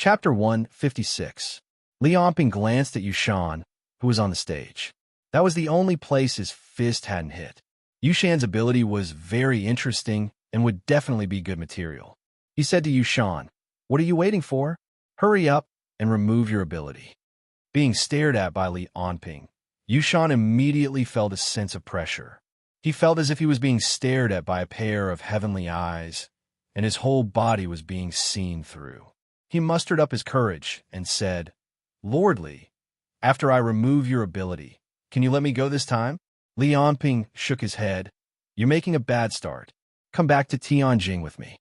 Chapter 156. Li Yonping glanced at Yushan, who was on the stage. That was the only place his fist hadn't hit. Yushan's ability was very interesting and would definitely be good material. He said to Yushan, "What are you waiting for? Hurry up and remove your ability." Being stared at by Li Yonping, Yushan immediately felt a sense of pressure. He felt as if he was being stared at by a pair of heavenly eyes, and his whole body was being seen through. He mustered up his courage and said, "Lord Li, after I remove your ability, can you let me go this time?" Li Yonping shook his head. "You're making a bad start. Come back to Tianjing with me."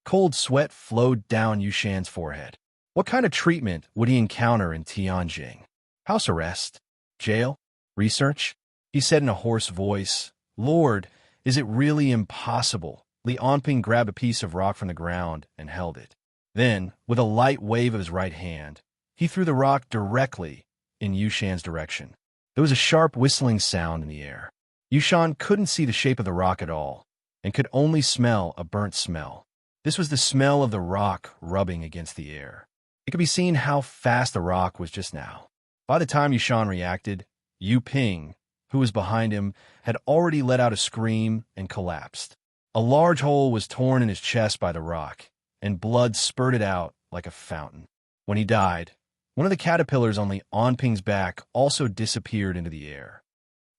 Cold sweat flowed down Yushan's forehead. What kind of treatment would he encounter in Tianjing? House arrest? Jail? Research? He said in a hoarse voice, "Lord, is it really impossible?" Li Yonping grabbed a piece of rock from the ground and held it. Then, with a light wave of his right hand, he threw the rock directly in Yushan's direction. There was a sharp whistling sound in the air. Yushan couldn't see the shape of the rock at all, and could only smell a burnt smell. This was the smell of the rock rubbing against the air. It could be seen how fast the rock was just now. By the time Yushan reacted, Yu Ping, who was behind him, had already let out a scream and collapsed. A large hole was torn in his chest by the rock, and blood spurted out like a fountain. When he died, one of the caterpillars on Li Yonping's back also disappeared into the air.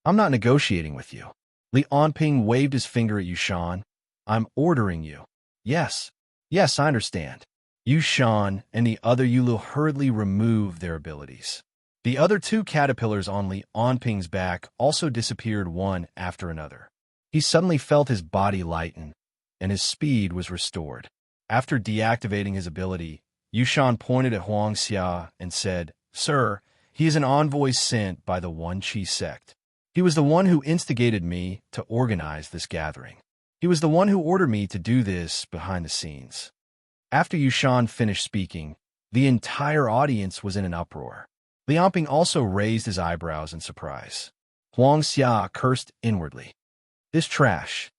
"I'm not negotiating with you." Li Yonping waved his finger at Yushan. "I'm ordering you." Yes, I understand." Yushan and the other Yulu hurriedly removed their abilities. The other two caterpillars on Li Yonping's back also disappeared one after another. He suddenly felt his body lighten, and his speed was restored. After deactivating his ability, Yushan pointed at Huang Xia and said, "Sir, he is an envoy sent by the One Qi sect. He was the one who instigated me to organize this gathering. He was the one who ordered me to do this behind the scenes." After Yushan finished speaking, the entire audience was in an uproar. Li Yonping also raised his eyebrows in surprise. Huang Xia cursed inwardly. "This trash."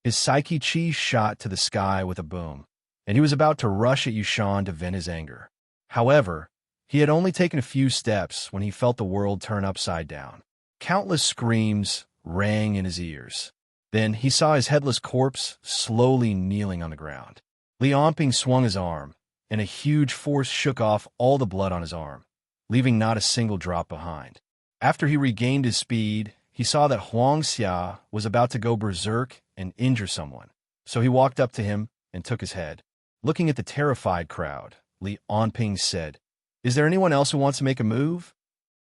His psyche chi shot to the sky with a boom, and he was about to rush at Yushan to vent his anger. However, he had only taken a few steps when he felt the world turn upside down. Countless screams rang in his ears. Then he saw his headless corpse slowly kneeling on the ground. Li Yonping swung his arm, and a huge force shook off all the blood on his arm, leaving not a single drop behind. After he regained his speed, he saw that Huang Xia was about to go berserk and injure someone, so he walked up to him and took his head. Looking at the terrified crowd, Li Yonping said, "Is there anyone else who wants to make a move?"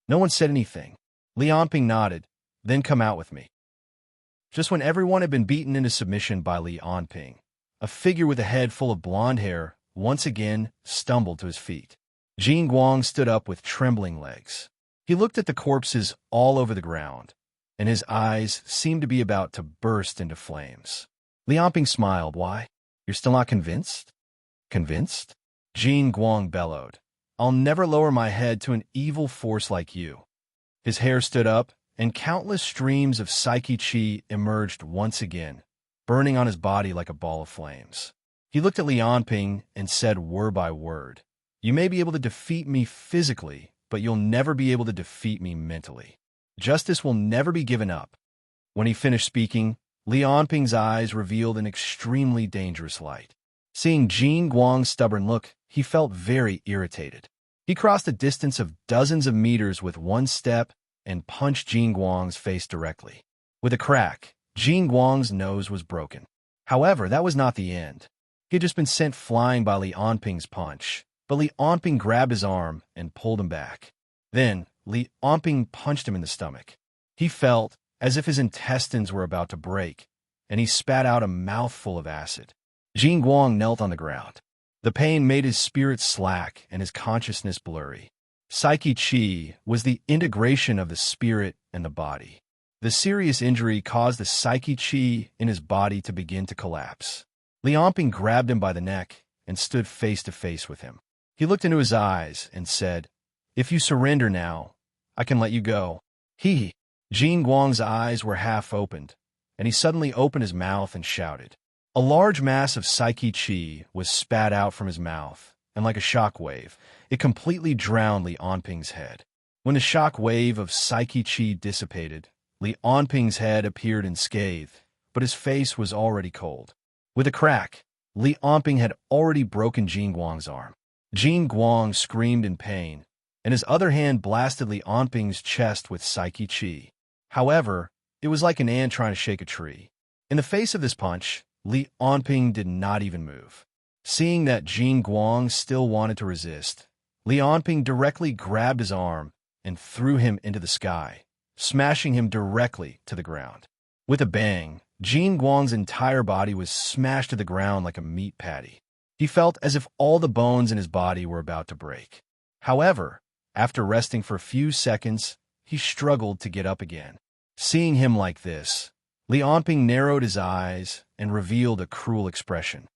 No one said anything. Li Yonping nodded, "Then come out with me." Just when everyone had been beaten into submission by Li Yonping, a figure with a head full of blonde hair once again stumbled to his feet. Jing Guang stood up with trembling legs. He looked at the corpses all over the ground, and his eyes seemed to be about to burst into flames. Li Yonping smiled. "Why? You're still not convinced?" "Convinced?" Jing Guang bellowed. "I'll never lower my head to an evil force like you." His hair stood up, and countless streams of psyche chi emerged once again, burning on his body like a ball of flames. He looked at Li Yonping and said word by word, "You may be able to defeat me physically, but you'll never be able to defeat me mentally. Justice will never be given up." When he finished speaking, Li Yonping's eyes revealed an extremely dangerous light. Seeing Jing Guang's stubborn look, he felt very irritated. He crossed a distance of dozens of meters with one step and punched Jing Guang's face directly. With a crack, Jing Guang's nose was broken. However, that was not the end. He had just been sent flying by Li Yonping's punch, but Li Yonping grabbed his arm and pulled him back. Then, Li Yonping punched him in the stomach. He felt as if his intestines were about to break, and he spat out a mouthful of acid. Jing Guang knelt on the ground. The pain made his spirit slack and his consciousness blurry. Psyche chi was the integration of the spirit and the body. The serious injury caused the psyche chi in his body to begin to collapse. Li Yonping grabbed him by the neck and stood face to face with him. He looked into his eyes and said, "If you surrender now, I can let you go." Jing Guang's eyes were half opened, and he suddenly opened his mouth and shouted. A large mass of psyche chi was spat out from his mouth, and like a shock wave, it completely drowned Li Onping's head. When the shock wave of psyche chi dissipated, Li Onping's head appeared unscathed, but his face was already cold. With a crack, Li Onping had already broken Jing Guang's arm. Jing Guang screamed in pain, and his other hand blasted Li Onping's chest with psyche chi. However, it was like an ant trying to shake a tree. In the face of this punch, Li Onping did not even move. Seeing that Jing Guang still wanted to resist, Li Onping directly grabbed his arm and threw him into the sky, smashing him directly to the ground. With a bang, Jing Guang's entire body was smashed to the ground like a meat patty. He felt as if all the bones in his body were about to break. However, after resting for a few seconds, he struggled to get up again. Seeing him like this, Li Onping narrowed his eyes and revealed a cruel expression.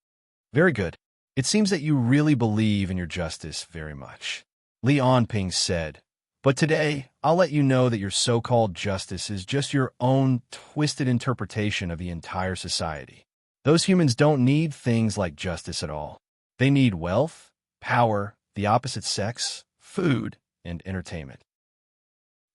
"Very good. It seems that you really believe in your justice very much," Li Onping said. "But today, I'll let you know that your so-called justice is just your own twisted interpretation of the entire society. Those humans don't need things like justice at all. They need wealth, power, the opposite sex, food, and entertainment.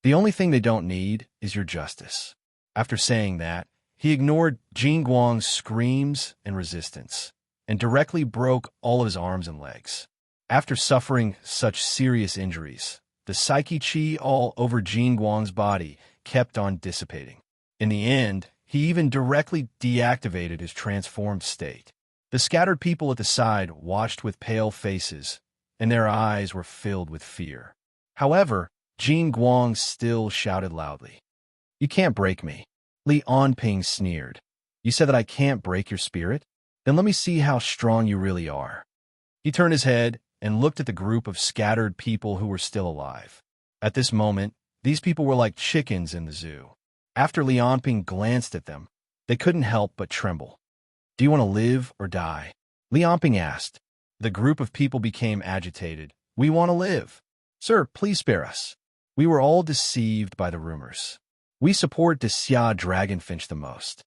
The only thing they don't need is your justice." After saying that, he ignored Jing Guang's screams and resistance, and directly broke all of his arms and legs. After suffering such serious injuries, the psyche chi all over Jing Guang's body kept on dissipating. In the end, he even directly deactivated his transformed state. The scattered people at the side watched with pale faces, and their eyes were filled with fear. However, Jing Guang still shouted loudly, "You can't break me." Li Onping sneered. "You said that I can't break your spirit? Then let me see how strong you really are." He turned his head and looked at the group of scattered people who were still alive. At this moment, these people were like chickens in the zoo. After Li Onping glanced at them, they couldn't help but tremble. "Do you want to live or die?" Li Onping asked. The group of people became agitated. "We want to live. Sir, please spare us. We were all deceived by the rumors. We support the Xia Dragonfinch the most."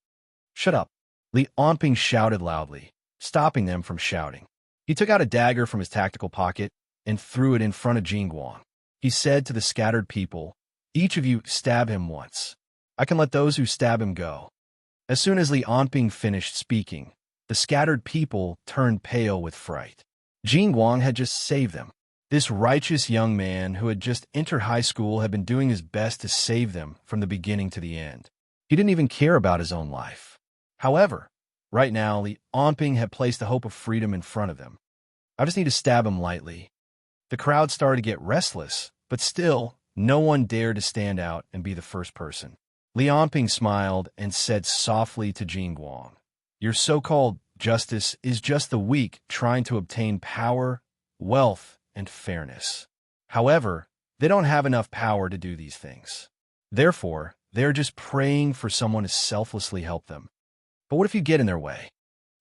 "Shut up," Li Onping shouted loudly, stopping them from shouting. He took out a dagger from his tactical pocket and threw it in front of Jing Guang. He said to the scattered people, "Each of you stab him once. I can let those who stab him go." As soon as Li Onping finished speaking, the scattered people turned pale with fright. Jing Guang had just saved them. This righteous young man who had just entered high school had been doing his best to save them from the beginning to the end. He didn't even care about his own life. However, right now, Li Onping had placed the hope of freedom in front of them. "I just need to stab him lightly." The crowd started to get restless, but still, no one dared to stand out and be the first person. Li Onping smiled and said softly to Jing Guang, "Your so-called justice is just the weak trying to obtain power, wealth, and fairness. However, they don't have enough power to do these things. Therefore, they are just praying for someone to selflessly help them. But what if you get in their way?"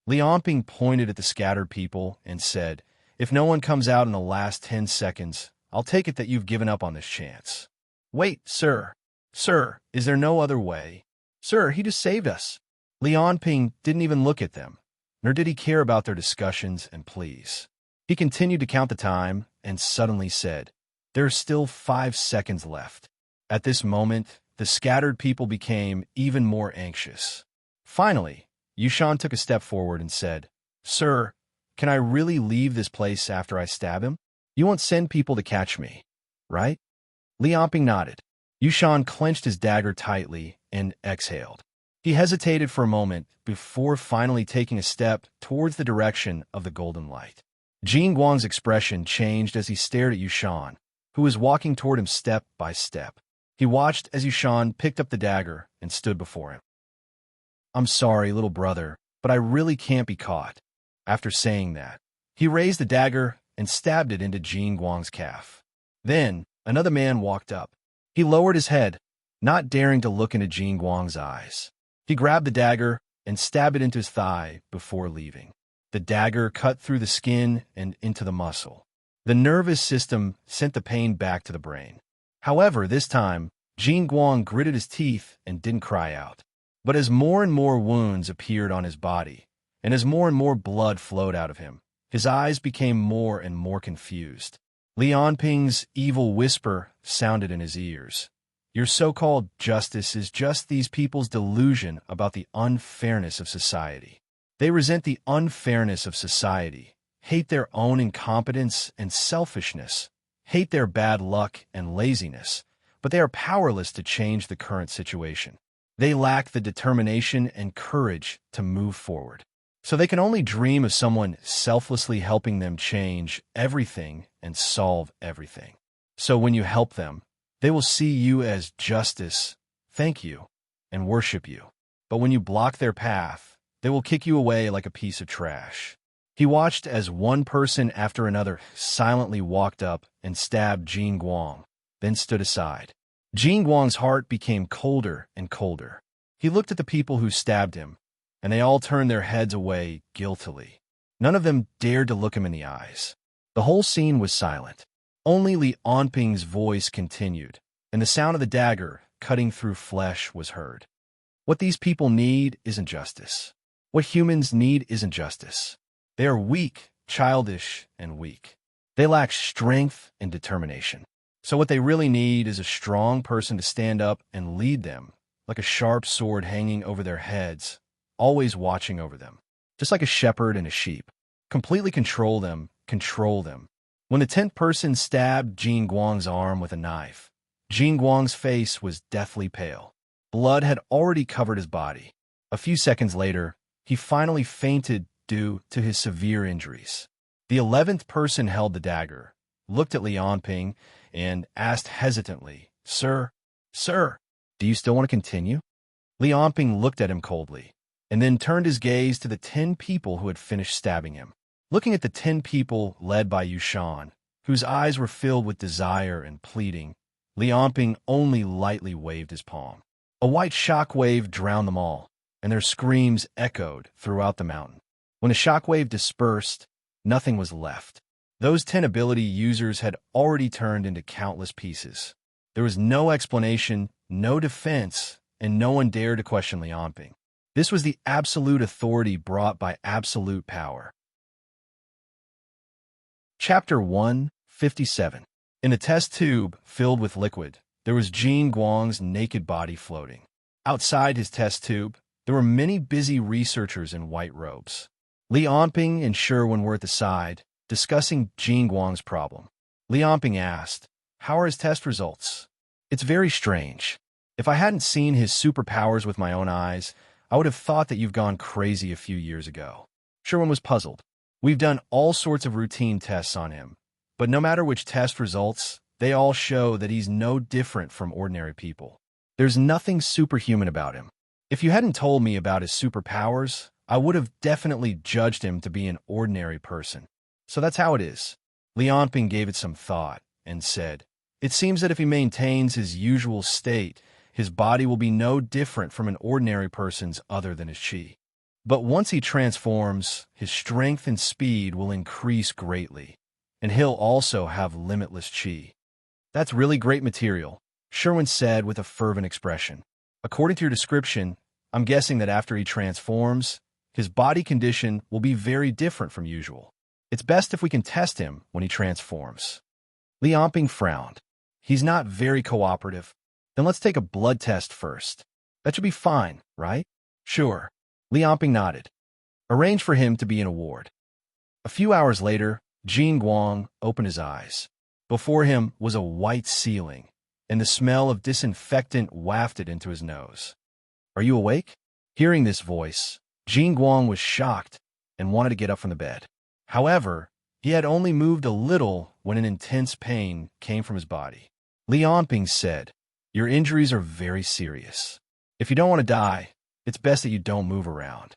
Li Onping pointed at the scattered people and said, "If no one comes out in the last 10 seconds, I'll take it that you've given up on this chance." "Wait, sir. Sir, is there no other way? Sir, he just saved us." Li Onping didn't even look at them, nor did he care about their discussions and pleas. He continued to count the time and suddenly said, "There are still 5 seconds left." At this moment, the scattered people became even more anxious. Finally, Yushan took a step forward and said, "Sir, can I really leave this place after I stab him? You won't send people to catch me, right?" Li Onping nodded. Yushan clenched his dagger tightly and exhaled. He hesitated for a moment before finally taking a step towards the direction of the golden light. Jing Guang's expression changed as he stared at Yushan, who was walking toward him step by step. He watched as Yushan picked up the dagger and stood before him. "I'm sorry, little brother, but I really can't be caught." After saying that, he raised the dagger and stabbed it into Jing Guang's calf. Then, another man walked up. He lowered his head, not daring to look into Jing Guang's eyes. He grabbed the dagger and stabbed it into his thigh before leaving. The dagger cut through the skin and into the muscle. The nervous system sent the pain back to the brain. However, this time, Jing Guang gritted his teeth and didn't cry out. But as more and more wounds appeared on his body, and as more and more blood flowed out of him, His eyes became more and more confused. Li Onping's evil whisper sounded in his ears. Your so-called justice is just these people's delusion about the unfairness of society. They resent the unfairness of society, hate their own incompetence and selfishness, hate their bad luck and laziness, but they are powerless to change the current situation. They lack the determination and courage to move forward. So they can only dream of someone selflessly helping them change everything and solve everything. So when you help them, they will see you as justice, thank you, and worship you. But when you block their path, they will kick you away like a piece of trash. He watched as one person after another silently walked up and stabbed Jin Guang, then stood aside. Jin Guang's heart became colder and colder. He looked at the people who stabbed him, and they all turned their heads away guiltily. None of them dared to look him in the eyes. The whole scene was silent. Only Li Onping's voice continued, and the sound of the dagger cutting through flesh was heard. What these people need isn't justice. What humans need isn't justice. They are weak, childish, and weak. They lack strength and determination. So what they really need is a strong person to stand up and lead them, like a sharp sword hanging over their heads, always watching over them, just like a shepherd and a sheep. Completely control them, control them. When the 10th person stabbed Jin Guang's arm with a knife, Jin Guang's face was deathly pale. Blood had already covered his body. A few seconds later, he finally fainted due to his severe injuries. The 11th person held the dagger, looked at Li Onping, and asked hesitantly, Sir, do you still want to continue? Li Onping looked at him coldly, and then turned his gaze to the 10 people who had finished stabbing him. Looking at the 10 people led by Yushan, whose eyes were filled with desire and pleading, Li Onping only lightly waved his palm. A white shockwave drowned them all, and their screams echoed throughout the mountain. When the shockwave dispersed, nothing was left. Those 10 ability users had already turned into countless pieces. There was no explanation, no defense, and no one dared to question Li Onping. This was the absolute authority brought by absolute power. Chapter 157. In a test tube filled with liquid, there was Jin Guang's naked body floating. Outside his test tube, there were many busy researchers in white robes. Li Onping and Sherwin were at the side, discussing Jin Guang's problem. Li Onping asked, How are his test results? It's very strange. If I hadn't seen his superpowers with my own eyes, I would have thought that you've gone crazy a few years ago. Sherwin was puzzled. We've done all sorts of routine tests on him, but no matter which test results, they all show that he's no different from ordinary people. There's nothing superhuman about him. If you hadn't told me about his superpowers, I would have definitely judged him to be an ordinary person. So that's how it is. Li Onping gave it some thought and said, It seems that if he maintains his usual state, his body will be no different from an ordinary person's other than his chi. But once he transforms, his strength and speed will increase greatly, and he'll also have limitless chi. That's really great material, Sherwin said with a fervent expression. According to your description, I'm guessing that after he transforms, his body condition will be very different from usual. It's best if we can test him when he transforms. Li Onping frowned. He's not very cooperative. Then let's take a blood test first. That should be fine, right? Sure. Li Onping nodded. Arrange for him to be in a ward. A few hours later, Jin Guang opened his eyes. Before him was a white ceiling, and the smell of disinfectant wafted into his nose. Are you awake? Hearing this voice, Jin Guang was shocked and wanted to get up from the bed. However, he had only moved a little when an intense pain came from his body. Li Onping said, Your injuries are very serious. If you don't want to die, it's best that you don't move around.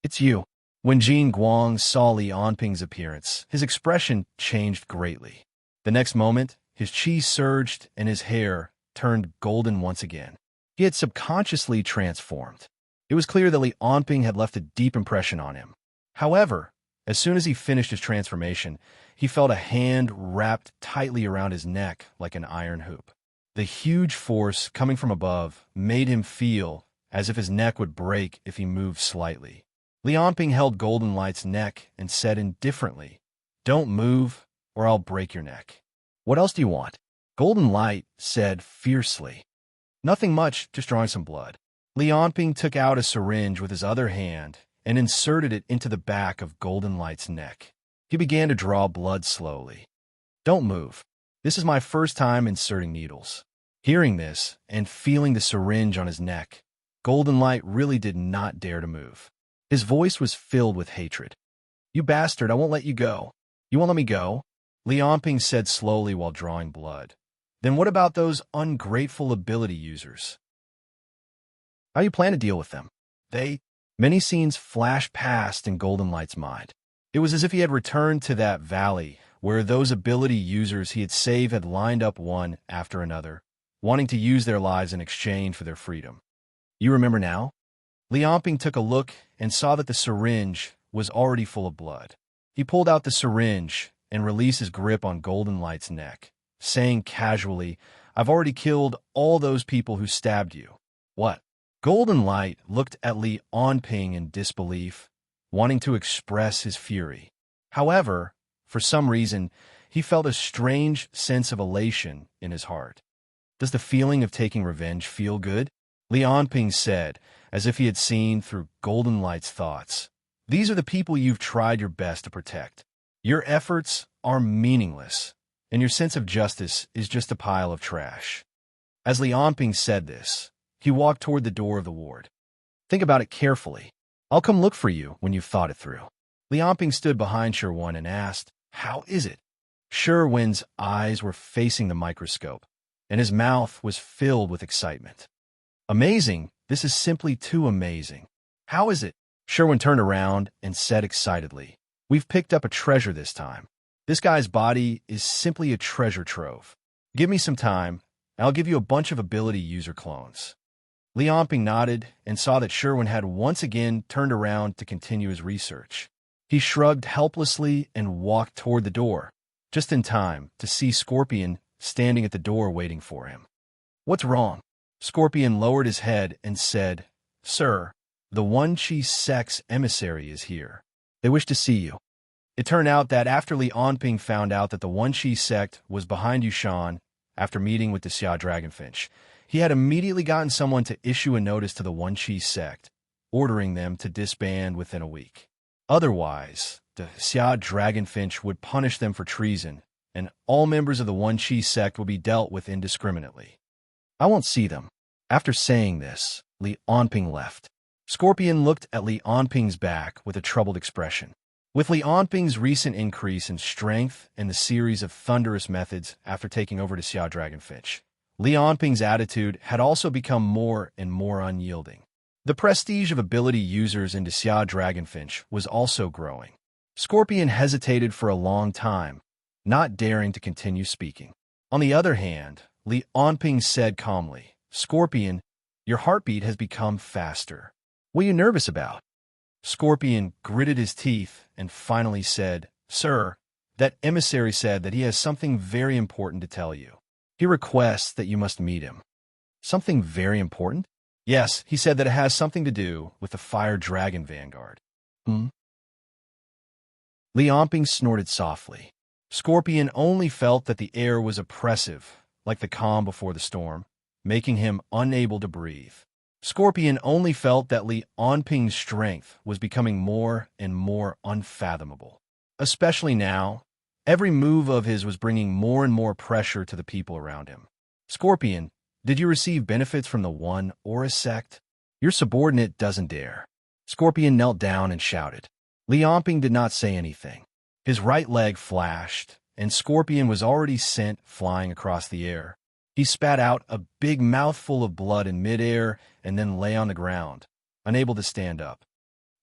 It's you. When Jin Guang saw Li Onping's appearance, his expression changed greatly. The next moment, his chi surged and his hair turned golden once again. He had subconsciously transformed. It was clear that Li Onping had left a deep impression on him. However, as soon as he finished his transformation, he felt a hand wrapped tightly around his neck like an iron hoop. The huge force coming from above made him feel as if his neck would break if he moved slightly. Li Onping held Golden Light's neck and said indifferently, "Don't move, or I'll break your neck." "What else do you want?" Golden Light said fiercely. "Nothing much, just drawing some blood." Li Onping took out a syringe with his other hand and inserted it into the back of Golden Light's neck. He began to draw blood slowly. "Don't move. This is my first time inserting needles." Hearing this and feeling the syringe on his neck, Golden Light really did not dare to move. His voice was filled with hatred. "You bastard, I won't let you go." "You won't let me go?" Li Onping said slowly while drawing blood. "Then what about those ungrateful ability users? How you plan to deal with them?" Many scenes flashed past in Golden Light's mind. It was as if he had returned to that valley where those ability users he had saved had lined up one after another, wanting to use their lives in exchange for their freedom. "You remember now?" Li Onping took a look and saw that the syringe was already full of blood. He pulled out the syringe and released his grip on Golden Light's neck, saying casually, "I've already killed all those people who stabbed you." "What?" Golden Light looked at Li Onping in disbelief, wanting to express his fury. However, for some reason, he felt a strange sense of elation in his heart. "Does the feeling of taking revenge feel good?" Li Onping said, as if he had seen through Golden Light's thoughts. "These are the people you've tried your best to protect. Your efforts are meaningless, and your sense of justice is just a pile of trash." As Li Onping said this, he walked toward the door of the ward. "Think about it carefully. I'll come look for you when you've thought it through." Li Onping stood behind Sherwin and asked, "How is it?" Sherwin's eyes were facing the microscope, and his mouth was filled with excitement. "Amazing! This is simply too amazing." "How is it?" Sherwin turned around and said excitedly, "We've picked up a treasure this time. This guy's body is simply a treasure trove. Give me some time, and I'll give you a bunch of ability user clones." Li Onping nodded and saw that Sherwin had once again turned around to continue his research. He shrugged helplessly and walked toward the door, just in time to see Scorpion standing at the door waiting for him. "What's wrong?" Scorpion lowered his head and said, "Sir, the One Chi Sect's emissary is here. They wish to see you." It turned out that after Li Onping found out that the One Chi Sect was behind Yushan after meeting with the Xia Dragonfinch, he had immediately gotten someone to issue a notice to the One Chi Sect, ordering them to disband within a week. Otherwise, the Xia Dragonfinch would punish them for treason, and all members of the One Chi Sect would be dealt with indiscriminately. "I won't see them." After saying this, Li Onping left. Scorpion looked at Li Onping's back with a troubled expression. With Li Onping's recent increase in strength and the series of thunderous methods after taking over the Xia Dragonfinch, Li Onping's attitude had also become more and more unyielding. The prestige of ability users into Xia Dragonfinch was also growing. Scorpion hesitated for a long time, not daring to continue speaking. On the other hand, Li Onping said calmly, "Scorpion, your heartbeat has become faster. What are you nervous about?" Scorpion gritted his teeth and finally said, "Sir, that emissary said that he has something very important to tell you. He requests that you must meet him." "Something very important?" "Yes, he said that it has something to do with the Fire Dragon Vanguard." "Hmm?" Li Onping snorted softly. Scorpion only felt that the air was oppressive, like the calm before the storm, making him unable to breathe. Scorpion only felt that Li Onping's strength was becoming more and more unfathomable. Especially now, every move of his was bringing more and more pressure to the people around him. "Scorpion, did you receive benefits from the One Aura Sect? Your subordinate doesn't dare." Scorpion knelt down and shouted. Li Onping did not say anything. His right leg flashed, and Scorpion was already sent flying across the air. He spat out a big mouthful of blood in midair and then lay on the ground, unable to stand up.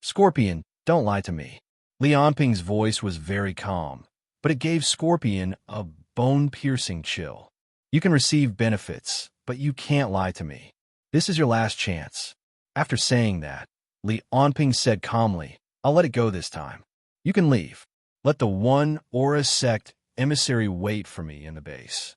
"Scorpion, don't lie to me." Li Onping's voice was very calm, but it gave Scorpion a bone-piercing chill. "You can receive benefits, but you can't lie to me. This is your last chance." After saying that, Li Onping said calmly, "I'll let it go this time. You can leave. Let the One Aura Sect emissary wait for me in the base."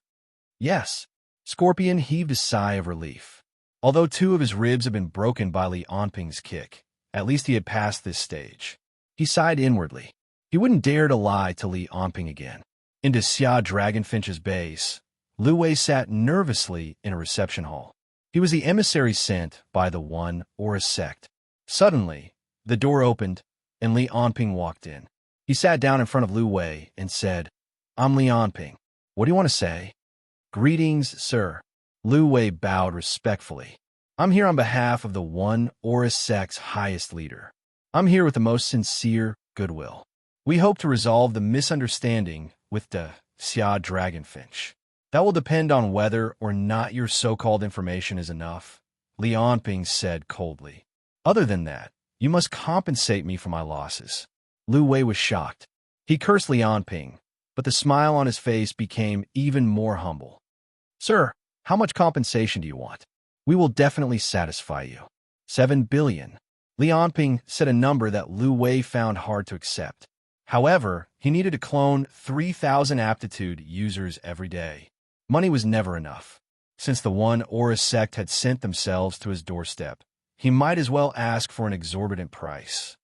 "Yes." Scorpion heaved a sigh of relief. Although two of his ribs had been broken by Li Onping's kick, At least he had passed this stage. He sighed inwardly. He wouldn't dare to lie to Li Onping again. Into Xia Dragonfinch's base, Lu Wei sat nervously in a reception hall. He was the emissary sent by the One Aura sect. Suddenly, the door opened, and Li Onping walked in. He sat down in front of Lu Wei and said, "I'm Li Onping. What do you want to say?" "Greetings, sir." Lu Wei bowed respectfully. "I'm here on behalf of the One Aura sect's highest leader. I'm here with the most sincere goodwill. We hope to resolve the misunderstanding with the Xia Dragonfinch. That will depend on whether or not your so-called information is enough," Li Onping said coldly. "Other than that, you must compensate me for my losses." Lu Wei was shocked. He cursed Li Onping, but the smile on his face became even more humble. "Sir, how much compensation do you want? We will definitely satisfy you." 7 billion. Li Onping said a number that Lu Wei found hard to accept. However, he needed to clone 3,000 aptitude users every day. Money was never enough. Since the One Aura sect had sent themselves to his doorstep, he might as well ask for an exorbitant price.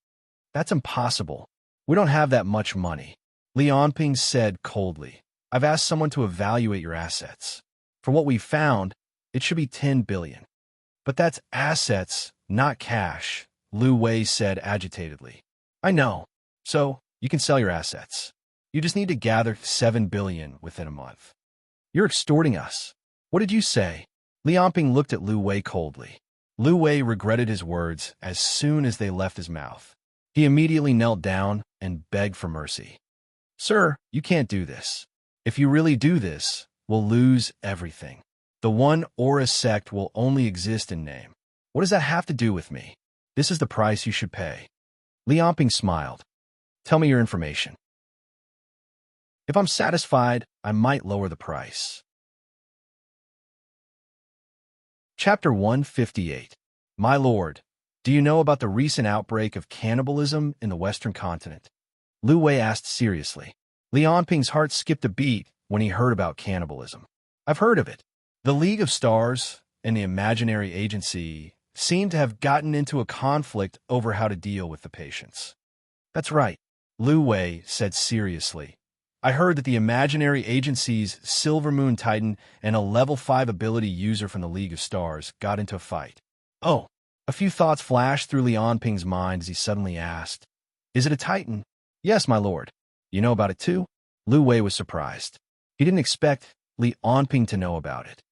"That's impossible. We don't have that much money," Li Onping said coldly. "I've asked someone to evaluate your assets. For what we've found, it should be 10 billion. "But that's assets, not cash," Lu Wei said agitatedly. "I know. So, you can sell your assets. You just need to gather 7 billion within a month." "You're extorting us." "What did you say?" Li Onping looked at Lu Wei coldly. Lu Wei regretted his words as soon as they left his mouth. He immediately knelt down and begged for mercy. "Sir, you can't do this. If you really do this, we'll lose everything. The One Aura sect will only exist in name. What does that have to do with me? This is the price you should pay." Li Onping smiled. "Tell me your information. If I'm satisfied, I might lower the price." Chapter 158. My lord, do you know about the recent outbreak of cannibalism in the Western continent? Lu Wei asked seriously. Li Onping's heart skipped a beat when he heard about cannibalism. "I've heard of it. The League of Stars and the Imaginary Agency seem to have gotten into a conflict over how to deal with the patients." "That's right," Lu Wei said seriously. "I heard that the Imaginary Agency's Silver Moon Titan and a level 5 ability user from the League of Stars got into a fight." "Oh." A few thoughts flashed through Li Onping's mind as he suddenly asked, "Is it a Titan?" "Yes, my lord." "You know about it too?" Lu Wei was surprised. He didn't expect Li Onping to know about it.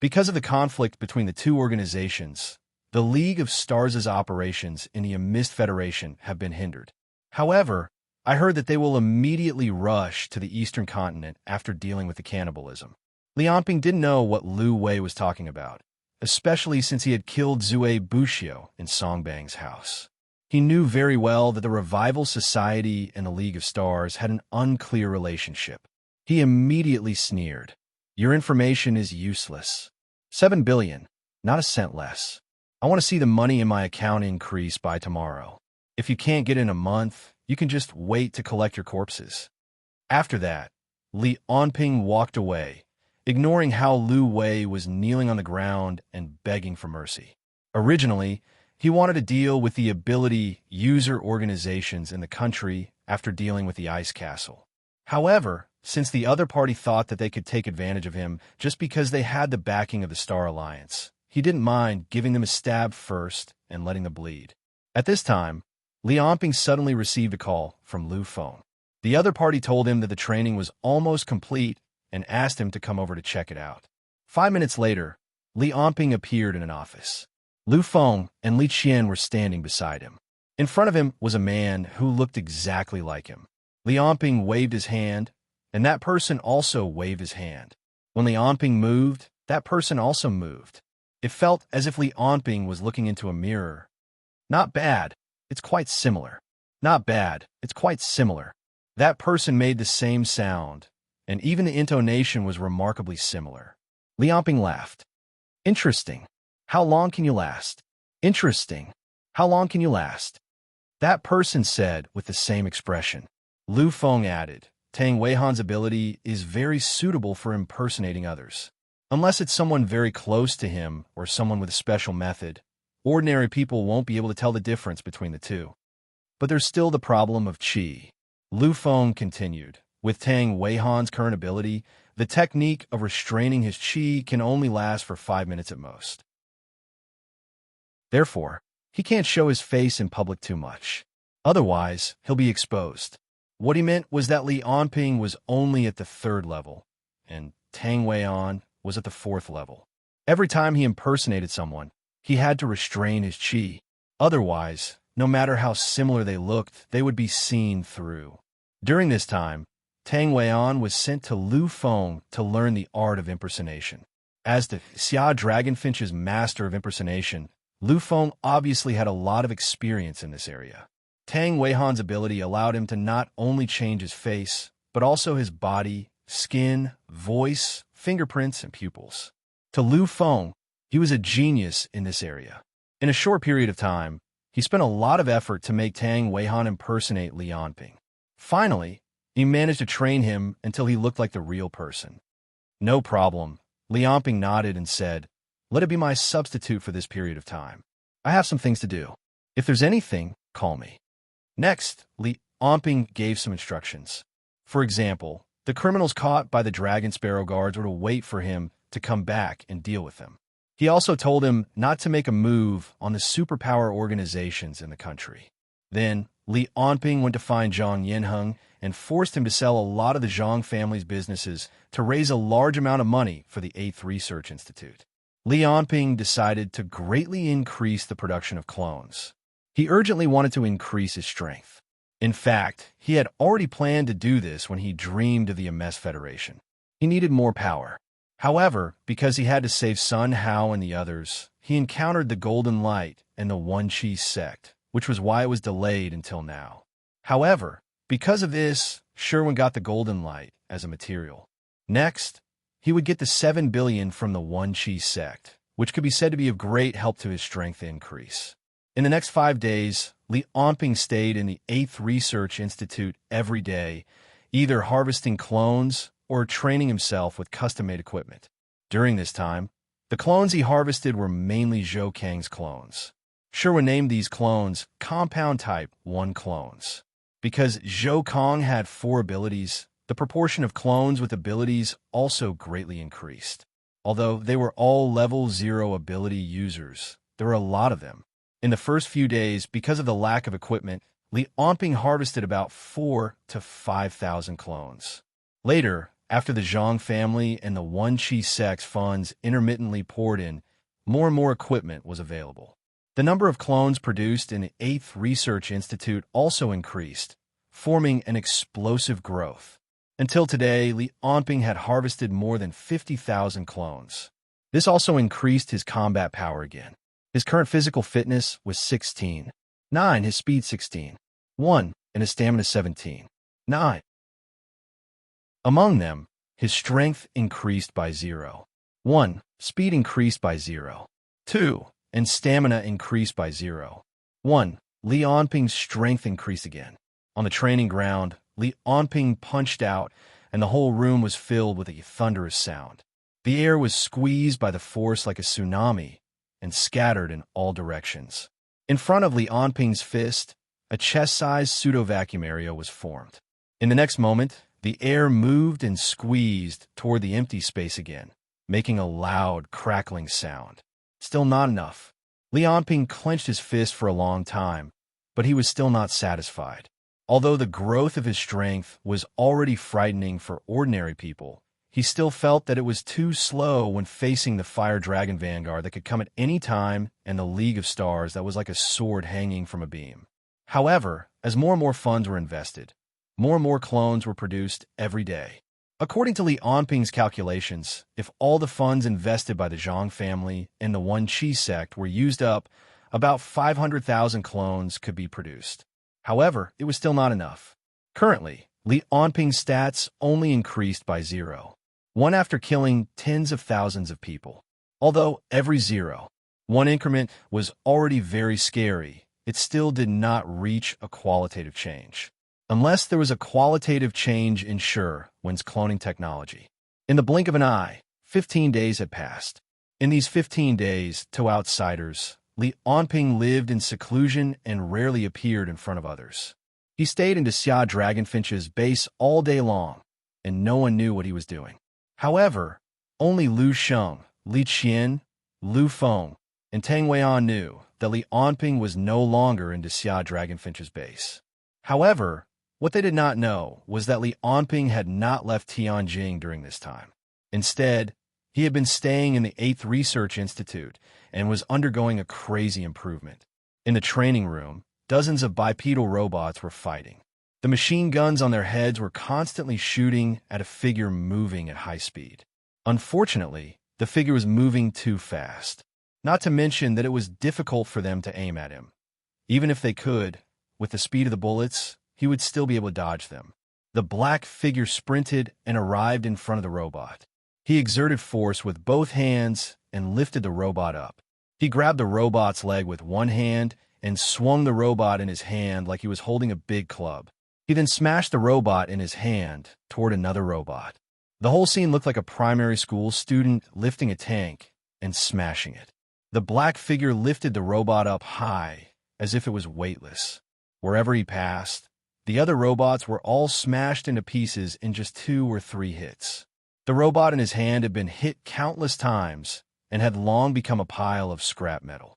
Because of the conflict between the two organizations, the League of Stars' operations in the Mist Federation have been hindered. However, I heard that they will immediately rush to the Eastern continent after dealing with the cannibalism. Li Onping didn't know what Lu Wei was talking about, especially since he had killed Zue Bushio in Songbang's house. He knew very well that the Revival Society and the League of Stars had an unclear relationship. He immediately sneered. "Your information is useless. 7 billion, not a cent less. I want to see the money in my account increase by tomorrow. If you can't get in a month, you can just wait to collect your corpses." After that, Li Onping walked away, ignoring how Lu Wei was kneeling on the ground and begging for mercy. Originally, he wanted to deal with the ability user organizations in the country after dealing with the Ice Castle. However, since the other party thought that they could take advantage of him just because they had the backing of the Star Alliance, he didn't mind giving them a stab first and letting them bleed. At this time, Li Onping suddenly received a call from Lu Feng. The other party told him that the training was almost complete and asked him to come over to check it out. 5 minutes later, Li Onping appeared in an office. Lu Feng and Li Qian were standing beside him. In front of him was a man who looked exactly like him. Li Onping waved his hand, and that person also waved his hand. When Li Onping moved, that person also moved. It felt as if Li Onping was looking into a mirror. "Not bad. It's quite similar." "Not bad. It's quite similar." That person made the same sound, and even the intonation was remarkably similar. Li Onping laughed. "Interesting. How long can you last?" "Interesting. How long can you last?" That person said with the same expression. Lu Feng added, "Tang Weihan's ability is very suitable for impersonating others. Unless it's someone very close to him or someone with a special method, Ordinary people won't be able to tell the difference between the two. But there's still the problem of qi. Lu Feng continued. With Tang Weihan's current ability, the technique of restraining his qi can only last for 5 minutes at most. Therefore, he can't show his face in public too much. Otherwise, he'll be exposed. What he meant was that Li Anping was only at the 3rd level, and Tang Weihan was at the 4th level. Every time he impersonated someone, he had to restrain his qi. Otherwise, no matter how similar they looked, they would be seen through. During this time, Tang Weihan was sent to Lu Feng to learn the art of impersonation. As the Xia Dragonfinch's master of impersonation, Lu Feng obviously had a lot of experience in this area. Tang Weihan's ability allowed him to not only change his face, but also his body, skin, voice, fingerprints, and pupils. To Lu Feng, he was a genius in this area. In a short period of time, he spent a lot of effort to make Tang Weihan impersonate Li Anping. Finally, he managed to train him until he looked like the real person. No problem. Li Anping nodded and said, "Let it be my substitute for this period of time. I have some things to do. If there's anything, call me." Next, Li Anping gave some instructions. For example, the criminals caught by the Dragon Sparrow guards were to wait for him to come back and deal with them. He also told him not to make a move on the superpower organizations in the country. Then, Li Anping went to find Zhang Yanheng and forced him to sell a lot of the Zhang family's businesses to raise a large amount of money for the 8th Research Institute. Li Anping decided to greatly increase the production of clones. He urgently wanted to increase his strength. In fact, he had already planned to do this when he dreamed of the MS Federation. He needed more power. However, because he had to save Sun Hao and the others, he encountered the Golden Light and the One Chi sect, which was why it was delayed until now. However, because of this, Sherwin got the Golden Light as a material. Next, he would get the 7 billion from the One Chi sect, which could be said to be of great help to his strength increase. In the next 5 days, Li Anping stayed in the 8th Research Institute every day, either harvesting clones or training himself with custom-made equipment. During this time, the clones he harvested were mainly Zhou Kang's clones. Sherwin named these clones Compound Type 1 clones. Because Zhou Kang had 4 abilities, the proportion of clones with abilities also greatly increased. Although they were all level 0 ability users, there were a lot of them. In the first few days, because of the lack of equipment, Li Anping harvested about 4,000 to 5,000 clones. Later, after the Zhang family and the One Chi sect's funds intermittently poured in, more and more equipment was available. The number of clones produced in the 8th Research Institute also increased, forming an explosive growth. Until today, Li Anping had harvested more than 50,000 clones. This also increased his combat power again. His current physical fitness was 16. 9. His speed 16. 1. And his stamina 17. 9. Among them, his strength increased by 0. 1. Speed increased by 0. 2. And stamina increased by 0. 1. Li Anping's strength increased again. On the training ground, Li Anping punched out, and the whole room was filled with a thunderous sound. The air was squeezed by the force like a tsunami and scattered in all directions. In front of Li Anping's fist, a chest-sized pseudo-vacuum area was formed. In the next moment, the air moved and squeezed toward the empty space again, making a loud, crackling sound. Still not enough. Li Anping clenched his fist for a long time, but he was still not satisfied. Although the growth of his strength was already frightening for ordinary people, he still felt that it was too slow when facing the Fire Dragon Vanguard that could come at any time and the League of Stars that was like a sword hanging from a beam. However, as more and more funds were invested, more and more clones were produced every day. According to Li Anping's calculations, if all the funds invested by the Zhang family and the One Chi sect were used up, about 500,000 clones could be produced. However, it was still not enough. Currently, Li Anping's stats only increased by 0. 1 after killing tens of thousands of people. Although every 0.1 increment was already very scary, it still did not reach a qualitative change. Unless there was a qualitative change in Sherwin's cloning technology. In the blink of an eye, 15 days had passed. In these 15 days, to outsiders, Li Onping lived in seclusion and rarely appeared in front of others. He stayed in Xia Dragonfinch's base all day long, and no one knew what he was doing. However, only Lu Sheng, Li Qian, Lu Feng, and Tang Weian knew that Li Onping was no longer in Xia Dragonfinch's base. However, what they did not know was that Li Onping had not left Tianjing during this time. Instead, he had been staying in the 8th Research Institute and was undergoing a crazy improvement. In the training room, dozens of bipedal robots were fighting. The machine guns on their heads were constantly shooting at a figure moving at high speed. Unfortunately, the figure was moving too fast. Not to mention that it was difficult for them to aim at him. Even if they could, with the speed of the bullets, he would still be able to dodge them. The black figure sprinted and arrived in front of the robot. He exerted force with both hands and lifted the robot up. He grabbed the robot's leg with one hand and swung the robot in his hand like he was holding a big club. He then smashed the robot in his hand toward another robot. The whole scene looked like a primary school student lifting a tank and smashing it. The black figure lifted the robot up high as if it was weightless. Wherever he passed, the other robots were all smashed into pieces in just 2 or 3 hits. The robot in his hand had been hit countless times and had long become a pile of scrap metal.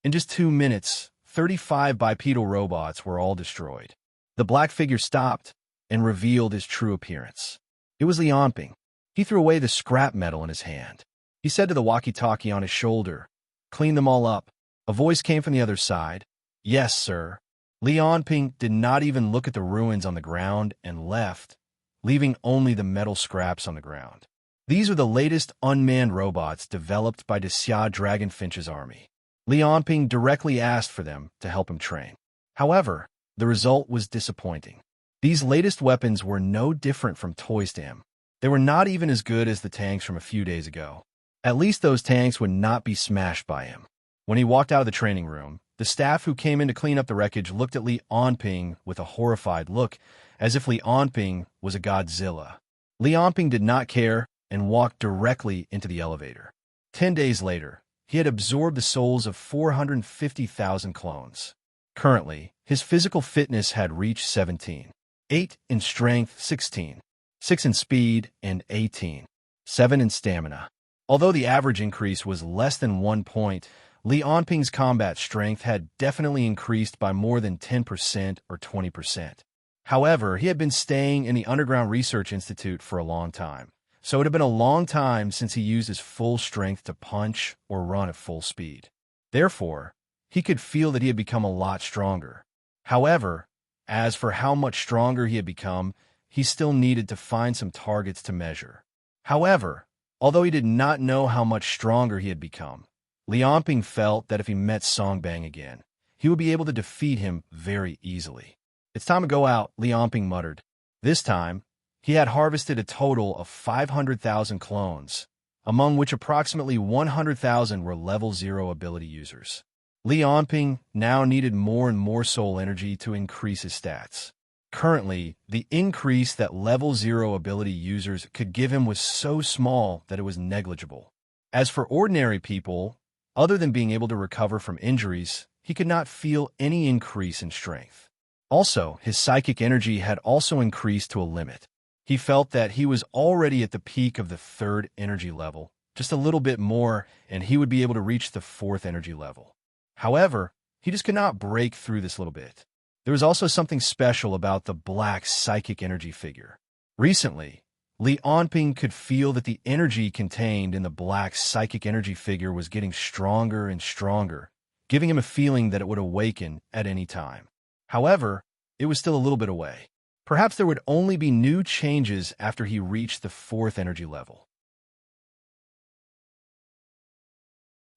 In just 2 minutes, 35 bipedal robots were all destroyed. The black figure stopped and revealed his true appearance. It was Li Onping. He threw away the scrap metal in his hand. He said to the walkie-talkie on his shoulder, "Clean them all up." A voice came from the other side. "Yes, sir." Li Onping did not even look at the ruins on the ground and left, leaving only the metal scraps on the ground. These are the latest unmanned robots developed by Xia Dragonfinch's army. Li Onping directly asked for them to help him train. However, the result was disappointing. These latest weapons were no different from toys to him. They were not even as good as the tanks from a few days ago. At least those tanks would not be smashed by him. When he walked out of the training room, the staff who came in to clean up the wreckage looked at Li Onping with a horrified look, as if Li Onping was a Godzilla. Li Onping did not care and walked directly into the elevator. 10 days later, he had absorbed the souls of 450,000 clones. Currently, his physical fitness had reached 17, 8 in strength, 16, 6 in speed, and 18, 7 in stamina. Although the average increase was less than 1 point, Li Onping's combat strength had definitely increased by more than 10% or 20%. However, he had been staying in the Underground Research Institute for a long time, so it had been a long time since he used his full strength to punch or run at full speed. Therefore, he could feel that he had become a lot stronger. However, as for how much stronger he had become, he still needed to find some targets to measure. However, although he did not know how much stronger he had become, Li Onping felt that if he met Songbang again, he would be able to defeat him very easily. "It's time to go out," Li Onping muttered. This time, he had harvested a total of 500,000 clones, among which approximately 100,000 were level 0 ability users. Li Onping now needed more and more soul energy to increase his stats. Currently, the increase that level 0 ability users could give him was so small that it was negligible. As for ordinary people, other than being able to recover from injuries, he could not feel any increase in strength. Also, his psychic energy had also increased to a limit. He felt that he was already at the peak of the 3rd energy level, just a little bit more, and he would be able to reach the 4th energy level. However, he just could not break through this little bit. There was also something special about the black psychic energy figure. Recently, Li Onping could feel that the energy contained in the black psychic energy figure was getting stronger and stronger, giving him a feeling that it would awaken at any time. However, it was still a little bit away. Perhaps there would only be new changes after he reached the 4th energy level.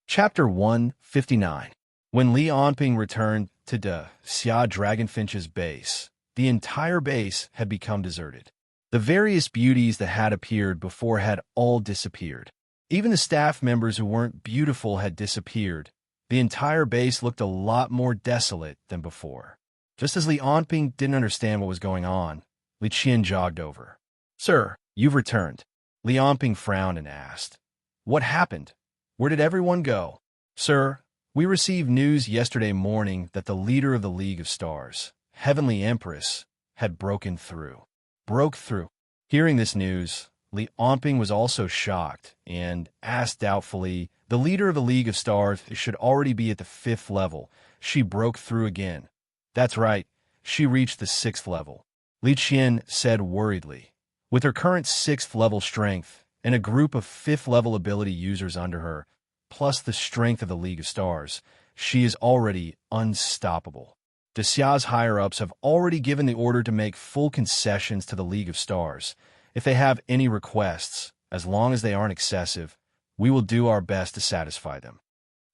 Chapter 159. When Li Onping returned to Xia Dragonfinch's base, the entire base had become deserted. The various beauties that had appeared before had all disappeared. Even the staff members who weren't beautiful had disappeared. The entire base looked a lot more desolate than before. Just as Li Onping didn't understand what was going on, Li Qian jogged over. "Sir, you've returned." Li Onping frowned and asked, "What happened? Where did everyone go?" Sir, we received news yesterday morning that the leader of the League of Stars, Heavenly Empress, had broken through. Broke through. Hearing this news, Li Onping was also shocked and asked doubtfully, the leader of the League of Stars should already be at the 5th level. She broke through again. That's right, she reached the 6th level. Li Qian said worriedly. With her current 6th level strength and a group of 5th level ability users under her, plus the strength of the League of Stars, she is already unstoppable. Desia's higher-ups have already given the order to make full concessions to the League of Stars. If they have any requests, as long as they aren't excessive, we will do our best to satisfy them.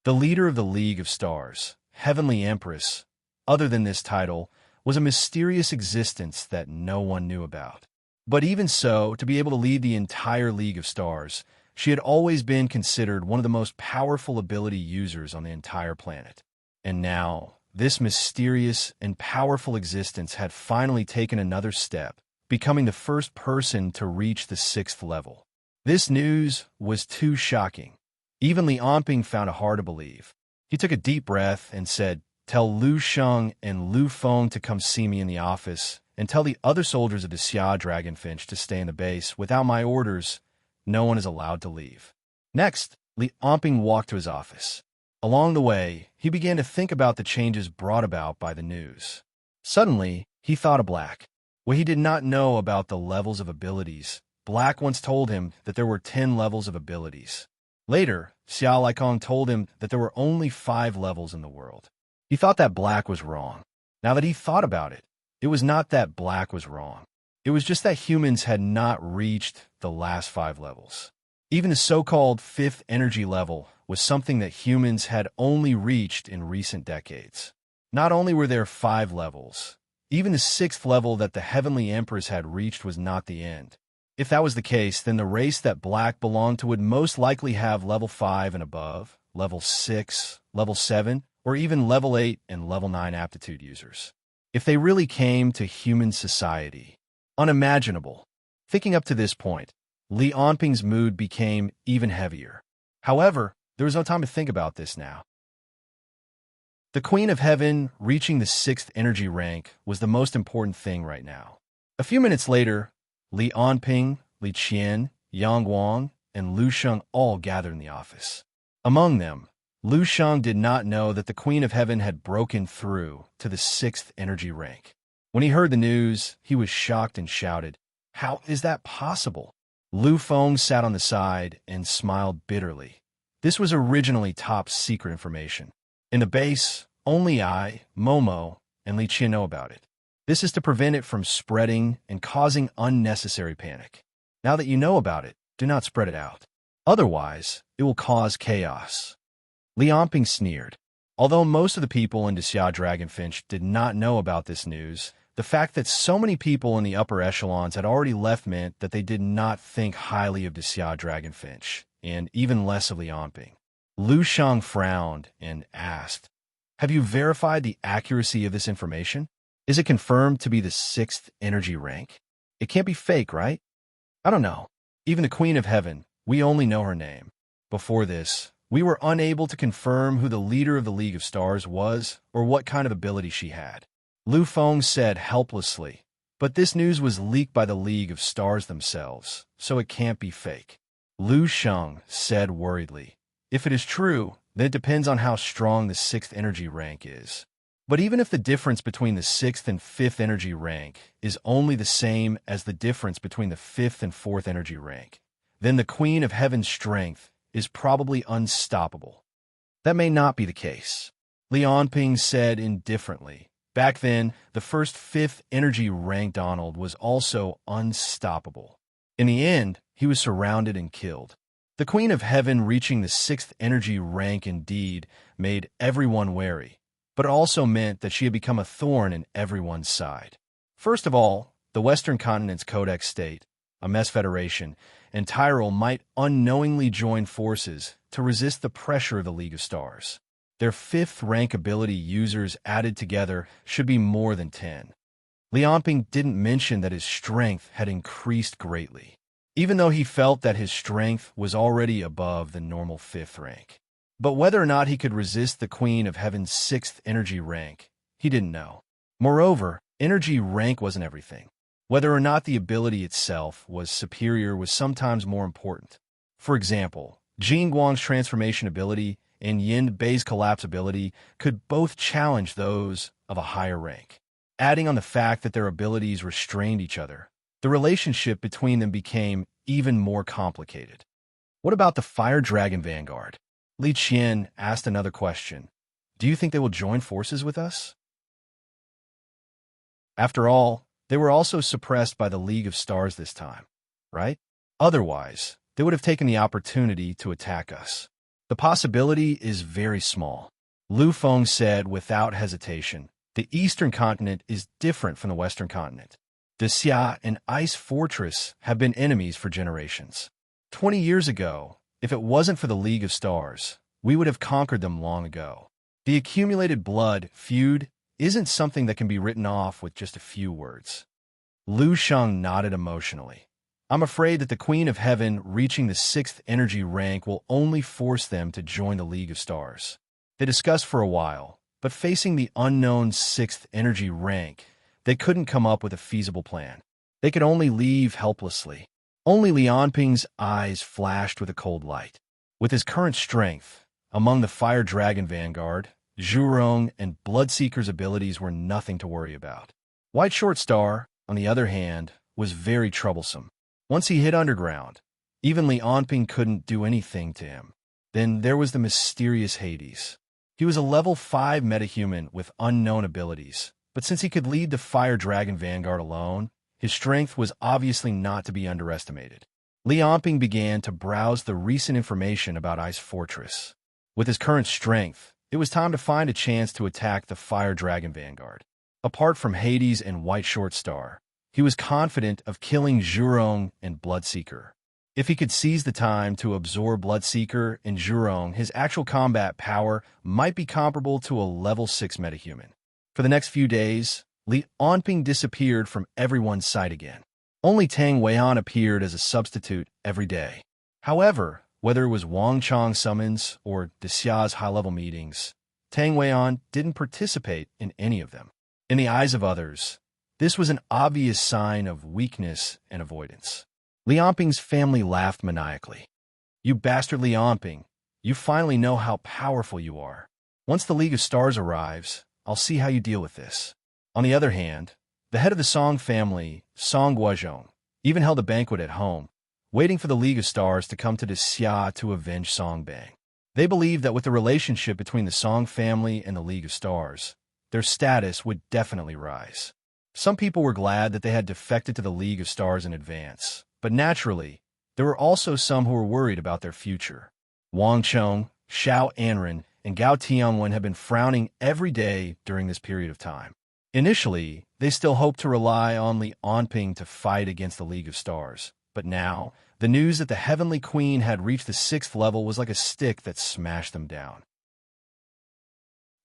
The leader of the League of Stars, Heavenly Empress, other than this title, was a mysterious existence that no one knew about. But even so, to be able to lead the entire League of Stars, she had always been considered one of the most powerful ability users on the entire planet. And now, this mysterious and powerful existence had finally taken another step, becoming the first person to reach the 6th level. This news was too shocking. Even Li Onping found it hard to believe. He took a deep breath and said, "Tell Lu Sheng and Lu Feng to come see me in the office, and tell the other soldiers of the Xia Dragonfinch to stay in the base. Without my orders, no one is allowed to leave." Next, Li Onping walked to his office. Along the way, he began to think about the changes brought about by the news. Suddenly, he thought of Black. What he did not know about the levels of abilities, Black once told him that there were 10 levels of abilities. Later, Xia Laikong told him that there were only 5 levels in the world. He thought that Black was wrong. Now that he thought about it, it was not that Black was wrong. It was just that humans had not reached the last 5 levels. Even the so-called 5th energy level was something that humans had only reached in recent decades. Not only were there 5 levels, even the 6th level that the Heavenly Empress had reached was not the end. If that was the case, then the race that Black belonged to would most likely have level 5 and above, level 6, level 7, or even level 8 and level 9 aptitude users. If they really came to human society. Unimaginable. Thinking up to this point, Li Onping's mood became even heavier. However, there was no time to think about this now. The Queen of Heaven reaching the 6th energy rank was the most important thing right now. A few minutes later, Li Onping, Li Qian, Yang Wang, and Lu Sheng all gathered in the office. Among them, Lu Sheng did not know that the Queen of Heaven had broken through to the 6th energy rank. When he heard the news, he was shocked and shouted, "How is that possible?" Lu Feng sat on the side and smiled bitterly. This was originally top secret information. In the base, only I, Momo, and Li Qian know about it. This is to prevent it from spreading and causing unnecessary panic. Now that you know about it, do not spread it out. Otherwise, it will cause chaos. Li Onping sneered. Although most of the people in the Xia Dragonfinch did not know about this news, the fact that so many people in the upper echelons had already left meant that they did not think highly of the Xia Dragonfinch, and even less of Li Onping. Lu Sheng frowned and asked, "Have you verified the accuracy of this information? Is it confirmed to be the 6th energy rank? It can't be fake, right?" "I don't know. Even the Queen of Heaven, we only know her name. Before this, we were unable to confirm who the leader of the League of Stars was or what kind of ability she had," Lu Feng said helplessly. "But this news was leaked by the League of Stars themselves, so it can't be fake." Lu Sheng said worriedly, "If it is true, then it depends on how strong the 6th energy rank is. But even if the difference between the 6th and 5th energy rank is only the same as the difference between the 5th and 4th energy rank, then the Queen of Heaven's strength is probably unstoppable." "That may not be the case," Li Onping said indifferently. Back then, the first 5th energy rank Donald was also unstoppable. In the end, he was surrounded and killed. The Queen of Heaven reaching the 6th energy rank indeed made everyone wary, but it also meant that she had become a thorn in everyone's side. First of all, the Western Continent's Codex State, a mess federation, and Tyrol might unknowingly join forces to resist the pressure of the League of Stars. Their 5th rank ability users added together should be more than 10. Li Onping didn't mention that his strength had increased greatly, even though he felt that his strength was already above the normal 5th rank. But whether or not he could resist the Queen of Heaven's sixth energy rank, he didn't know. Moreover, energy rank wasn't everything. Whether or not the ability itself was superior was sometimes more important. For example, Jing Guang's transformation ability and Yin Bei's collapse ability could both challenge those of a higher rank. Adding on the fact that their abilities restrained each other, the relationship between them became even more complicated. What about the Fire Dragon Vanguard? Li Qian asked another question. Do you think they will join forces with us? After all, they were also suppressed by the League of Stars this time, right? Otherwise, they would have taken the opportunity to attack us. The possibility is very small. Lu Feng said without hesitation. The Eastern continent is different from the Western continent. The Xia and Ice Fortress have been enemies for generations. 20 years ago, if it wasn't for the League of Stars, we would have conquered them long ago. The accumulated blood feud isn't something that can be written off with just a few words. Lu Sheng nodded emotionally. I'm afraid that the Queen of Heaven reaching the sixth energy rank will only force them to join the League of Stars. They discussed for a while, but facing the unknown sixth energy rank, they couldn't come up with a feasible plan. They could only leave helplessly. Only Lianping's eyes flashed with a cold light. With his current strength, among the Fire Dragon Vanguard, Zhurong and Bloodseeker's abilities were nothing to worry about. White Short Star, on the other hand, was very troublesome. Once he hit underground, even Lianping couldn't do anything to him. Then there was the mysterious Hades. He was a level 5 metahuman with unknown abilities, but since he could lead the Fire Dragon Vanguard alone, his strength was obviously not to be underestimated. Lianping began to browse the recent information about Ice Fortress. With his current strength, it was time to find a chance to attack the Fire Dragon Vanguard. Apart from Hades and White Short Star, he was confident of killing Zhurong and Bloodseeker. If he could seize the time to absorb Bloodseeker and Zhurong, his actual combat power might be comparable to a level 6 metahuman. For the next few days, Li Onping disappeared from everyone's sight again. Only Tang Weian appeared as a substitute every day. However, whether it was Wang Chong's summons or Xia's high-level meetings, Tang Weian didn't participate in any of them. In the eyes of others, this was an obvious sign of weakness and avoidance. Lianping's family laughed maniacally. You bastard Lianping, you finally know how powerful you are. Once the League of Stars arrives, I'll see how you deal with this. On the other hand, the head of the Song family, Song Guozhong, even held a banquet at home, waiting for the League of Stars to come to the Xia to avenge Song Bang. They believed that with the relationship between the Song family and the League of Stars, their status would definitely rise. Some people were glad that they had defected to the League of Stars in advance, but naturally, there were also some who were worried about their future. Wang Chong, Xiao Anren, and Gao Tianwen had been frowning every day during this period of time. Initially, they still hoped to rely on Li Onping to fight against the League of Stars, but now, the news that the Heavenly Queen had reached the 6th level was like a stick that smashed them down.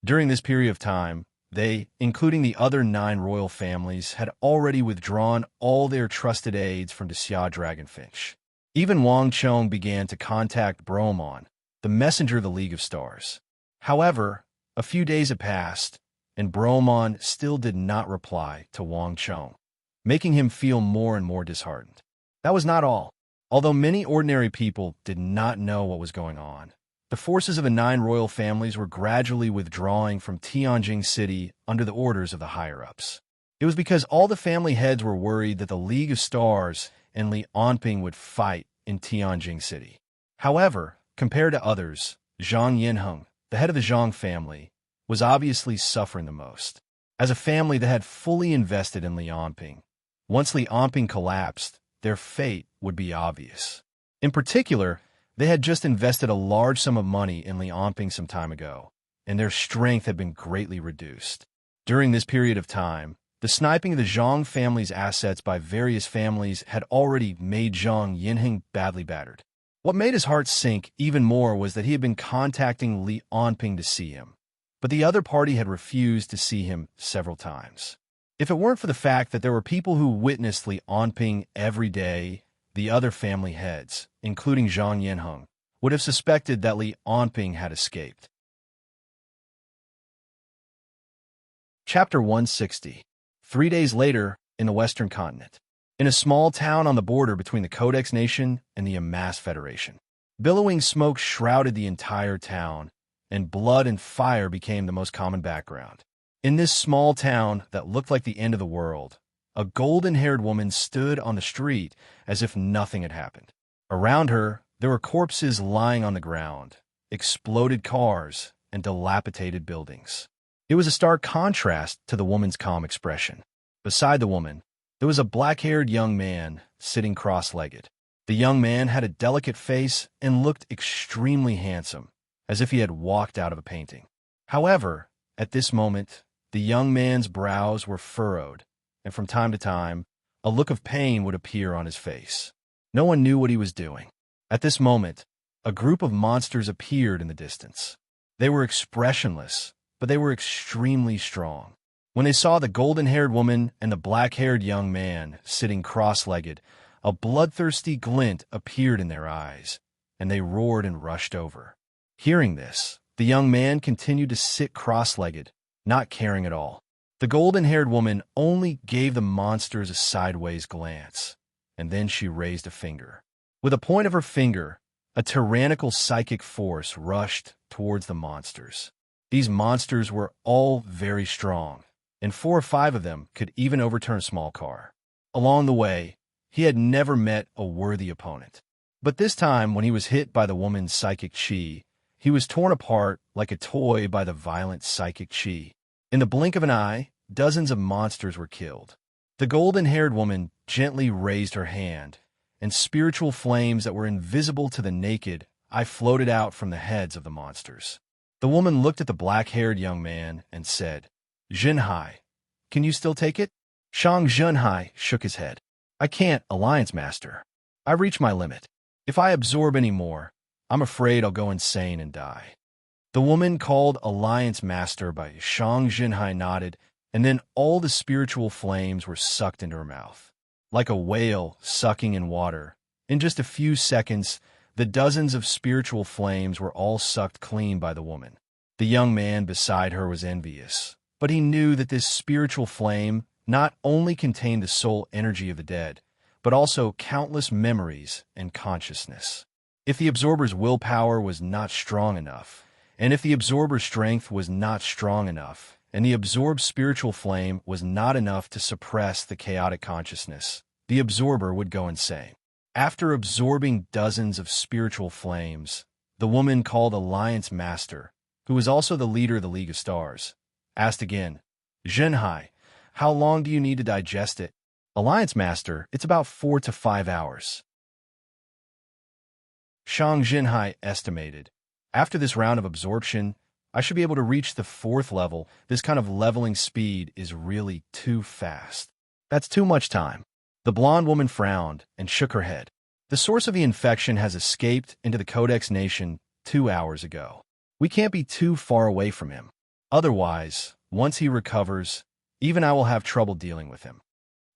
During this period of time, they, including the other 9 royal families, had already withdrawn all their trusted aides from the Xia Dragonfinch. Even Wang Chong began to contact Bromon, the messenger of the League of Stars. However, a few days had passed, and Bromon still did not reply to Wang Chong, making him feel more and more disheartened. That was not all. Although many ordinary people did not know what was going on, the forces of the 9 royal families were gradually withdrawing from Tianjing City under the orders of the higher-ups. It was because all the family heads were worried that the League of Stars and Li Onping would fight in Tianjing City. However, compared to others, Zhang Yinheng, the head of the Zhang family, was obviously suffering the most. As a family that had fully invested in Li Onping, once Li Onping collapsed, their fate would be obvious. In particular, they had just invested a large sum of money in Li Onping some time ago, and their strength had been greatly reduced. During this period of time, the sniping of the Zhang family's assets by various families had already made Zhang Yinheng badly battered. What made his heart sink even more was that he had been contacting Li Onping to see him, but the other party had refused to see him several times. If it weren't for the fact that there were people who witnessed Li Onping every day, the other family heads, including Zhang Yinheng, would have suspected that Li Onping had escaped. Chapter 160. 3 days later, in the Western continent, in a small town on the border between the Codex Nation and the Amass Federation. Billowing smoke shrouded the entire town, and blood and fire became the most common background. In this small town that looked like the end of the world, a golden-haired woman stood on the street as if nothing had happened. Around her, there were corpses lying on the ground, exploded cars, and dilapidated buildings. It was a stark contrast to the woman's calm expression. Beside the woman, there was a black-haired young man sitting cross-legged. The young man had a delicate face and looked extremely handsome, as if he had walked out of a painting. However, at this moment, the young man's brows were furrowed, and from time to time, a look of pain would appear on his face. No one knew what he was doing. At this moment, a group of monsters appeared in the distance. They were expressionless, but they were extremely strong. When they saw the golden-haired woman and the black-haired young man sitting cross-legged, a bloodthirsty glint appeared in their eyes, and they roared and rushed over. Hearing this, the young man continued to sit cross-legged, not caring at all. The golden-haired woman only gave the monsters a sideways glance, and then she raised a finger. With a point of her finger, a tyrannical psychic force rushed towards the monsters. These monsters were all very strong, and 4 or 5 of them could even overturn a small car. Along the way, he had never met a worthy opponent. But this time, when he was hit by the woman's psychic chi, he was torn apart like a toy by the violent psychic chi. In the blink of an eye, dozens of monsters were killed. The golden-haired woman gently raised her hand, and spiritual flames that were invisible to the naked eye floated out from the heads of the monsters. The woman looked at the black-haired young man and said, "Zhenhai, can you still take it?" Shang Zhenhai shook his head. "I can't, Alliance Master. I reached my limit. If I absorb any more, I'm afraid I'll go insane and die." The woman called Alliance Master by Shang Zhenhai nodded, and then all the spiritual flames were sucked into her mouth. Like a whale sucking in water, in just a few seconds, the dozens of spiritual flames were all sucked clean by the woman. The young man beside her was envious, but he knew that this spiritual flame not only contained the soul energy of the dead, but also countless memories and consciousness. If the absorber's willpower was not strong enough, and if the absorber's strength was not strong enough, and the absorbed spiritual flame was not enough to suppress the chaotic consciousness, the absorber would go insane. After absorbing dozens of spiritual flames, the woman called Alliance Master, who was also the leader of the League of Stars, asked again, "Zhenhai, how long do you need to digest it?" "Alliance Master, it's about 4 to 5 hours." Shang Zhenhai estimated, "After this round of absorption, I should be able to reach the 4th level. This kind of leveling speed is really too fast. That's too much time." The blonde woman frowned and shook her head. "The source of the infection has escaped into the Codex Nation 2 hours ago. We can't be too far away from him. Otherwise, once he recovers, even I will have trouble dealing with him."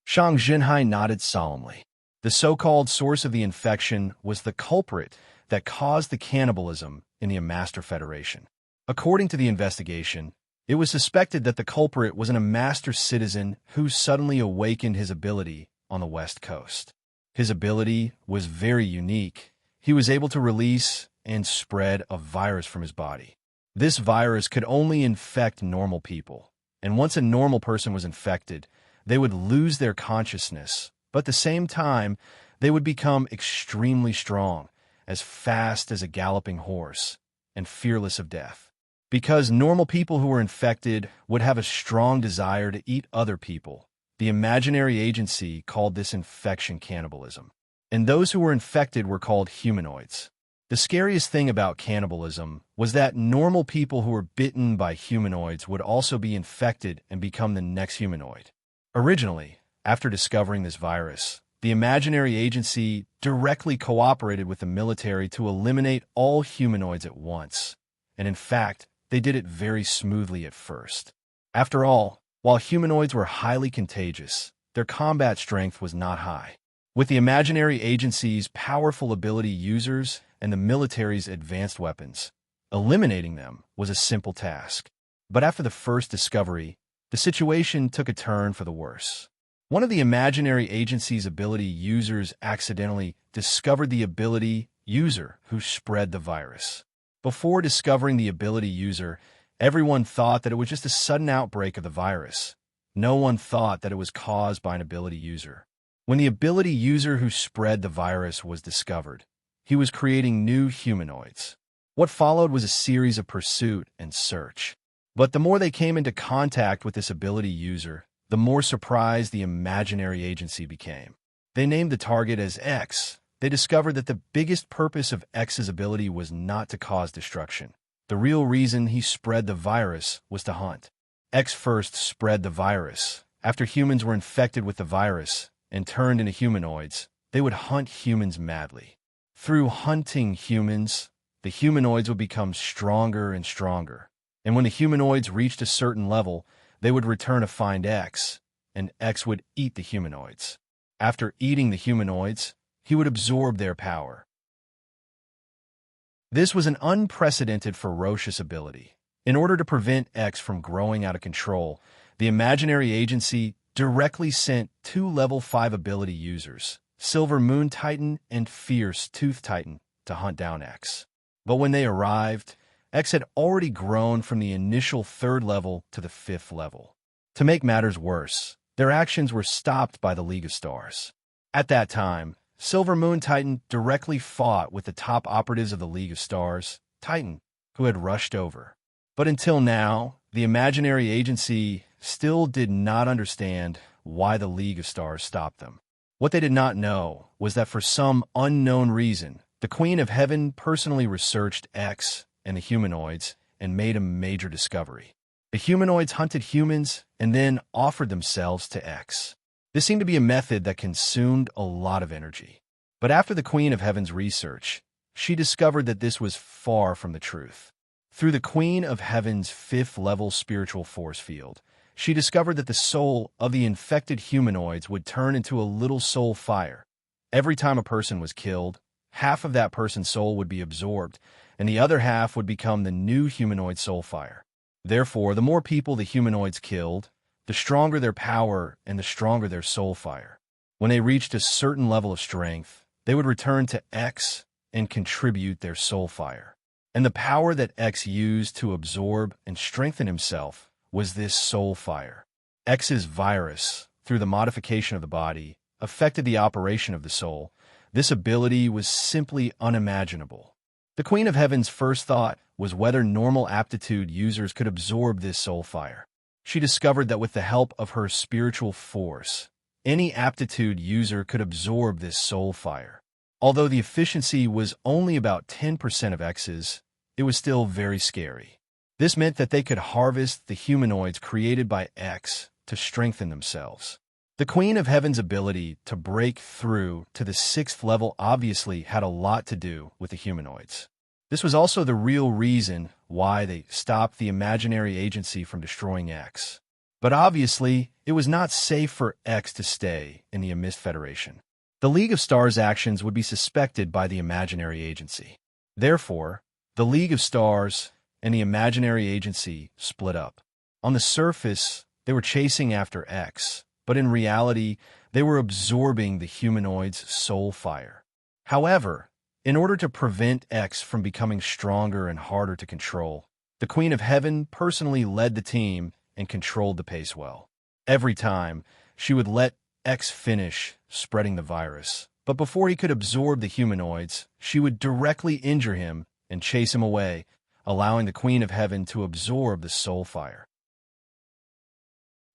Shang Zhenhai nodded solemnly. The so-called source of the infection was the culprit that caused the cannibalism in the Master Federation. According to the investigation, it was suspected that the culprit was a Master citizen who suddenly awakened his ability on the West Coast. His ability was very unique. He was able to release and spread a virus from his body. This virus could only infect normal people, and once a normal person was infected, they would lose their consciousness, but at the same time, they would become extremely strong, as fast as a galloping horse, and fearless of death. Because normal people who were infected would have a strong desire to eat other people, the imaginary agency called this infection cannibalism. And those who were infected were called humanoids. The scariest thing about cannibalism was that normal people who were bitten by humanoids would also be infected and become the next humanoid. Originally, after discovering this virus, the imaginary agency directly cooperated with the military to eliminate all humanoids at once. And in fact, they did it very smoothly at first. After all, while humanoids were highly contagious, their combat strength was not high. with the imaginary agency's powerful ability users and the military's advanced weapons. Eliminating them was a simple task. But after the first discovery, the situation took a turn for the worse. One of the imaginary agency's ability users accidentally discovered the ability user who spread the virus. Before discovering the ability user, everyone thought that it was just a sudden outbreak of the virus. No one thought that it was caused by an ability user. When the ability user who spread the virus was discovered, he was creating new humanoids. What followed was a series of pursuit and search. But the more they came into contact with this ability user, the more surprised the imaginary agency became. They named the target as X. They discovered that the biggest purpose of X's ability was not to cause destruction. The real reason he spread the virus was to hunt. X first spread the virus. After humans were infected with the virus and turned into humanoids, they would hunt humans madly. Through hunting humans, the humanoids would become stronger and stronger. And when the humanoids reached a certain level, they would return to find X, and X would eat the humanoids. After eating the humanoids, he would absorb their power. This was an unprecedented ferocious ability. In order to prevent X from growing out of control, the imaginary agency directly sent 2 level 5 ability users, Silver Moon Titan and Fierce Tooth Titan, to hunt down X. But when they arrived, X had already grown from the initial 3rd level to the 5th level. To make matters worse, their actions were stopped by the League of Stars. At that time, Silver Moon Titan directly fought with the top operatives of the League of Stars, Titan, who had rushed over. But until now, the imaginary agency still did not understand why the League of Stars stopped them. What they did not know was that for some unknown reason, the Queen of Heaven personally researched X and the humanoids and made a major discovery. The humanoids hunted humans and then offered themselves to X. This seemed to be a method that consumed a lot of energy. But after the Queen of Heaven's research, she discovered that this was far from the truth. Through the Queen of Heaven's 5th level spiritual force field, she discovered that the soul of the infected humanoids would turn into a little soul fire. Every time a person was killed, half of that person's soul would be absorbed, and the other half would become the new humanoid soul fire. Therefore, the more people the humanoids killed, the stronger their power and the stronger their soul fire. When they reached a certain level of strength, they would return to X and contribute their soul fire. And the power that X used to absorb and strengthen himself was this soul fire. X's virus, through the modification of the body, affected the operation of the soul. This ability was simply unimaginable. The Queen of Heaven's first thought was whether normal aptitude users could absorb this soul fire. She discovered that with the help of her spiritual force, any aptitude user could absorb this soul fire. Although the efficiency was only about 10% of X's, it was still very scary. This meant that they could harvest the humanoids created by X to strengthen themselves. The Queen of Heaven's ability to break through to the 6th level obviously had a lot to do with the humanoids. This was also the real reason why they stopped the imaginary agency from destroying X. But obviously, it was not safe for X to stay in the Mist Federation. The League of Stars' actions would be suspected by the imaginary agency. Therefore, the League of Stars and the imaginary agency split up. On the surface, they were chasing after X, but in reality, they were absorbing the humanoid's soul fire. However, in order to prevent X from becoming stronger and harder to control, the Queen of Heaven personally led the team and controlled the pace well. Every time, she would let X finish spreading the virus, but before he could absorb the humanoids, she would directly injure him and chase him away, allowing the Queen of Heaven to absorb the soul fire.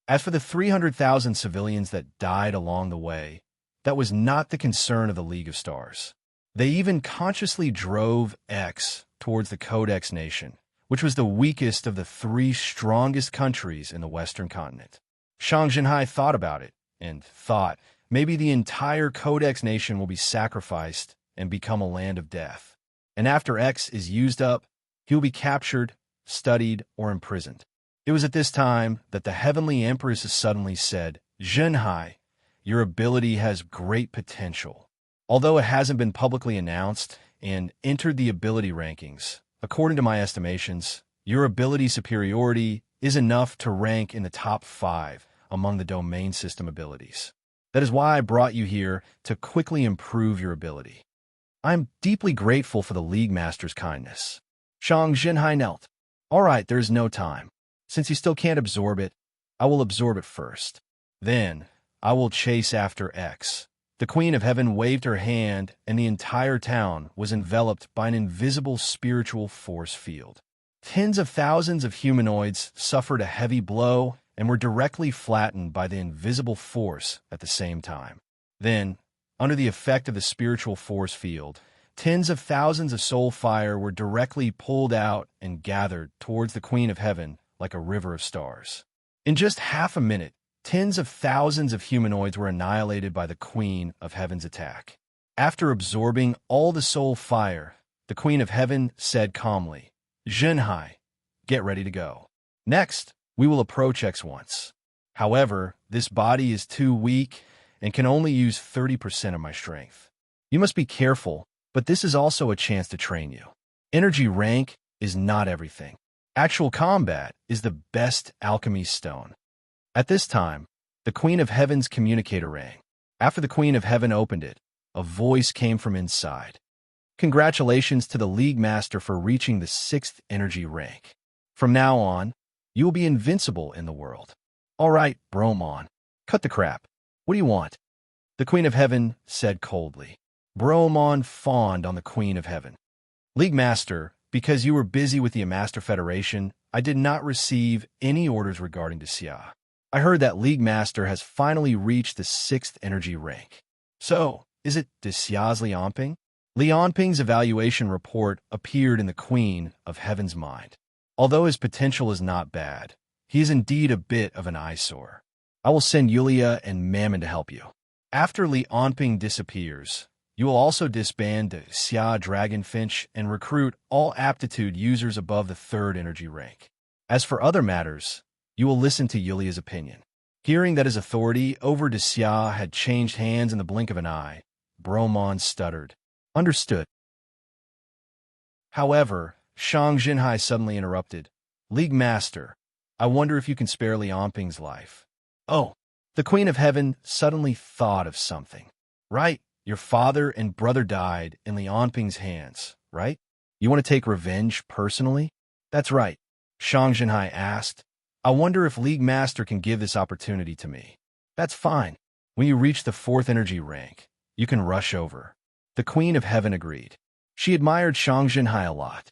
As for the 300,000 civilians that died along the way, that was not the concern of the League of Stars. They even consciously drove X towards the Codex Nation, which was the weakest of the 3 strongest countries in the Western continent. Shang Jinhai thought about it and thought, maybe the entire Codex Nation will be sacrificed and become a land of death. And after X is used up, he will be captured, studied, or imprisoned. It was at this time that the Heavenly Empress suddenly said, "Jinhai, your ability has great potential. Although it hasn't been publicly announced and entered the ability rankings, according to my estimations, your ability superiority is enough to rank in the top 5 among the domain system abilities. That is why I brought you here to quickly improve your ability. I am deeply grateful for the League Master's kindness. Shang Jinhai knelt. All right, there is no time. Since you still can't absorb it, I will absorb it first. Then, I will chase after X. The Queen of Heaven waved her hand, and the entire town was enveloped by an invisible spiritual force field. Tens of thousands of humanoids suffered a heavy blow and were directly flattened by the invisible force at the same time. Then, under the effect of the spiritual force field, tens of thousands of soul fire were directly pulled out and gathered towards the Queen of Heaven like a river of stars. In just half a minute, tens of thousands of humanoids were annihilated by the Queen of Heaven's attack. After absorbing all the soul fire, the Queen of Heaven said calmly, Jinhai, get ready to go. Next, we will approach X once. However, this body is too weak and can only use 30% of my strength. You must be careful, but this is also a chance to train you. Energy rank is not everything. Actual combat is the best alchemy stone. At this time, the Queen of Heaven's communicator rang. After the Queen of Heaven opened it, a voice came from inside. Congratulations to the League Master for reaching the 6th energy rank. From now on, you will be invincible in the world. All right, Bromon, cut the crap. What do you want? The Queen of Heaven said coldly. Bromon fawned on the Queen of Heaven. League Master, because you were busy with the Master Federation, I did not receive any orders regarding Xia. I heard that League Master has finally reached the 6th energy rank. So, is it Xia's Lianping? Lianping's evaluation report appeared in the Queen of Heaven's mind. Although his potential is not bad, he is indeed a bit of an eyesore. I will send Yulia and Mammon to help you. After Lianping disappears, you will also disband the Xia Dragonfinch and recruit all aptitude users above the 3rd energy rank. As for other matters, you will listen to Yulia's opinion. Hearing that his authority over Xia had changed hands in the blink of an eye, Bromon stuttered. Understood. However, Shang Jinhai suddenly interrupted. League Master, I wonder if you can spare Lianping's life. Oh, the Queen of Heaven suddenly thought of something. Right, your father and brother died in Lianping's hands, right? You want to take revenge personally? That's right, Shang Jinhai asked. I wonder if League Master can give this opportunity to me. That's fine. When you reach the 4th energy rank, you can rush over. The Queen of Heaven agreed. She admired Shang Jinhai a lot.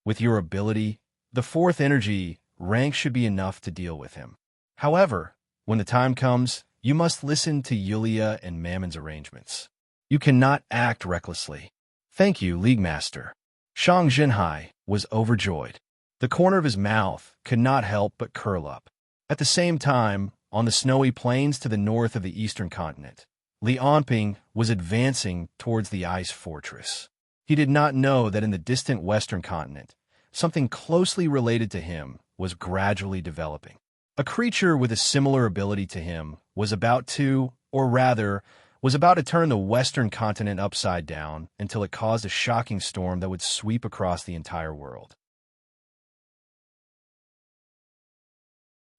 With your ability, the 4th energy rank should be enough to deal with him. However, when the time comes, you must listen to Yulia and Mammon's arrangements. You cannot act recklessly. Thank you, League Master. Shang Jinhai was overjoyed. The corner of his mouth could not help but curl up. At the same time, on the snowy plains to the north of the eastern continent, Lianping was advancing towards the ice fortress. He did not know that in the distant western continent, something closely related to him was gradually developing. A creature with a similar ability to him was about to turn the western continent upside down until it caused a shocking storm that would sweep across the entire world.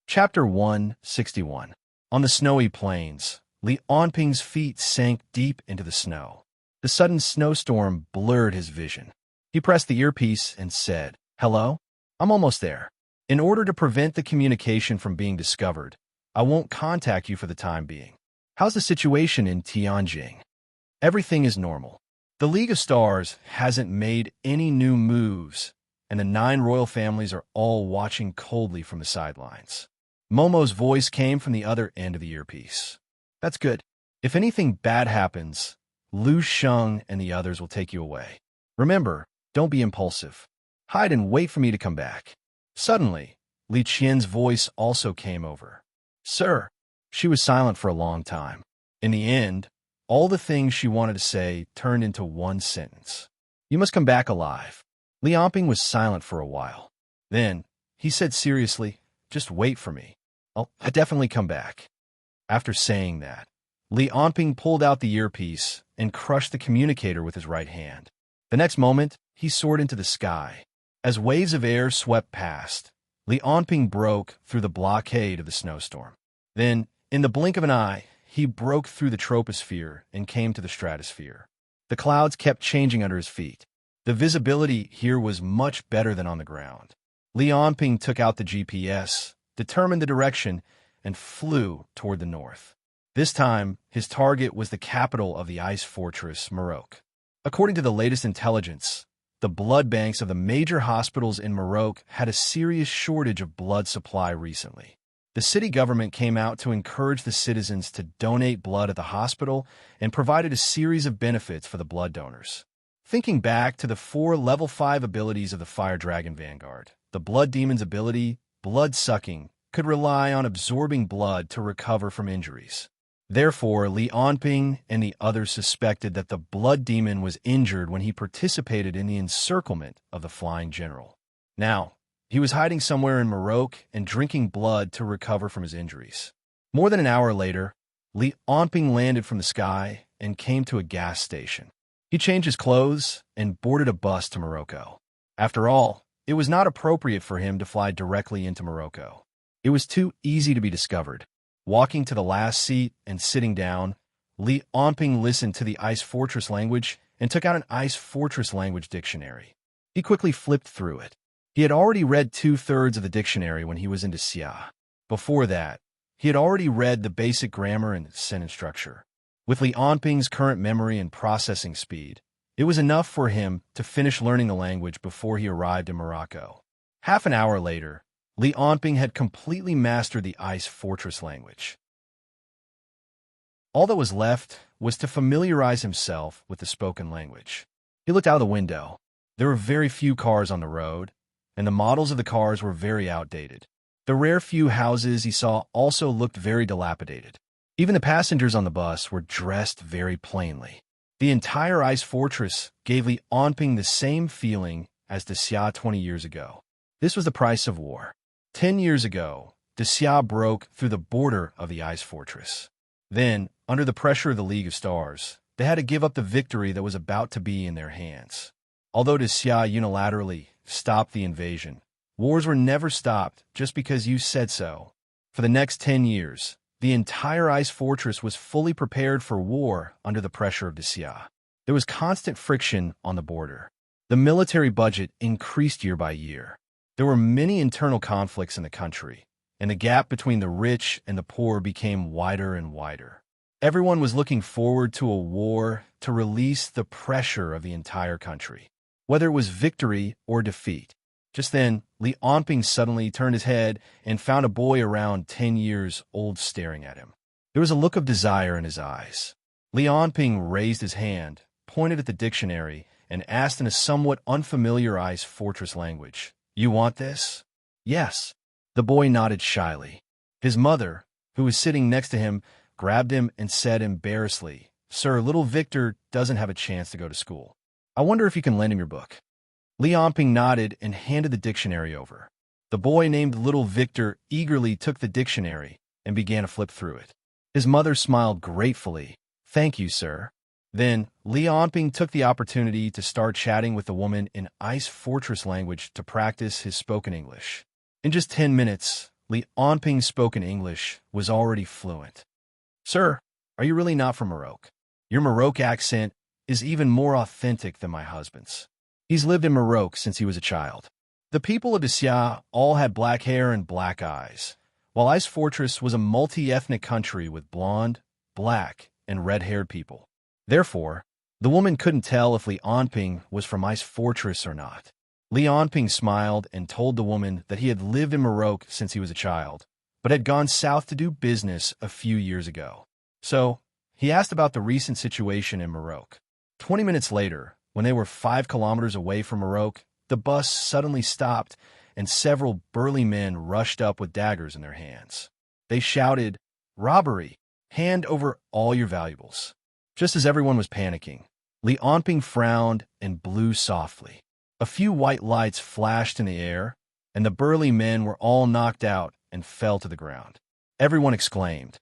Chapter 161. On the snowy plains, Lianping's feet sank deep into the snow. The sudden snowstorm blurred his vision. He pressed the earpiece and said, Hello? I'm almost there. In order to prevent the communication from being discovered, I won't contact you for the time being. How's the situation in Tianjing? Everything is normal. The League of Stars hasn't made any new moves, and the 9 royal families are all watching coldly from the sidelines. Momo's voice came from the other end of the earpiece. That's good. If anything bad happens, Lu Sheng and the others will take you away. Remember, don't be impulsive. Hide and wait for me to come back. Suddenly, Li Qian's voice also came over. Sir. She was silent for a long time. In the end, all the things she wanted to say turned into one sentence. You must come back alive. Lianping was silent for a while. Then, he said seriously, just wait for me. I'll definitely come back. After saying that, Li Onping pulled out the earpiece and crushed the communicator with his right hand. The next moment, he soared into the sky. As waves of air swept past, Li Onping broke through the blockade of the snowstorm. Then, in the blink of an eye, he broke through the troposphere and came to the stratosphere. The clouds kept changing under his feet. The visibility here was much better than on the ground. Li Onping took out the GPS, determined the direction, and flew toward the north. This time, his target was the capital of the ice fortress, Morocco. According to the latest intelligence, the blood banks of the major hospitals in Morocco had a serious shortage of blood supply recently. The city government came out to encourage the citizens to donate blood at the hospital and provided a series of benefits for the blood donors. Thinking back to the 4 level 5 abilities of the Fire Dragon Vanguard, the Blood Demon's ability, Blood Sucking, could rely on absorbing blood to recover from injuries. Therefore, Li Onping and the others suspected that the Blood Demon was injured when he participated in the encirclement of the Flying General. Now, he was hiding somewhere in Morocco and drinking blood to recover from his injuries. More than an hour later, Li Onping landed from the sky and came to a gas station. He changed his clothes and boarded a bus to Morocco. After all, it was not appropriate for him to fly directly into Morocco. It was too easy to be discovered. Walking to the last seat and sitting down, Li Onping listened to the Ice Fortress language and took out an Ice Fortress language dictionary. He quickly flipped through it. He had already read 2/3 of the dictionary when he was in Xia. Before that, he had already read the basic grammar and sentence structure. With Li Onping's current memory and processing speed, it was enough for him to finish learning the language before he arrived in Morocco. Half an hour later, Li Onping had completely mastered the Ice Fortress language. All that was left was to familiarize himself with the spoken language. He looked out of the window. There were very few cars on the road, and the models of the cars were very outdated. The rare few houses he saw also looked very dilapidated. Even the passengers on the bus were dressed very plainly. The entire Ice Fortress gave Li Onping the same feeling as Xia 20 years ago. This was the price of war. 10 years ago, Xia broke through the border of the Ice Fortress. Then, under the pressure of the League of Stars, they had to give up the victory that was about to be in their hands. Although Xia unilaterally stopped the invasion, wars were never stopped just because you said so. For the next 10 years, the entire Ice Fortress was fully prepared for war under the pressure of Xia. There was constant friction on the border. The military budget increased year by year. There were many internal conflicts in the country, and the gap between the rich and the poor became wider and wider. Everyone was looking forward to a war to release the pressure of the entire country, whether it was victory or defeat. Just then, Li Onping suddenly turned his head and found a boy around 10 years old staring at him. There was a look of desire in his eyes. Li Onping raised his hand, pointed at the dictionary, and asked in a somewhat unfamiliar Ice Fortress language, "You want this?" "Yes." The boy nodded shyly. His mother, who was sitting next to him, grabbed him and said embarrassedly, "Sir, little Victor doesn't have a chance to go to school. I wonder if you can lend him your book." Li Onping nodded and handed the dictionary over. The boy named Little Victor eagerly took the dictionary and began to flip through it. His mother smiled gratefully. "Thank you, sir." Then, Li Onping took the opportunity to start chatting with the woman in Ice Fortress language to practice his spoken English. In just 10 minutes, Li Onping's spoken English was already fluent. "Sir, are you really not from Morocco? Your Morocco accent is even more authentic than my husband's. He's lived in Morocco since he was a child." The people of Xia all had black hair and black eyes, while Ice Fortress was a multi-ethnic country with blonde, black, and red-haired people. Therefore, the woman couldn't tell if Li Onping was from Ice Fortress or not. Li Onping smiled and told the woman that he had lived in Morocco since he was a child, but had gone south to do business a few years ago. So, he asked about the recent situation in Morocco. 20 minutes later, when they were 5 kilometers away from Morocco, the bus suddenly stopped and several burly men rushed up with daggers in their hands. They shouted, "Robbery! Hand over all your valuables." Just as everyone was panicking, Li Onping frowned and blew softly. A few white lights flashed in the air, and the burly men were all knocked out and fell to the ground. Everyone exclaimed,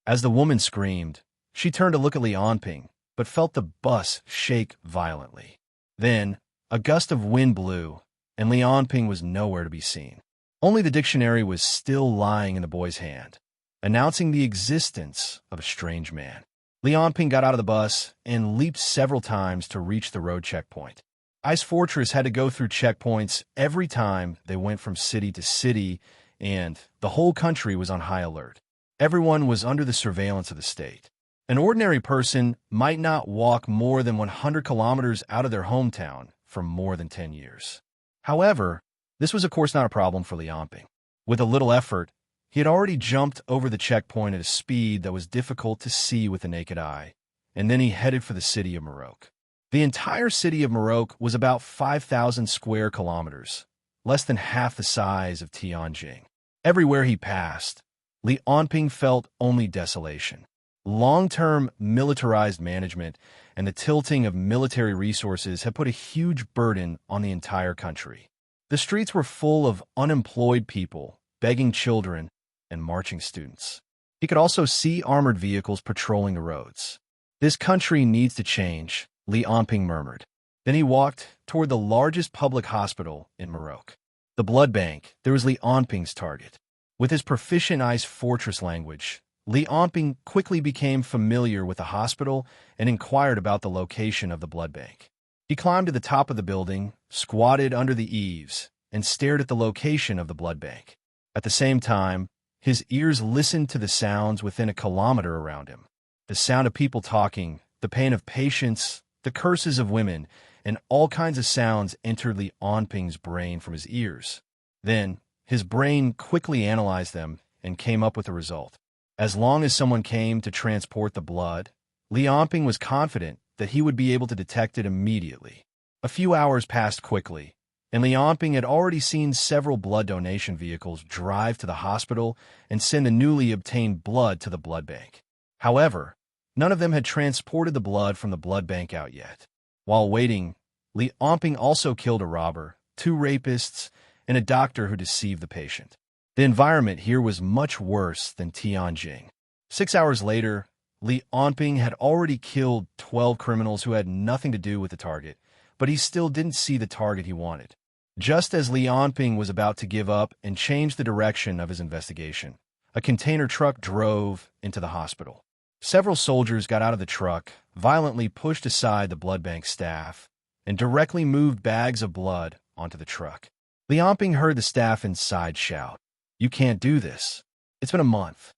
As the woman screamed, she turned to look at Li Onping, but felt the bus shake violently. Then, a gust of wind blew, and Li Onping was nowhere to be seen. Only the dictionary was still lying in the boy's hand, announcing the existence of a strange man. Li Onping got out of the bus and leaped several times to reach the road checkpoint. Ice Fortress had to go through checkpoints every time they went from city to city, and the whole country was on high alert. Everyone was under the surveillance of the state. An ordinary person might not walk more than 100 kilometers out of their hometown for more than 10 years. However, this was of course not a problem for Li Onping. With a little effort, he had already jumped over the checkpoint at a speed that was difficult to see with the naked eye, and then he headed for the city of Maroc. The entire city of Maroc was about 5,000 square kilometers, less than half the size of Tianjin. Everywhere he passed, Li Onping felt only desolation. Long-term militarized management and the tilting of military resources had put a huge burden on the entire country. The streets were full of unemployed people, begging children, and marching students. He could also see armored vehicles patrolling the roads. This country needs to change, Li Onping murmured. Then he walked toward the largest public hospital in Maroc. The blood bank, there was Li Onping's target. With his proficient Ice Fortress language, Li Onping quickly became familiar with the hospital and inquired about the location of the blood bank. He climbed to the top of the building, squatted under the eaves, and stared at the location of the blood bank. At the same time, his ears listened to the sounds within a kilometer around him. The sound of people talking, the pain of patients, the curses of women, and all kinds of sounds entered Li Onping's brain from his ears. Then, his brain quickly analyzed them and came up with a result. As long as someone came to transport the blood, Li Onping was confident that he would be able to detect it immediately. A few hours passed quickly, and Li Onping had already seen several blood donation vehicles drive to the hospital and send the newly obtained blood to the blood bank. However, none of them had transported the blood from the blood bank out yet. While waiting, Li Onping also killed a robber, 2 rapists, and a doctor who deceived the patient. The environment here was much worse than Tianjin. 6 hours later, Li Onping had already killed 12 criminals who had nothing to do with the target, but he still didn't see the target he wanted. Just as Li Onping was about to give up and change the direction of his investigation, a container truck drove into the hospital. Several soldiers got out of the truck, violently pushed aside the blood bank staff, and directly moved bags of blood onto the truck. Li Onping heard the staff inside shout, "You can't do this. It's been a month.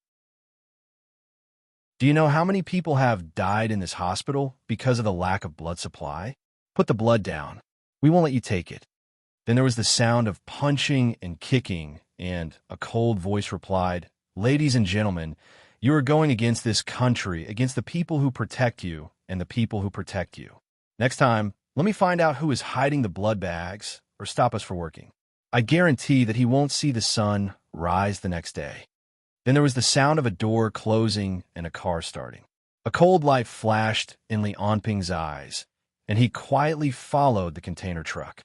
Do you know how many people have died in this hospital because of the lack of blood supply? Put the blood down. We won't let you take it." Then there was the sound of punching and kicking, and a cold voice replied, "Ladies and gentlemen, you are going against this country, against the people who protect you and the people who protect you. Next time, let me find out who is hiding the blood bags or stop us from working. I guarantee that he won't see the sun rise the next day." Then there was the sound of a door closing and a car starting. A cold light flashed in Li Onping's eyes, and he quietly followed the container truck.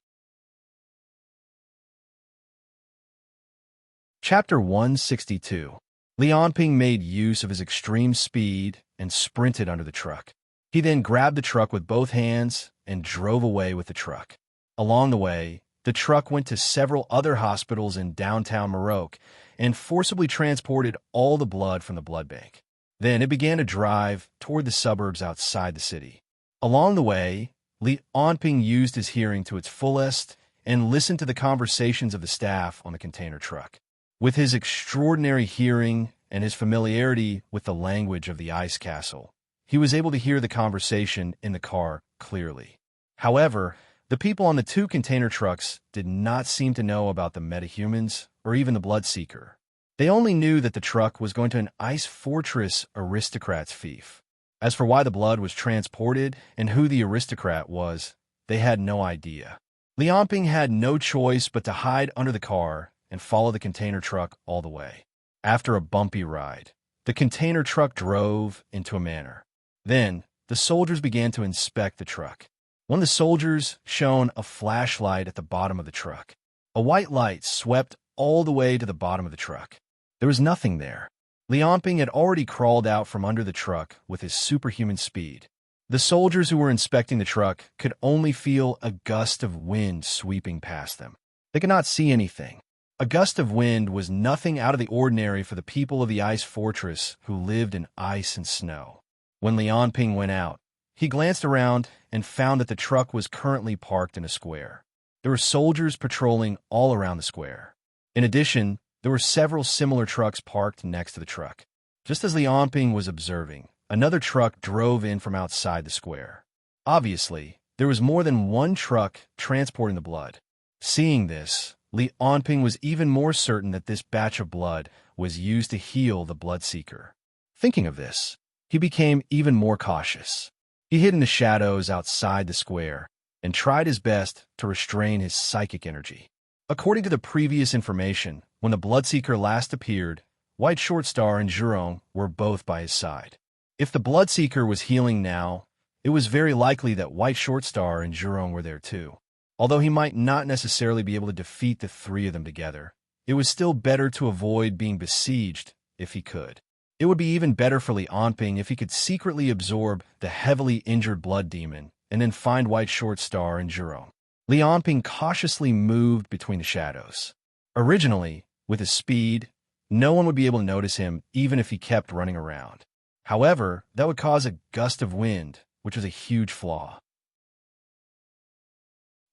Chapter 162. Li Onping made use of his extreme speed and sprinted under the truck. He then grabbed the truck with both hands and drove away with the truck. Along the way, the truck went to several other hospitals in downtown Maroc and forcibly transported all the blood from the blood bank. Then it began to drive toward the suburbs outside the city. Along the way, Li Onping used his hearing to its fullest and listened to the conversations of the staff on the container truck. With his extraordinary hearing and his familiarity with the language of the ice castle, he was able to hear the conversation in the car clearly. However, the people on the 2 container trucks did not seem to know about the metahumans or even the Bloodseeker. They only knew that the truck was going to an Ice Fortress aristocrat's fief. As for why the blood was transported and who the aristocrat was, they had no idea. Li Onping had no choice but to hide under the car and follow the container truck all the way. After a bumpy ride, the container truck drove into a manor. Then, the soldiers began to inspect the truck. One of the soldiers shone a flashlight at the bottom of the truck. A white light swept all the way to the bottom of the truck. There was nothing there. Liamping had already crawled out from under the truck with his superhuman speed. The soldiers who were inspecting the truck could only feel a gust of wind sweeping past them. They could not see anything. A gust of wind was nothing out of the ordinary for the people of the ice fortress who lived in ice and snow. When Liamping went out, he glanced around and found that the truck was currently parked in a square. There were soldiers patrolling all around the square. In addition, there were several similar trucks parked next to the truck. Just as Liamping was observing, another truck drove in from outside the square. Obviously, there was more than one truck transporting the blood. Seeing this, Liamping was even more certain that this batch of blood was used to heal the Bloodseeker. Thinking of this, he became even more cautious. He hid in the shadows outside the square and tried his best to restrain his psychic energy. According to the previous information, when the Bloodseeker last appeared, White Shortstar and Jurong were both by his side. If the Bloodseeker was healing now, it was very likely that White Shortstar and Jurong were there too. Although he might not necessarily be able to defeat the three of them together, it was still better to avoid being besieged if he could. It would be even better for Liamping if he could secretly absorb the heavily injured blood demon and then find White Shortstar and Jurong. Liamping cautiously moved between the shadows. Originally, with his speed, no one would be able to notice him even if he kept running around. However, that would cause a gust of wind, which was a huge flaw.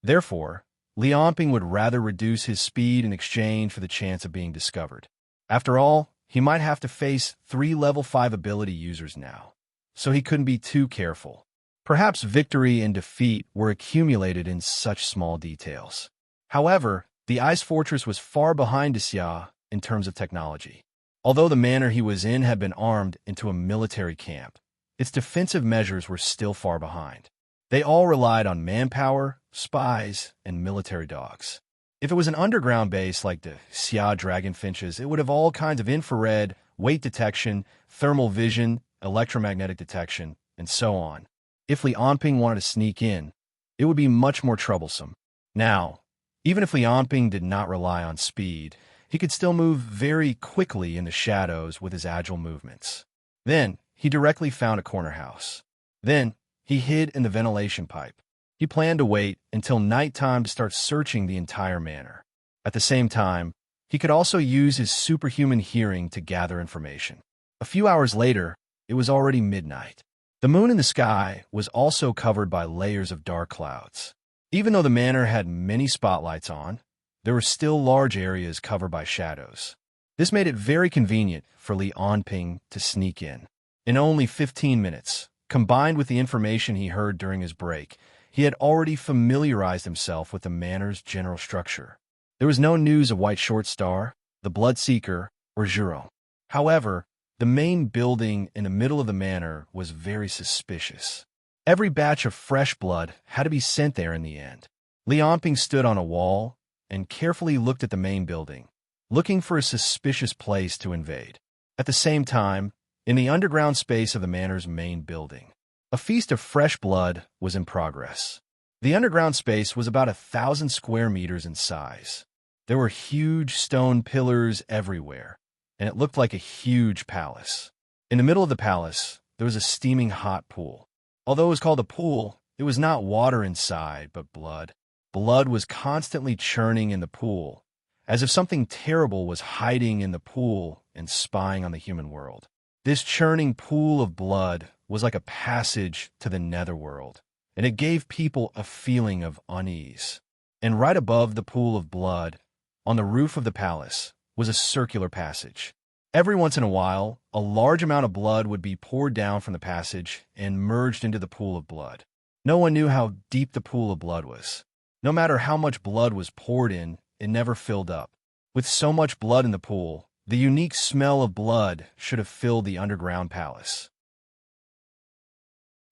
Therefore, Liamping would rather reduce his speed in exchange for the chance of being discovered. After all, he might have to face 3 level 5 ability users now, so he couldn't be too careful. Perhaps victory and defeat were accumulated in such small details. However, the Ice Fortress was far behind Xia in terms of technology. Although the manor he was in had been armed into a military camp, its defensive measures were still far behind. They all relied on manpower, spies, and military dogs. If it was an underground base like the Xia Dragonfinches, it would have all kinds of infrared, weight detection, thermal vision, electromagnetic detection, and so on. If Liamping wanted to sneak in, it would be much more troublesome. Now, even if Liamping did not rely on speed, he could still move very quickly in the shadows with his agile movements. Then, he directly found a corner house. Then, he hid in the ventilation pipe. He planned to wait until nighttime to start searching the entire manor. At the same time, he could also use his superhuman hearing to gather information. A few hours later, it was already midnight. The moon in the sky was also covered by layers of dark clouds. Even though the manor had many spotlights on, there were still large areas covered by shadows. This made it very convenient for Liamping to sneak in. In only 15 minutes, combined with the information he heard during his break, he had already familiarized himself with the manor's general structure. There was no news of White Shortstar, the Bloodseeker, or Jurong. However, the main building in the middle of the manor was very suspicious. Every batch of fresh blood had to be sent there in the end. Liamping stood on a wall and carefully looked at the main building, looking for a suspicious place to invade. At the same time, in the underground space of the manor's main building, a feast of fresh blood was in progress. The underground space was about 1,000 square meters in size. There were huge stone pillars everywhere, and it looked like a huge palace. In the middle of the palace, there was a steaming hot pool. Although it was called a pool, it was not water inside, but blood. Blood was constantly churning in the pool, as if something terrible was hiding in the pool and spying on the human world. This churning pool of blood was like a passage to the netherworld, and it gave people a feeling of unease. And right above the pool of blood, on the roof of the palace, was a circular passage. Every once in a while, a large amount of blood would be poured down from the passage and merged into the pool of blood. No one knew how deep the pool of blood was. No matter how much blood was poured in, it never filled up. With so much blood in the pool, the unique smell of blood should have filled the underground palace.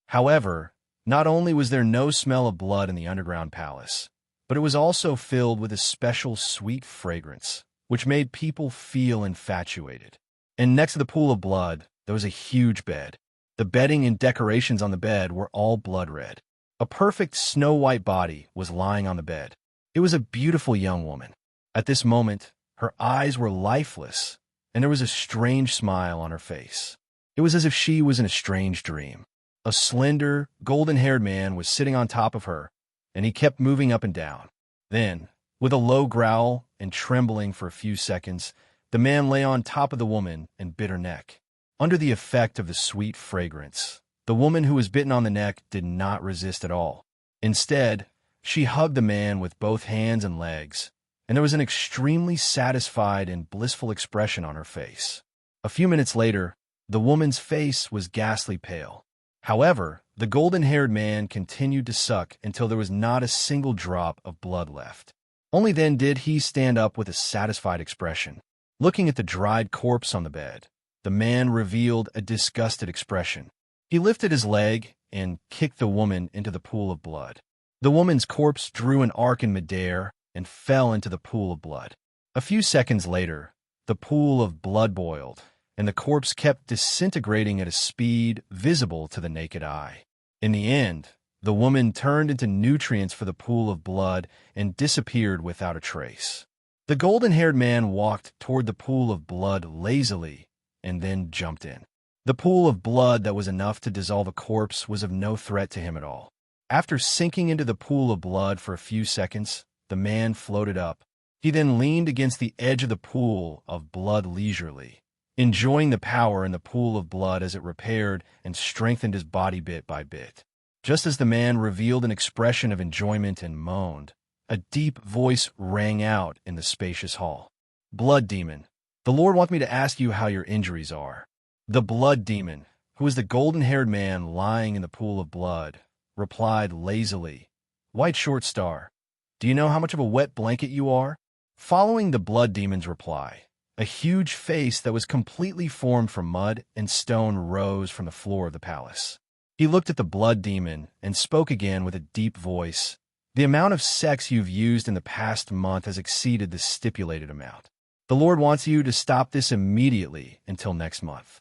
However, not only was there no smell of blood in the underground palace, but it was also filled with a special sweet fragrance, which made people feel infatuated. And next to the pool of blood, there was a huge bed. The bedding and decorations on the bed were all blood red. A perfect snow-white body was lying on the bed. It was a beautiful young woman. At this moment, her eyes were lifeless, and there was a strange smile on her face. It was as if she was in a strange dream. A slender, golden-haired man was sitting on top of her, and he kept moving up and down. Then, with a low growl and trembling for a few seconds, the man lay on top of the woman and bit her neck. Under the effect of the sweet fragrance, the woman who was bitten on the neck did not resist at all. Instead, she hugged the man with both hands and legs, and there was an extremely satisfied and blissful expression on her face. A few minutes later, the woman's face was ghastly pale. However, the golden-haired man continued to suck until there was not a single drop of blood left. Only then did he stand up with a satisfied expression. Looking at the dried corpse on the bed, the man revealed a disgusted expression. He lifted his leg and kicked the woman into the pool of blood. The woman's corpse drew an arc in midair and fell into the pool of blood. A few seconds later, the pool of blood boiled, and the corpse kept disintegrating at a speed visible to the naked eye. In the end, the woman turned into nutrients for the pool of blood and disappeared without a trace. The golden-haired man walked toward the pool of blood lazily and then jumped in. The pool of blood that was enough to dissolve a corpse was of no threat to him at all. After sinking into the pool of blood for a few seconds, the man floated up. He then leaned against the edge of the pool of blood leisurely, enjoying the power in the pool of blood as it repaired and strengthened his body bit by bit. Just as the man revealed an expression of enjoyment and moaned, a deep voice rang out in the spacious hall. "Blood demon, the Lord wants me to ask you how your injuries are." The blood demon, who was the golden-haired man lying in the pool of blood, replied lazily, "White short star, do you know how much of a wet blanket you are?" Following the blood demon's reply, a huge face that was completely formed from mud and stone rose from the floor of the palace. He looked at the blood demon and spoke again with a deep voice. "The amount of sex you've used in the past month has exceeded the stipulated amount. The Lord wants you to stop this immediately until next month."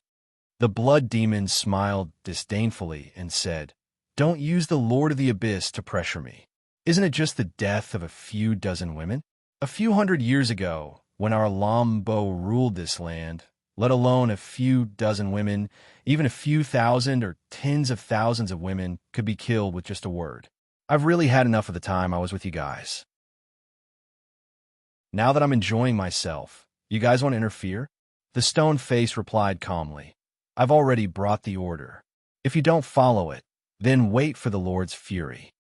The blood demon smiled disdainfully and said, "Don't use the Lord of the Abyss to pressure me. Isn't it just the death of a few dozen women? A few hundred years ago, when our Lambo ruled this land, let alone a few dozen women, even a few thousand or tens of thousands of women could be killed with just a word. I've really had enough of the time I was with you guys. Now that I'm enjoying myself, you guys want to interfere?" The stone face replied calmly, "I've already brought the order. If you don't follow it, then wait for the Lord's fury.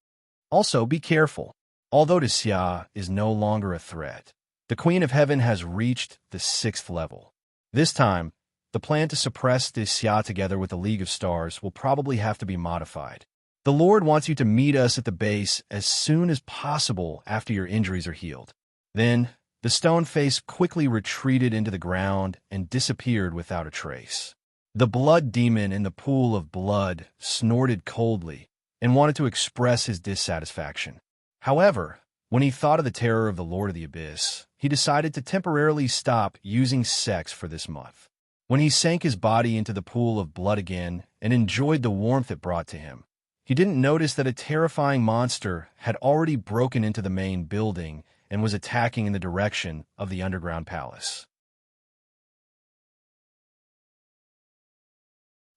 Also, be careful. Although Xia is no longer a threat, the Queen of Heaven has reached the 6th level. This time, the plan to suppress Xia together with the League of Stars will probably have to be modified. The Lord wants you to meet us at the base as soon as possible after your injuries are healed." Then, the stone face quickly retreated into the ground and disappeared without a trace. The blood demon in the pool of blood snorted coldly and wanted to express his dissatisfaction. However, when he thought of the terror of the Lord of the Abyss, he decided to temporarily stop using sex for this month. When he sank his body into the pool of blood again and enjoyed the warmth it brought to him, he didn't notice that a terrifying monster had already broken into the main building and was attacking in the direction of the underground palace.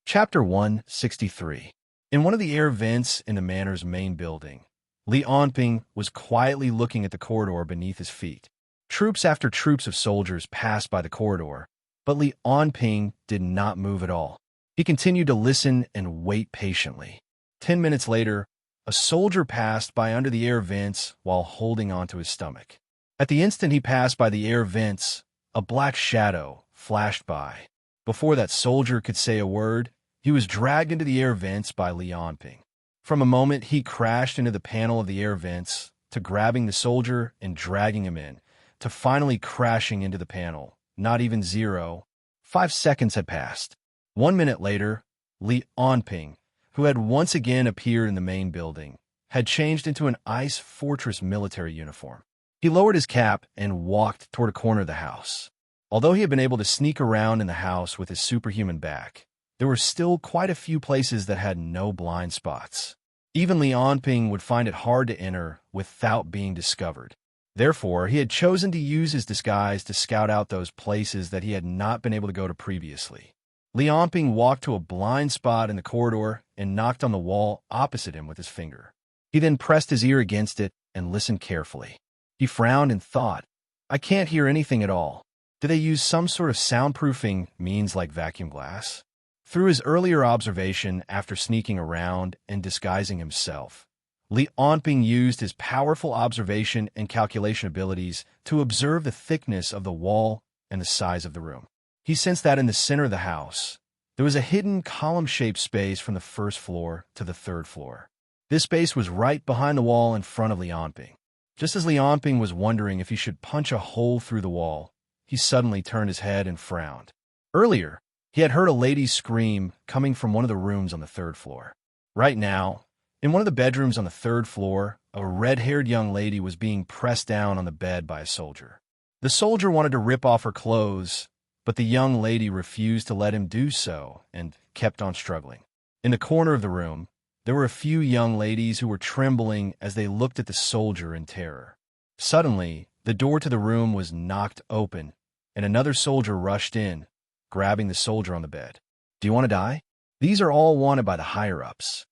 Chapter 163. In one of the air vents in the manor's main building, Li Onping was quietly looking at the corridor beneath his feet. Troops after troops of soldiers passed by the corridor, but Li Onping did not move at all. He continued to listen and wait patiently. 10 minutes later, a soldier passed by under the air vents while holding onto his stomach. At the instant he passed by the air vents, a black shadow flashed by. Before that soldier could say a word, he was dragged into the air vents by Li Onping. From a moment he crashed into the panel of the air vents, to grabbing the soldier and dragging him in, to finally crashing into the panel. Not even 0.5 seconds had passed. 1 minute later, Li Onping, who had once again appeared in the main building, had changed into an ice fortress military uniform. He lowered his cap and walked toward a corner of the house. Although he had been able to sneak around in the house with his superhuman back, there were still quite a few places that had no blind spots. Even Li Onping would find it hard to enter without being discovered. Therefore, he had chosen to use his disguise to scout out those places that he had not been able to go to previously. Liamping walked to a blind spot in the corridor and knocked on the wall opposite him with his finger. He then pressed his ear against it and listened carefully. He frowned and thought, I can't hear anything at all. Do they use some sort of soundproofing means like vacuum glass? Through his earlier observation after sneaking around and disguising himself, Liamping used his powerful observation and calculation abilities to observe the thickness of the wall and the size of the room. He sensed that in the center of the house, there was a hidden column-shaped space from the first floor to the third floor. This space was right behind the wall in front of Liamping. Just as Liamping was wondering if he should punch a hole through the wall, he suddenly turned his head and frowned. Earlier, he had heard a lady's scream coming from one of the rooms on the third floor. Right now, in one of the bedrooms on the third floor, a red-haired young lady was being pressed down on the bed by a soldier. The soldier wanted to rip off her clothes, but the young lady refused to let him do so and kept on struggling. In the corner of the room, there were a few young ladies who were trembling as they looked at the soldier in terror. Suddenly, the door to the room was knocked open, and another soldier rushed in, grabbing the soldier on the bed. Do you want to die? These are all wanted by the higher-ups.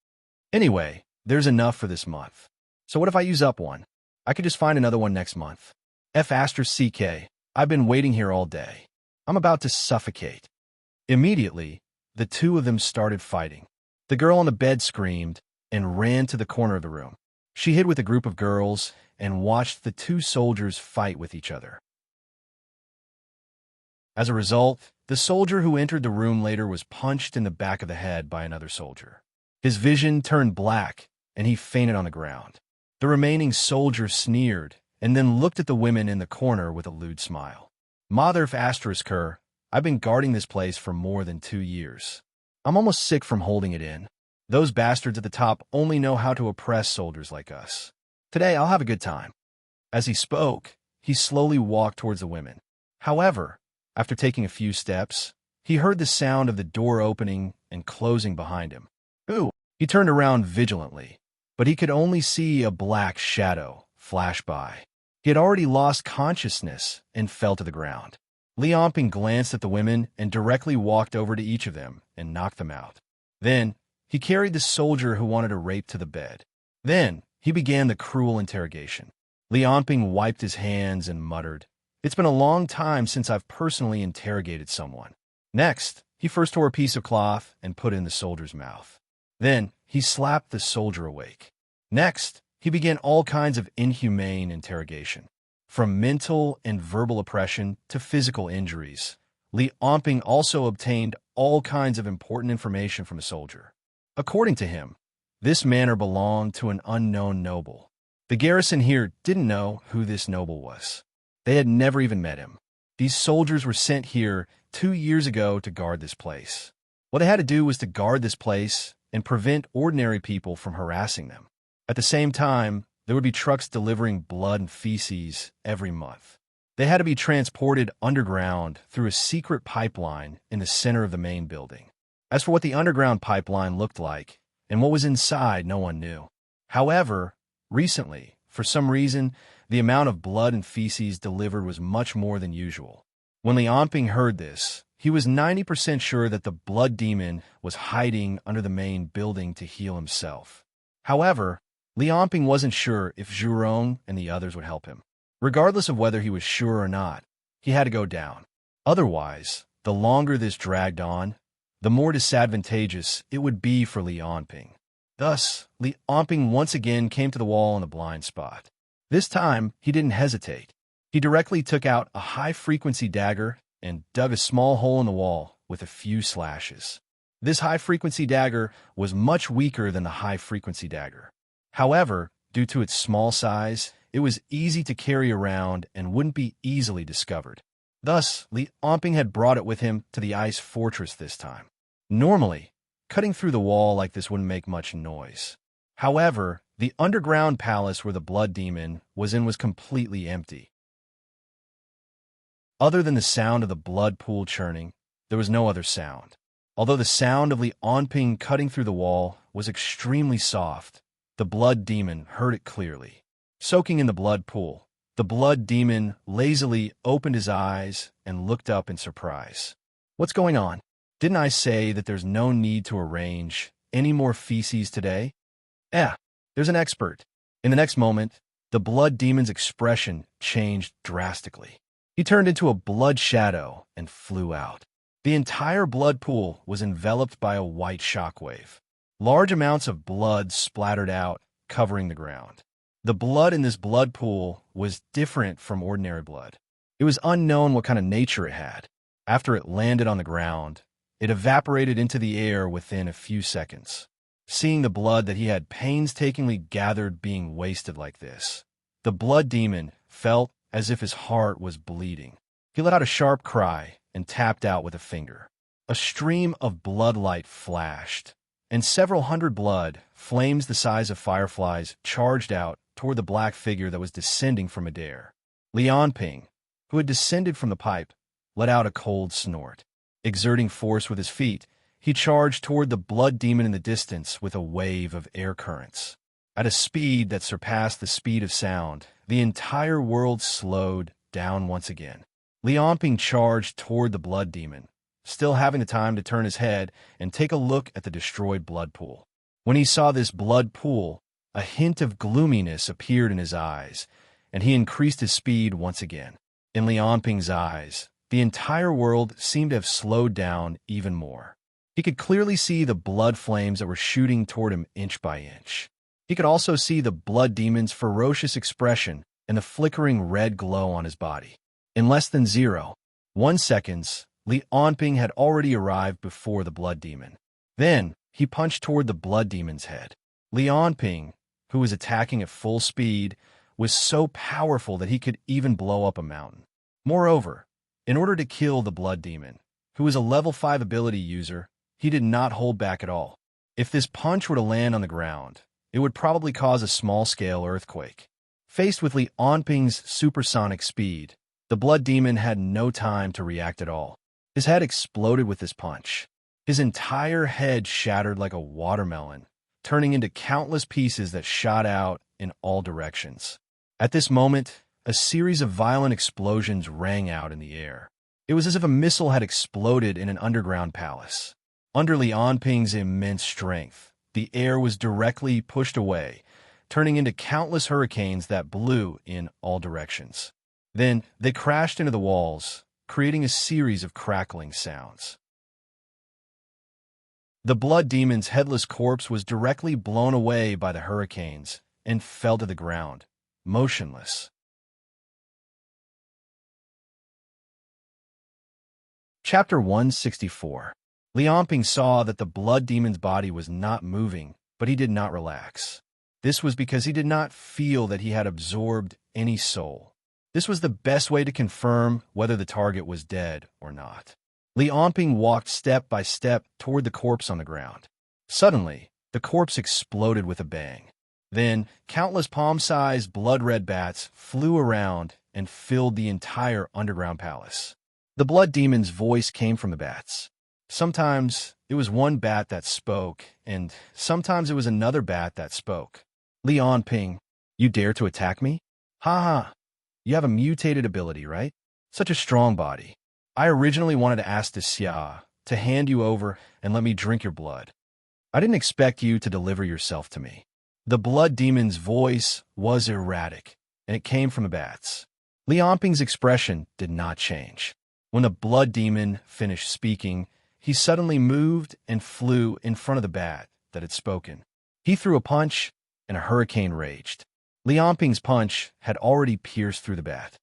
Anyway, there's enough for this month. So what if I use up one? I could just find another one next month. F***, I've been waiting here all day. I'm about to suffocate. Immediately, the two of them started fighting. The girl on the bed screamed and ran to the corner of the room. She hid with a group of girls and watched the two soldiers fight with each other. As a result, the soldier who entered the room later was punched in the back of the head by another soldier. His vision turned black, and he fainted on the ground. The remaining soldier sneered and then looked at the women in the corner with a lewd smile. Mother **, I've been guarding this place for more than 2 years. I'm almost sick from holding it in. Those bastards at the top only know how to oppress soldiers like us. Today, I'll have a good time. As he spoke, he slowly walked towards the women. However, after taking a few steps, he heard the sound of the door opening and closing behind him. Ooh! He turned around vigilantly, but he could only see a black shadow flash by. He had already lost consciousness and fell to the ground. Liamping glanced at the women and directly walked over to each of them and knocked them out. Then, he carried the soldier who wanted to rape to the bed. Then, he began the cruel interrogation. Liamping wiped his hands and muttered, It's been a long time since I've personally interrogated someone. Next, he first tore a piece of cloth and put it in the soldier's mouth. Then, he slapped the soldier awake. Next, he began all kinds of inhumane interrogation. From mental and verbal oppression to physical injuries, Liamping also obtained all kinds of important information from the soldier. According to him, this manor belonged to an unknown noble. The garrison here didn't know who this noble was. They had never even met him. These soldiers were sent here 2 years ago to guard this place. What they had to do was to guard this place and prevent ordinary people from harassing them. At the same time, there would be trucks delivering blood and feces every month. They had to be transported underground through a secret pipeline in the center of the main building. As for what the underground pipeline looked like and what was inside, no one knew. However, recently, for some reason, the amount of blood and feces delivered was much more than usual. When Liamping heard this, he was 90% sure that the blood demon was hiding under the main building to heal himself. However, Liamping wasn't sure if Zhurong and the others would help him. Regardless of whether he was sure or not, he had to go down. Otherwise, the longer this dragged on, the more disadvantageous it would be for Liamping. Thus, Liamping once again came to the wall in the blind spot. This time, he didn't hesitate. He directly took out a high-frequency dagger and dug a small hole in the wall with a few slashes. This high-frequency dagger was much weaker than the high-frequency dagger. However, due to its small size, it was easy to carry around and wouldn't be easily discovered. Thus, Liamping had brought it with him to the ice fortress this time. Normally, cutting through the wall like this wouldn't make much noise. However, the underground palace where the blood demon was in was completely empty. Other than the sound of the blood pool churning, there was no other sound. Although the sound of Liamping cutting through the wall was extremely soft, the blood demon heard it clearly. Soaking in the blood pool, The blood demon lazily opened his eyes and looked up in surprise. What's going on? Didn't I say that there's no need to arrange any more feces today? There's an expert. In the next moment, the blood demon's expression changed drastically. He turned into a blood shadow and flew out. The entire blood pool was enveloped by a white shockwave. Large amounts of blood splattered out, covering the ground. The blood in this blood pool was different from ordinary blood. It was unknown what kind of nature it had. After it landed on the ground, it evaporated into the air within a few seconds. Seeing the blood that he had painstakingly gathered being wasted like this, the blood demon felt as if his heart was bleeding. He let out a sharp cry and tapped out with a finger. A stream of blood light flashed, and several hundred blood flames the size of fireflies charged out toward the black figure that was descending from midair. Lianping, who had descended from the pipe, let out a cold snort. Exerting force with his feet, he charged toward the blood demon in the distance with a wave of air currents. At a speed that surpassed the speed of sound, the entire world slowed down once again. Lianping charged toward the blood demon, still having the time to turn his head and take a look at the destroyed blood pool. When he saw this blood pool, a hint of gloominess appeared in his eyes, and he increased his speed once again. In Lianping's eyes, the entire world seemed to have slowed down even more. He could clearly see the blood flames that were shooting toward him inch by inch. He could also see the blood demon's ferocious expression and the flickering red glow on his body. In less than 0.1 seconds, Lianping had already arrived before the blood demon. Then, he punched toward the blood demon's head. Lianping, who was attacking at full speed, was so powerful that he could even blow up a mountain. Moreover, in order to kill the blood demon, who was a level 5 ability user, he did not hold back at all. If this punch were to land on the ground, it would probably cause a small-scale earthquake. Faced with Lianping's supersonic speed, the blood demon had no time to react at all. His head exploded with this punch. His entire head shattered like a watermelon, turning into countless pieces that shot out in all directions. At this moment, a series of violent explosions rang out in the air. It was as if a missile had exploded in an underground palace. Under Lianping's immense strength, the air was directly pushed away, turning into countless hurricanes that blew in all directions. Then they crashed into the walls, creating a series of crackling sounds. The blood demon's headless corpse was directly blown away by the hurricanes and fell to the ground, motionless. Chapter 164. Lianping saw that the blood demon's body was not moving, but he did not relax. This was because he did not feel that he had absorbed any soul. This was the best way to confirm whether the target was dead or not. Lianping walked step by step toward the corpse on the ground. Suddenly, the corpse exploded with a bang. Then, countless palm-sized blood-red bats flew around and filled the entire underground palace. The blood demon's voice came from the bats. Sometimes it was one bat that spoke, and sometimes it was another bat that spoke. Lianping, you dare to attack me? Ha ha. You have a mutated ability, right? Such a strong body. I originally wanted to ask the Xia to hand you over and let me drink your blood. I didn't expect you to deliver yourself to me. The blood demon's voice was erratic, and it came from the bats. Lianping's expression did not change. When the blood demon finished speaking, he suddenly moved and flew in front of the bat that had spoken. He threw a punch, and a hurricane raged. Lianping's punch had already pierced through the bat.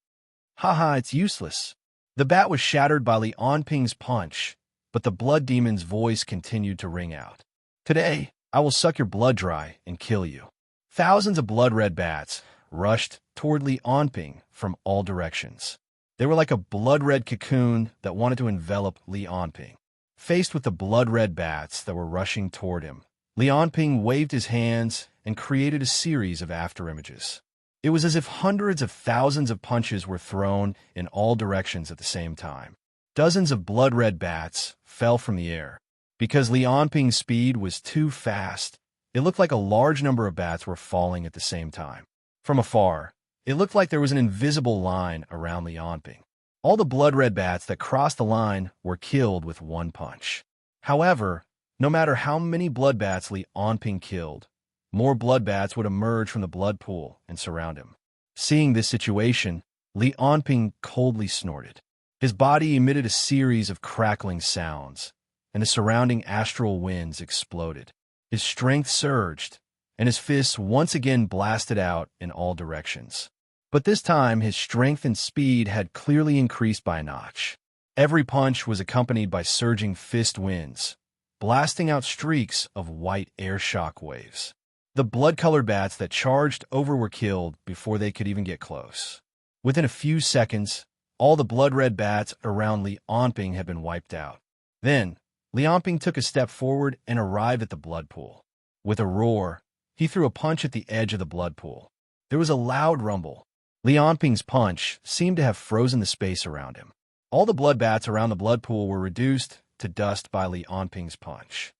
Haha, it's useless. The bat was shattered by Lianping's punch, but the blood demon's voice continued to ring out. Today, I will suck your blood dry and kill you. Thousands of blood-red bats rushed toward Lianping from all directions. They were like a blood-red cocoon that wanted to envelop Lianping. Faced with the blood-red bats that were rushing toward him, Lianping waved his hands and created a series of afterimages. It was as if hundreds of thousands of punches were thrown in all directions at the same time. Dozens of blood-red bats fell from the air. Because Lianping's speed was too fast, it looked like a large number of bats were falling at the same time. From afar, It looked like there was an invisible line around Li Onping. All the blood-red bats that crossed the line were killed with one punch. However, no matter how many blood bats Li Onping killed, more blood bats would emerge from the blood pool and surround him. Seeing this situation, Li Onping coldly snorted. His body emitted a series of crackling sounds, and the surrounding astral winds exploded. His strength surged, and his fists once again blasted out in all directions. But this time, his strength and speed had clearly increased by a notch. Every punch was accompanied by surging fist winds, blasting out streaks of white air shock waves. The blood-colored bats that charged over were killed before they could even get close. Within a few seconds, all the blood-red bats around Li Onping had been wiped out. Then, Li Onping took a step forward and arrived at the blood pool. With a roar, he threw a punch at the edge of the blood pool. There was a loud rumble. Li Onping's punch seemed to have frozen the space around him. All the blood bats around the blood pool were reduced to dust by Li Onping's punch.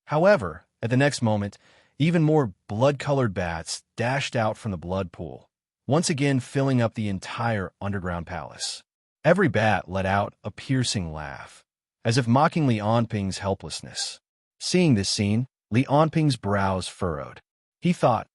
However, at the next moment, even more blood-colored bats dashed out from the blood pool, once again filling up the entire underground palace. Every bat let out a piercing laugh, as if mocking Li Onping's helplessness. Seeing this scene, Li Onping's brows furrowed. He thought,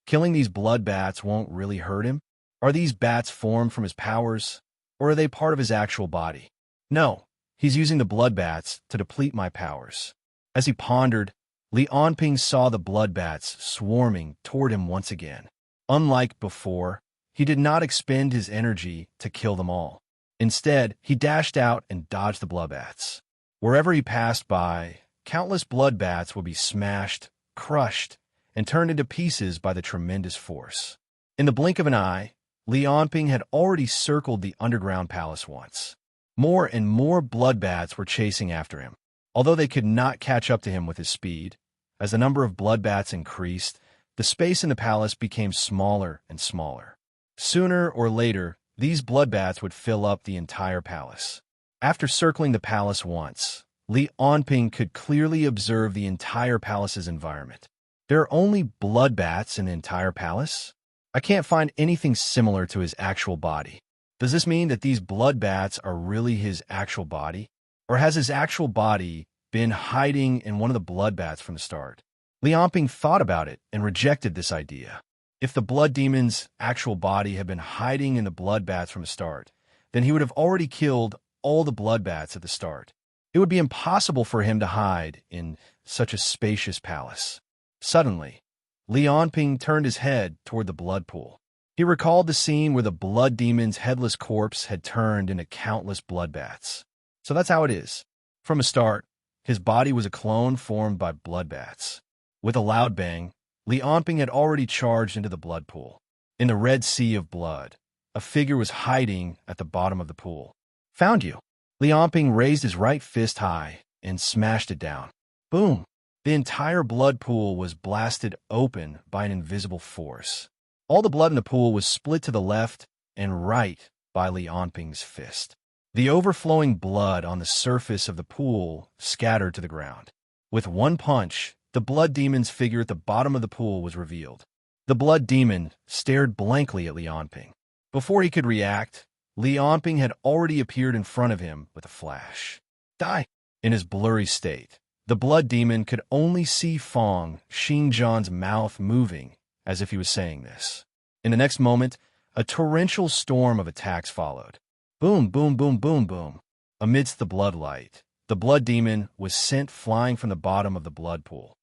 killing these blood bats won't really hurt him? Are these bats formed from his powers, or are they part of his actual body? No, he's using the blood bats to deplete my powers. As he pondered, Li Onping saw the blood bats swarming toward him once again. Unlike before, he did not expend his energy to kill them all. Instead, he dashed out and dodged the blood bats. Wherever he passed by, countless blood bats would be smashed, crushed, and turned into pieces by the tremendous force. In the blink of an eye, Li Onping had already circled the underground palace once. More and more blood bats were chasing after him. Although they could not catch up to him with his speed, as the number of blood bats increased, the space in the palace became smaller and smaller. Sooner or later, these blood bats would fill up the entire palace. After circling the palace once, Li Onping could clearly observe the entire palace's environment. There are only blood bats in the entire palace? I can't find anything similar to his actual body. Does this mean that these blood bats are really his actual body? Or has his actual body been hiding in one of the blood bats from the start? Li Onping thought about it and rejected this idea. If the blood demon's actual body had been hiding in the blood bats from the start, then he would have already killed all the blood bats at the start. It would be impossible for him to hide in such a spacious palace. Suddenly, Li Onping turned his head toward the blood pool. He recalled the scene where the blood demon's headless corpse had turned into countless blood bats. So that's how it is. From the start, his body was a clone formed by blood bats. With a loud bang, Li Onping had already charged into the blood pool. In the red sea of blood, a figure was hiding at the bottom of the pool. Found you. Li Onping raised his right fist high and smashed it down. Boom! The entire blood pool was blasted open by an invisible force. All the blood in the pool was split to the left and right by Li Onping's fist. The overflowing blood on the surface of the pool scattered to the ground. With one punch, the blood demon's figure at the bottom of the pool was revealed. The blood demon stared blankly at Li Onping. Before he could react, Li Onping had already appeared in front of him with a flash. Die! In his blurry state, the blood demon could only see Fong Xingjian's mouth moving as if he was saying this. In the next moment, a torrential storm of attacks followed. Boom, boom, boom, boom, boom. Amidst the blood light, the blood demon was sent flying from the bottom of the blood pool.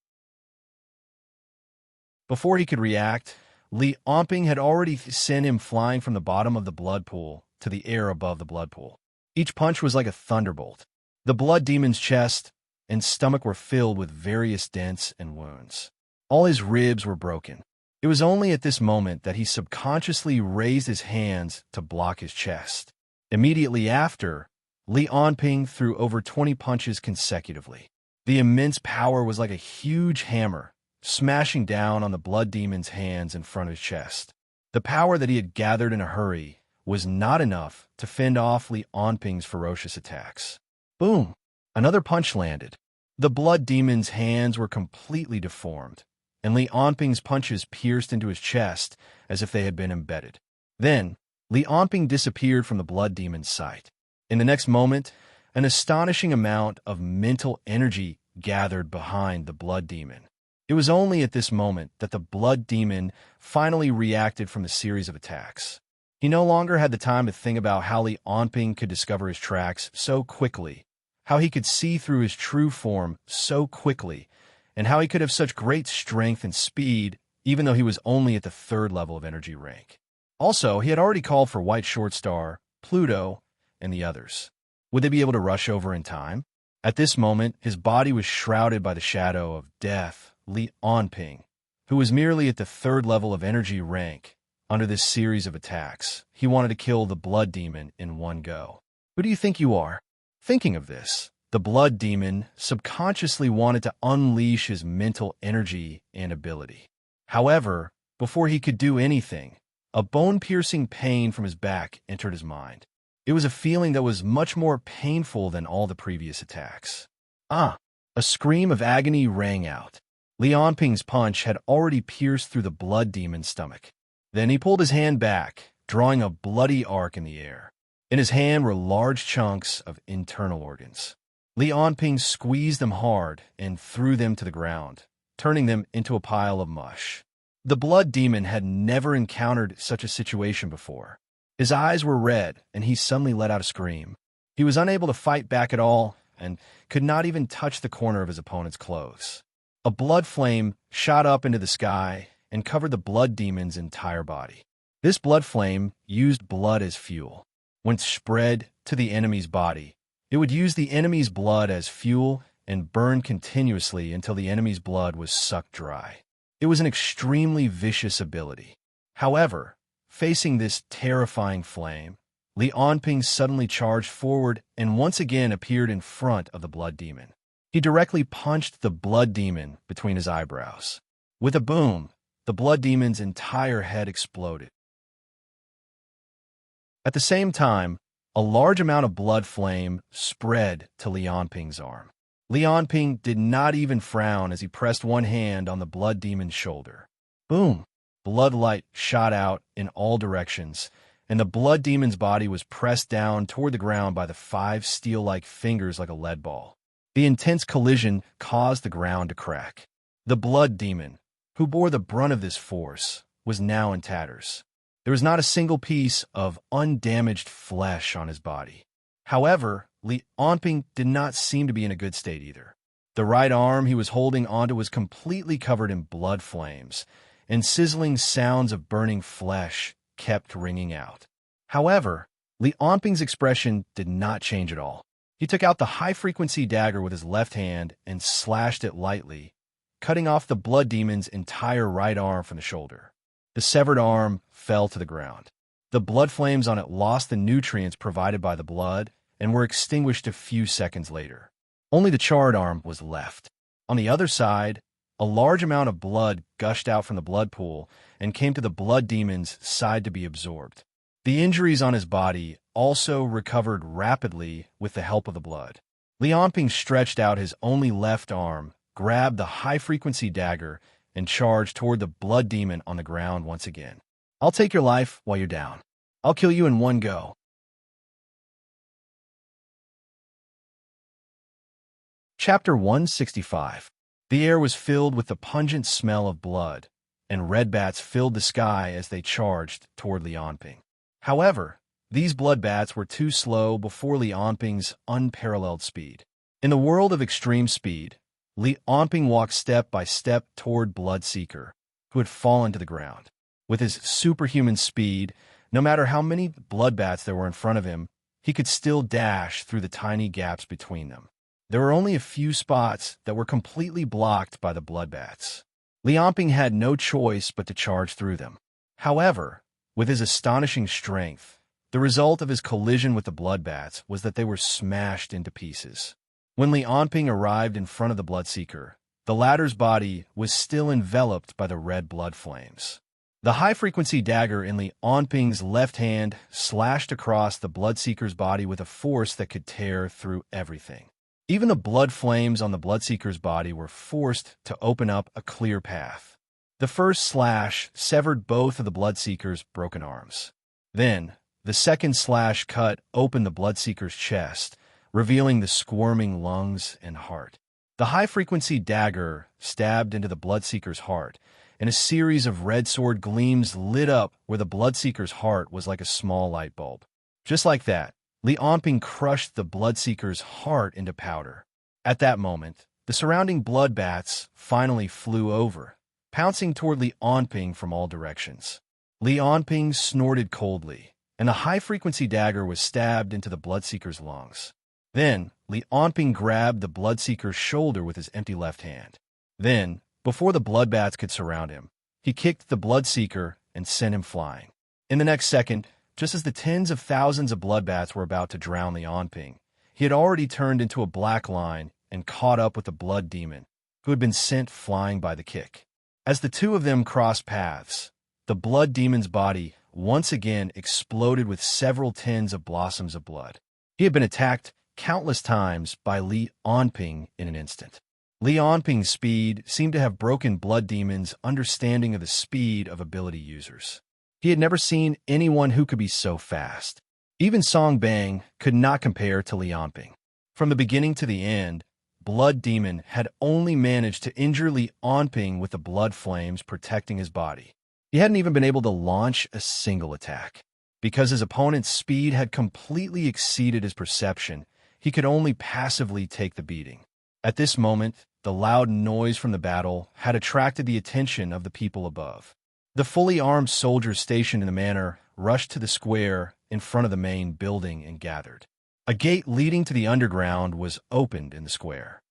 Before he could react, Li Onping had already sent him flying from the bottom of the blood pool to the air above the blood pool. Each punch was like a thunderbolt. The blood demon's chest and stomach were filled with various dents and wounds. All his ribs were broken. It was only at this moment that he subconsciously raised his hands to block his chest. Immediately after, Li Onping threw over 20 punches consecutively. The immense power was like a huge hammer, smashing down on the blood demon's hands in front of his chest. The power that he had gathered in a hurry was not enough to fend off Li Onping's ferocious attacks. Boom! Another punch landed. The blood demon's hands were completely deformed, and Li Onping's punches pierced into his chest as if they had been embedded. Then, Li Onping disappeared from the blood demon's sight. In the next moment, an astonishing amount of mental energy gathered behind the blood demon. It was only at this moment that the blood demon finally reacted from the series of attacks. He no longer had the time to think about how Li Onping could discover his tracks so quickly, how he could see through his true form so quickly, and how he could have such great strength and speed even though he was only at the 3rd level of energy rank. Also, he had already called for White Short Star, Pluto, and the others. Would they be able to rush over in time? At this moment, his body was shrouded by the shadow of death, Li Onping, who was merely at the 3rd level of energy rank. Under this series of attacks, he wanted to kill the blood demon in one go. Who do you think you are? Thinking of this, the blood demon subconsciously wanted to unleash his mental energy and ability. However, before he could do anything, a bone-piercing pain from his back entered his mind. It was a feeling that was much more painful than all the previous attacks. A scream of agony rang out. Li Onping's punch had already pierced through the blood demon's stomach. Then he pulled his hand back, drawing a bloody arc in the air. In his hand were large chunks of internal organs. Li Onping squeezed them hard and threw them to the ground, turning them into a pile of mush. The blood demon had never encountered such a situation before. His eyes were red, and he suddenly let out a scream. He was unable to fight back at all, and could not even touch the corner of his opponent's clothes. A blood flame shot up into the sky and covered the blood demon's entire body. This blood flame used blood as fuel. When spread to the enemy's body, it would use the enemy's blood as fuel and burn continuously until the enemy's blood was sucked dry. It was an extremely vicious ability. However, facing this terrifying flame, Li Onping suddenly charged forward and once again appeared in front of the blood demon. He directly punched the blood demon between his eyebrows. With a boom, the blood demon's entire head exploded. At the same time, a large amount of blood flame spread to Li Onping's arm. Li Onping did not even frown as he pressed one hand on the blood demon's shoulder. Boom! Blood light shot out in all directions, and the blood demon's body was pressed down toward the ground by the 5 steel-like fingers like a lead ball. The intense collision caused the ground to crack. The blood demon, who bore the brunt of this force, was now in tatters. There was not a single piece of undamaged flesh on his body. However, Li Onping did not seem to be in a good state either. The right arm he was holding onto was completely covered in blood flames, and sizzling sounds of burning flesh kept ringing out. However, Li Onping's expression did not change at all. He took out the high-frequency dagger with his left hand and slashed it lightly, cutting off the blood demon's entire right arm from the shoulder. The severed arm fell to the ground. The blood flames on it lost the nutrients provided by the blood and were extinguished a few seconds later. Only the charred arm was left. On the other side, a large amount of blood gushed out from the blood pool and came to the blood demon's side to be absorbed. The injuries on his body also recovered rapidly with the help of the blood. Li Onping stretched out his only left arm, grabbed the high-frequency dagger, and charged toward the blood demon on the ground once again. I'll take your life while you're down. I'll kill you in one go. Chapter 165. The air was filled with the pungent smell of blood, and red bats filled the sky as they charged toward Li Onping. However, these blood bats were too slow before Li Onping's unparalleled speed. In the world of extreme speed, Li Onping walked step by step toward Bloodseeker, who had fallen to the ground. With his superhuman speed, no matter how many blood bats there were in front of him, he could still dash through the tiny gaps between them. There were only a few spots that were completely blocked by the blood bats. Li Onping had no choice but to charge through them. However, with his astonishing strength, the result of his collision with the blood bats was that they were smashed into pieces. When Li Onping arrived in front of the Bloodseeker, the latter's body was still enveloped by the red blood flames. The high-frequency dagger in Li Onping's left hand slashed across the Bloodseeker's body with a force that could tear through everything. Even the blood flames on the Bloodseeker's body were forced to open up a clear path. The first slash severed both of the Bloodseeker's broken arms. Then, the second slash cut open the Bloodseeker's chest, revealing the squirming lungs and heart. The high-frequency dagger stabbed into the Bloodseeker's heart, and a series of red sword gleams lit up where the Bloodseeker's heart was like a small light bulb. Just like that, Li Onping crushed the Bloodseeker's heart into powder. At that moment, the surrounding blood bats finally flew over, pouncing toward Li Onping from all directions. Li Onping snorted coldly, and the high-frequency dagger was stabbed into the Bloodseeker's lungs. Then, Li Onping grabbed the Bloodseeker's shoulder with his empty left hand. Then, before the bloodbats could surround him, he kicked the Bloodseeker and sent him flying. In the next second, just as the tens of thousands of bloodbats were about to drown Li Onping, he had already turned into a black line and caught up with the blood demon, who had been sent flying by the kick. As the two of them crossed paths, the blood demon's body once again exploded with several tens of blossoms of blood. He had been attacked countless times by Li Onping in an instant. Li Onping's speed seemed to have broken Blood Demon's understanding of the speed of ability users. He had never seen anyone who could be so fast. Even Song Bang could not compare to Li Onping. From the beginning to the end, Blood Demon had only managed to injure Li Onping with the blood flames protecting his body. He hadn't even been able to launch a single attack. Because his opponent's speed had completely exceeded his perception, he could only passively take the beating. At this moment, the loud noise from the battle had attracted the attention of the people above. The fully armed soldiers stationed in the manor rushed to the square in front of the main building and gathered. A gate leading to the underground was opened in the square.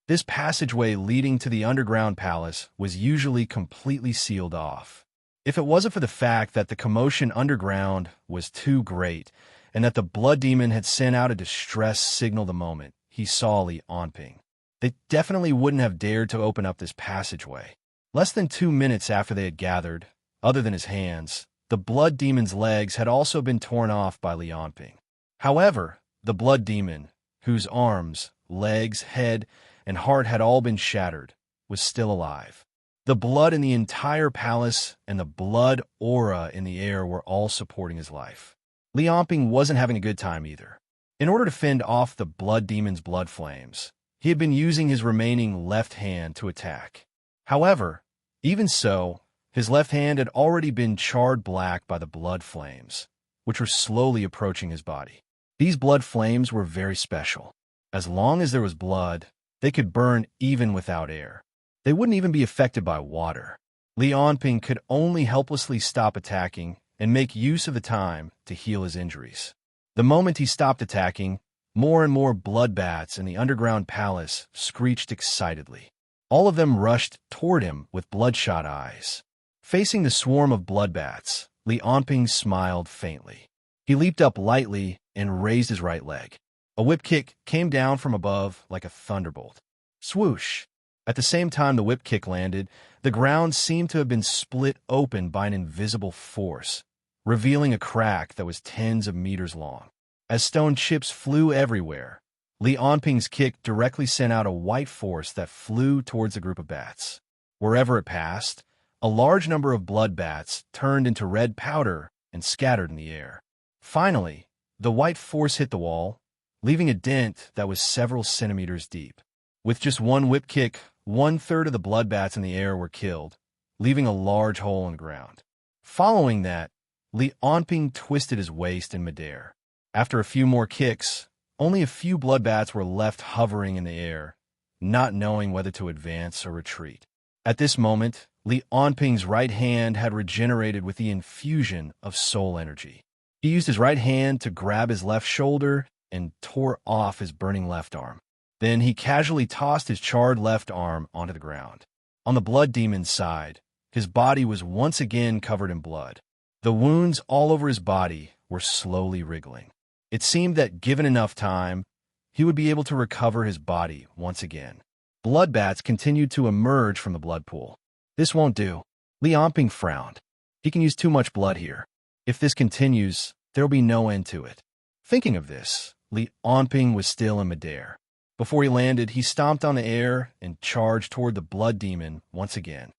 This passageway leading to the underground palace was usually completely sealed off. If it wasn't for the fact that the commotion underground was too great, and that the Blood Demon had sent out a distress signal the moment he saw Li Onping, they definitely wouldn't have dared to open up this passageway. Less than 2 minutes after they had gathered, other than his hands, the Blood Demon's legs had also been torn off by Li Onping. However, the Blood Demon, whose arms, legs, head, and heart had all been shattered, was still alive. The blood in the entire palace and the blood aura in the air were all supporting his life. Li Onping wasn't having a good time either. In order to fend off the Blood Demon's blood flames, he had been using his remaining left hand to attack. However, even so, his left hand had already been charred black by the blood flames, which were slowly approaching his body. These blood flames were very special. As long as there was blood, they could burn even without air. They wouldn't even be affected by water. Li Onping could only helplessly stop attacking and make use of the time to heal his injuries. The moment he stopped attacking, more and more blood bats in the underground palace screeched excitedly. All of them rushed toward him with bloodshot eyes. Facing the swarm of blood bats, Li Onping smiled faintly. He leaped up lightly and raised his right leg. A whip kick came down from above like a thunderbolt. Swoosh! At the same time the whip kick landed, the ground seemed to have been split open by an invisible force, revealing a crack that was tens of meters long. As stone chips flew everywhere, Li Onping's kick directly sent out a white force that flew towards a group of bats. Wherever it passed, a large number of blood bats turned into red powder and scattered in the air. Finally, the white force hit the wall, leaving a dent that was several centimeters deep. With just one whip kick, 1/3 of the blood bats in the air were killed, leaving a large hole in the ground. Following that, Li Onping twisted his waist in midair. After a few more kicks, only a few blood bats were left hovering in the air, not knowing whether to advance or retreat. At this moment, Li Onping's right hand had regenerated with the infusion of soul energy. He used his right hand to grab his left shoulder and tore off his burning left arm. Then he casually tossed his charred left arm onto the ground. On the Blood Demon's side, his body was once again covered in blood. The wounds all over his body were slowly wriggling. It seemed that given enough time, he would be able to recover his body once again. Blood bats continued to emerge from the blood pool. This won't do. Li Onping frowned. He can use too much blood here. If this continues, there will be no end to it. Thinking of this, Li Onping was still in midair. Before he landed, he stomped on the air and charged toward the blood demon once again.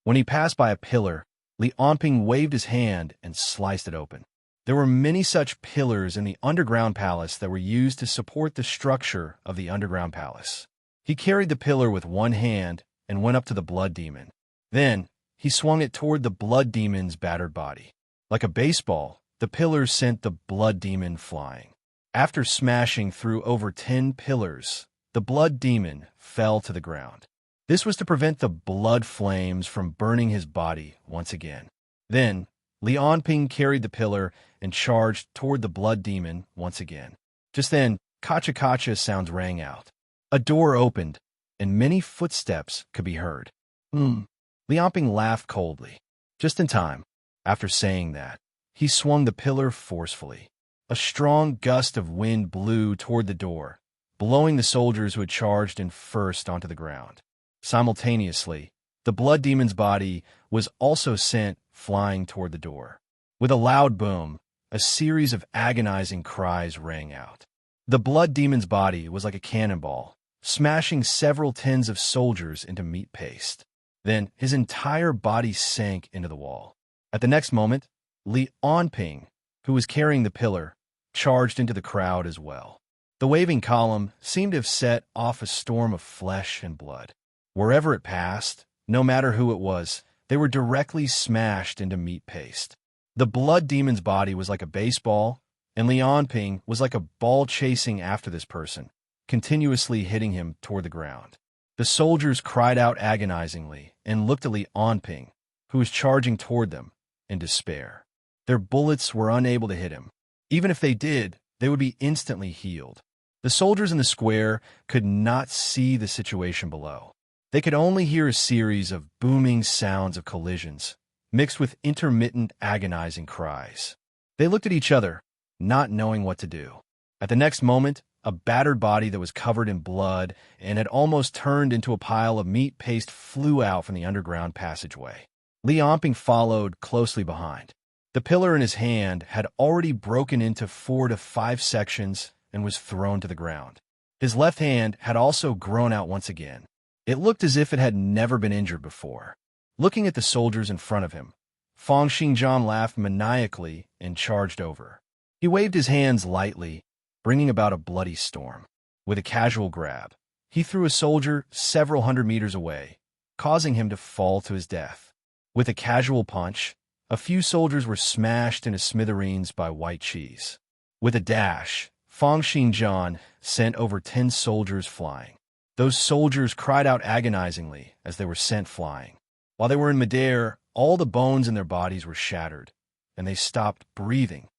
When he passed by a pillar, Li Onping waved his hand and sliced it open. There were many such pillars in the underground palace that were used to support the structure of the underground palace. He carried the pillar with one hand and went up to the blood demon. Then, he swung it toward the blood demon's battered body. Like a baseball, the pillars sent the blood demon flying. After smashing through over 10 pillars, the blood demon fell to the ground. This was to prevent the blood flames from burning his body once again. Then, Li Onping carried the pillar and charged toward the blood demon once again. Just then, kacha-kacha sounds rang out. A door opened, and many footsteps could be heard. Li Onping laughed coldly. Just in time. After saying that, he swung the pillar forcefully. A strong gust of wind blew toward the door, blowing the soldiers who had charged in first onto the ground. Simultaneously, the blood demon's body was also sent flying toward the door. With a loud boom, a series of agonizing cries rang out. The blood demon's body was like a cannonball, smashing several tens of soldiers into meat paste. Then his entire body sank into the wall. At the next moment, Li Onping, who was carrying the pillar, charged into the crowd as well. The waving column seemed to have set off a storm of flesh and blood. Wherever it passed, no matter who it was, they were directly smashed into meat paste. The blood demon's body was like a baseball, and Li Onping was like a ball chasing after this person, continuously hitting him toward the ground. The soldiers cried out agonizingly and looked at Li Onping, who was charging toward them, in despair. Their bullets were unable to hit him. Even if they did, they would be instantly healed. The soldiers in the square could not see the situation below. They could only hear a series of booming sounds of collisions, mixed with intermittent agonizing cries. They looked at each other, not knowing what to do. At the next moment, a battered body that was covered in blood and had almost turned into a pile of meat paste flew out from the underground passageway. Li Onping followed closely behind. The pillar in his hand had already broken into 4 to 5 sections and was thrown to the ground. His left hand had also grown out once again. It looked as if it had never been injured before. Looking at the soldiers in front of him, Fang Xingjian laughed maniacally and charged over. He waved his hands lightly, bringing about a bloody storm. With a casual grab, he threw a soldier several hundred meters away, causing him to fall to his death. With a casual punch, a few soldiers were smashed into smithereens by white cheese. With a dash, Fang Xingjian sent over 10 soldiers flying. Those soldiers cried out agonizingly as they were sent flying. While they were in midair, all the bones in their bodies were shattered, and they stopped breathing.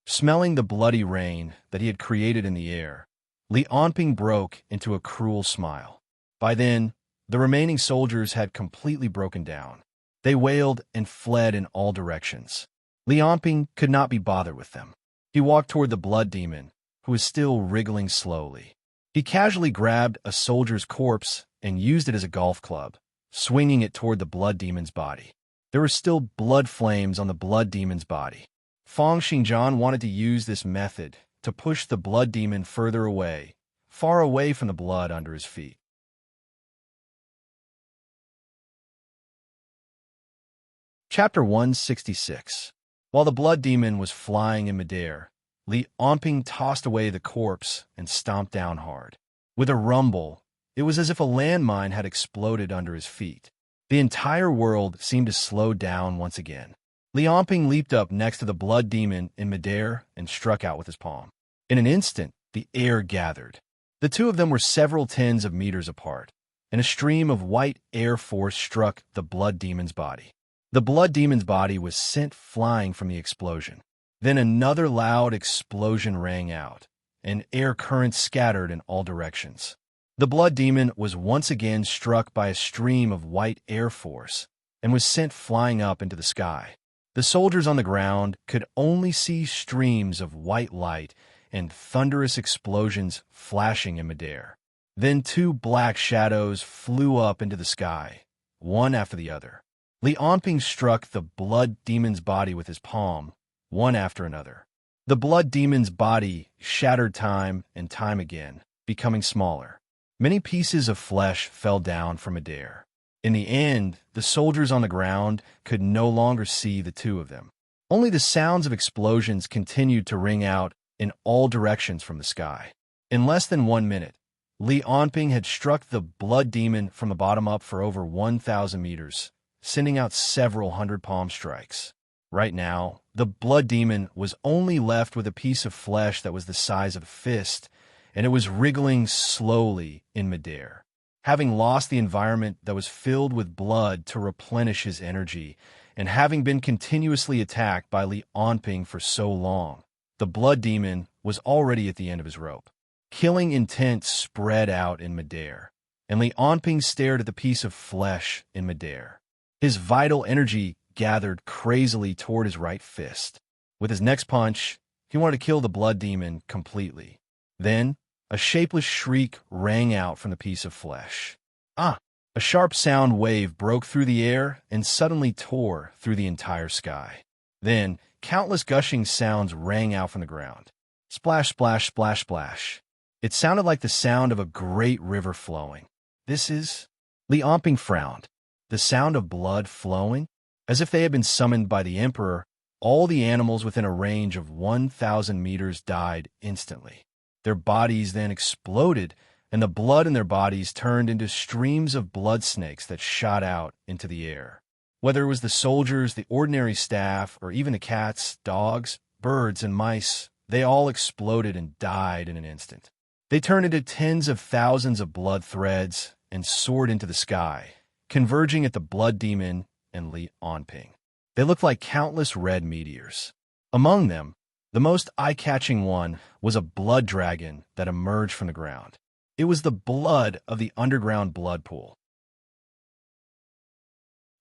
Smelling the bloody rain that he had created in the air, Li Onping broke into a cruel smile. By then, the remaining soldiers had completely broken down. They wailed and fled in all directions. Li Onping could not be bothered with them. He walked toward the blood demon, who was still wriggling slowly. He casually grabbed a soldier's corpse and used it as a golf club, swinging it toward the blood demon's body. There were still blood flames on the blood demon's body. Fang Xingjian wanted to use this method to push the blood demon further away, far away from the blood under his feet. Chapter 166. While the blood demon was flying in midair, Li Onping tossed away the corpse and stomped down hard. With a rumble, it was as if a landmine had exploded under his feet. The entire world seemed to slow down once again. Li Onping leaped up next to the blood demon in midair and struck out with his palm. In an instant, the air gathered. The two of them were several tens of meters apart, and a stream of white air force struck the blood demon's body. The blood demon's body was sent flying from the explosion. Then another loud explosion rang out, and air currents scattered in all directions. The blood demon was once again struck by a stream of white air force and was sent flying up into the sky. The soldiers on the ground could only see streams of white light and thunderous explosions flashing in midair. Then 2 black shadows flew up into the sky, one after the other. Li Onping struck the blood demon's body with his palm, one after another. The blood demon's body shattered time and time again, becoming smaller. Many pieces of flesh fell down from midair. In the end, the soldiers on the ground could no longer see the two of them. Only the sounds of explosions continued to ring out in all directions from the sky. In less than 1 minute, Li Onping had struck the blood demon from the bottom up for over 1,000 meters, sending out several hundred palm strikes. Right now, the blood demon was only left with a piece of flesh that was the size of a fist, and it was wriggling slowly in midair. Having lost the environment that was filled with blood to replenish his energy, and having been continuously attacked by Li Onping for so long, the blood demon was already at the end of his rope. Killing intent spread out in midair, and Li Onping stared at the piece of flesh in midair. His vital energy gathered crazily toward his right fist. With his next punch, he wanted to kill the blood demon completely. Then, a shapeless shriek rang out from the piece of flesh. Ah! A sharp sound wave broke through the air and suddenly tore through the entire sky. Then, countless gushing sounds rang out from the ground. Splash, splash, splash, splash. It sounded like the sound of a great river flowing. This is... Li Onping frowned. The sound of blood flowing? As if they had been summoned by the emperor, all the animals within a range of 1,000 meters died instantly. Their bodies then exploded, and the blood in their bodies turned into streams of blood snakes that shot out into the air. Whether it was the soldiers, the ordinary staff, or even the cats, dogs, birds, and mice, they all exploded and died in an instant. They turned into tens of thousands of blood threads and soared into the sky, converging at the blood demon and Li Onping. They looked like countless red meteors. Among them, the most eye-catching one was a blood dragon that emerged from the ground. It was the blood of the underground blood pool.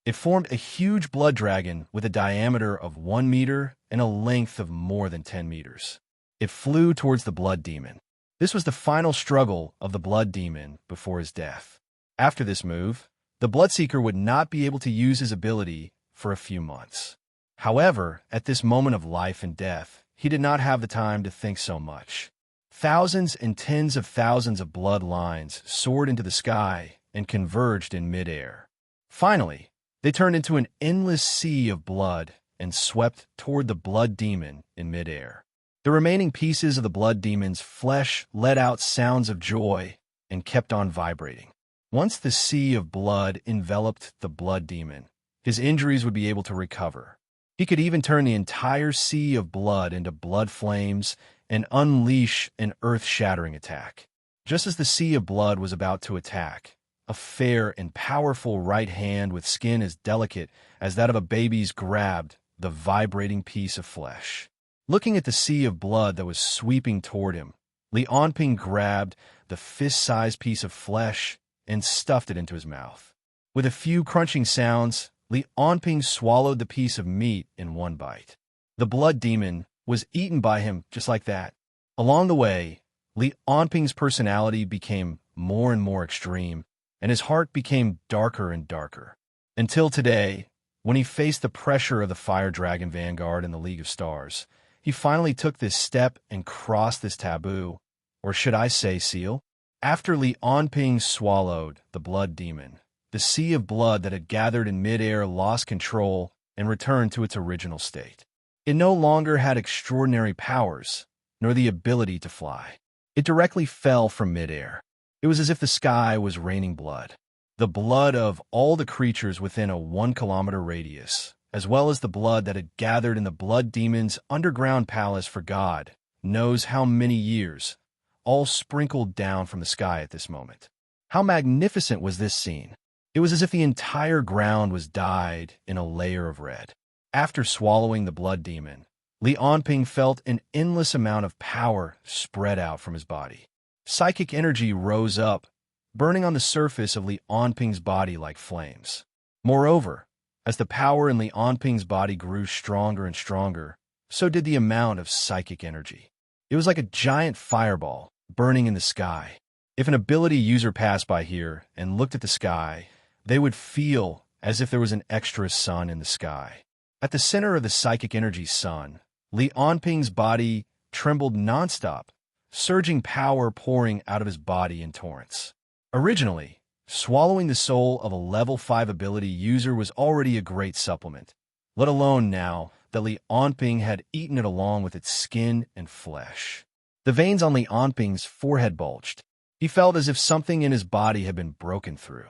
It formed a huge blood dragon with a diameter of 1 meter and a length of more than 10 meters. It flew towards the blood demon. This was the final struggle of the blood demon before his death. After this move, the Bloodseeker would not be able to use his ability for a few months. However, at this moment of life and death, he did not have the time to think so much. Thousands and tens of thousands of blood lines soared into the sky and converged in midair. Finally, they turned into an endless sea of blood and swept toward the blood demon in midair. The remaining pieces of the blood demon's flesh let out sounds of joy and kept on vibrating. Once the sea of blood enveloped the blood demon, his injuries would be able to recover. He could even turn the entire sea of blood into blood flames and unleash an earth-shattering attack. Just as the sea of blood was about to attack, a fair and powerful right hand with skin as delicate as that of a baby's grabbed the vibrating piece of flesh. Looking at the sea of blood that was sweeping toward him, Li Onping grabbed the fist-sized piece of flesh and stuffed it into his mouth. With a few crunching sounds, Li Onping swallowed the piece of meat in one bite. The blood demon was eaten by him just like that. Along the way, Li Onping's personality became more and more extreme, and his heart became darker and darker. Until today, when he faced the pressure of the Fire Dragon Vanguard in the League of Stars, he finally took this step and crossed this taboo, or should I say seal? After Li Onping swallowed the blood demon, the sea of blood that had gathered in midair lost control and returned to its original state. It no longer had extraordinary powers, nor the ability to fly. It directly fell from midair. It was as if the sky was raining blood. The blood of all the creatures within a 1-kilometer radius, as well as the blood that had gathered in the blood demon's underground palace for God knows how many years, all sprinkled down from the sky at this moment. How magnificent was this scene! It was as if the entire ground was dyed in a layer of red. After swallowing the blood demon, Li Onping felt an endless amount of power spread out from his body. Psychic energy rose up, burning on the surface of Li Onping's body like flames. Moreover, as the power in Li Onping's body grew stronger and stronger, so did the amount of psychic energy. It was like a giant fireball burning in the sky. If an ability user passed by here and looked at the sky, they would feel as if there was an extra sun in the sky. At the center of the psychic energy sun, Li Onping's body trembled nonstop, surging power pouring out of his body in torrents. Originally, swallowing the soul of a level 5 ability user was already a great supplement, let alone now that Li Onping had eaten it along with its skin and flesh. The veins on Li Onping's forehead bulged. He felt as if something in his body had been broken through.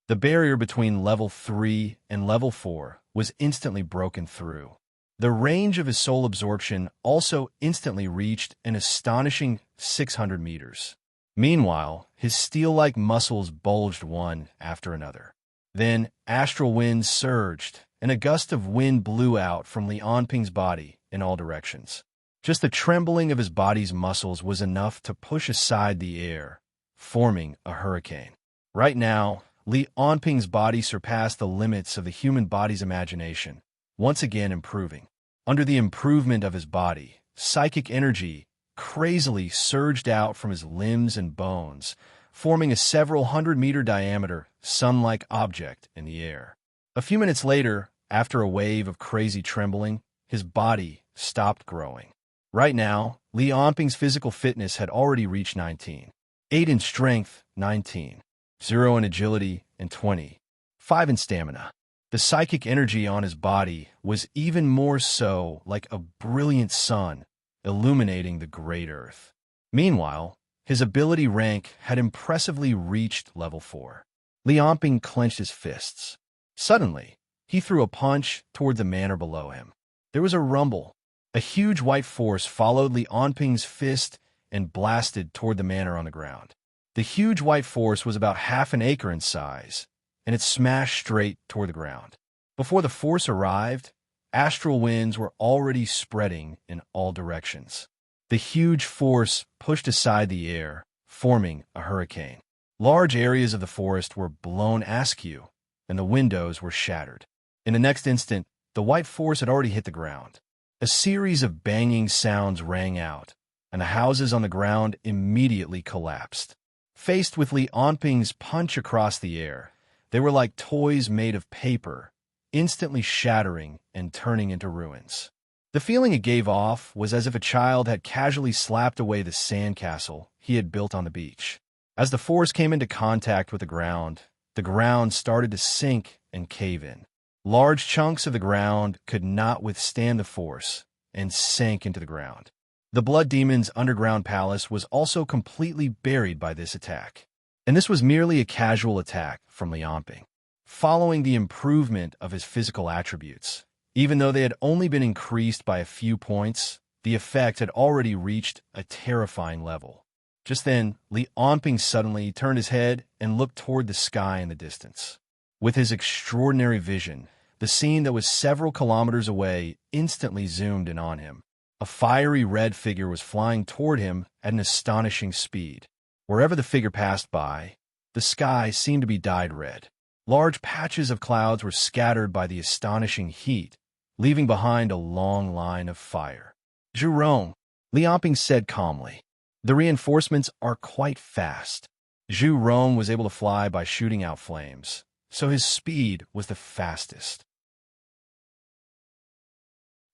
The barrier between level 3 and level 4 was instantly broken through. The range of his soul absorption also instantly reached an astonishing 600 meters. Meanwhile, his steel-like muscles bulged one after another. Then, astral winds surged, and a gust of wind blew out from Li Onping's body in all directions. Just the trembling of his body's muscles was enough to push aside the air, forming a hurricane. Right now, Li Onping's body surpassed the limits of the human body's imagination, once again improving. Under the improvement of his body, psychic energy crazily surged out from his limbs and bones, forming a several hundred-meter diameter, sun-like object in the air. A few minutes later, after a wave of crazy trembling, his body stopped growing. Right now, Li Onping's physical fitness had already reached 19. 8 in strength, 19. 0 in agility, and 20. 5 in stamina. The psychic energy on his body was even more so like a brilliant sun illuminating the great earth. Meanwhile, his ability rank had impressively reached level 4. Li Onping clenched his fists. Suddenly, he threw a punch toward the manor below him. There was a rumble. A huge white force followed Li Onping's fist and blasted toward the manor on the ground. The huge white force was about half an acre in size, and it smashed straight toward the ground. Before the force arrived, astral winds were already spreading in all directions. The huge force pushed aside the air, forming a hurricane. Large areas of the forest were blown askew, and the windows were shattered. In the next instant, the white force had already hit the ground. A series of banging sounds rang out, and the houses on the ground immediately collapsed. Faced with Li Onping's punch across the air, they were like toys made of paper, instantly shattering and turning into ruins. The feeling it gave off was as if a child had casually slapped away the sandcastle he had built on the beach. As the force came into contact with the ground started to sink and cave in. Large chunks of the ground could not withstand the force and sank into the ground. The Blood Demon's underground palace was also completely buried by this attack. And this was merely a casual attack from Li Onping. Following the improvement of his physical attributes, even though they had only been increased by a few points, the effect had already reached a terrifying level. Just then, Li Onping suddenly turned his head and looked toward the sky in the distance. With his extraordinary vision, the scene that was several kilometers away instantly zoomed in on him. A fiery red figure was flying toward him at an astonishing speed. Wherever the figure passed by, the sky seemed to be dyed red. Large patches of clouds were scattered by the astonishing heat, leaving behind a long line of fire. "Zhu Rong," Li Onping said calmly. "The reinforcements are quite fast." Zhu Rong was able to fly by shooting out flames, so his speed was the fastest.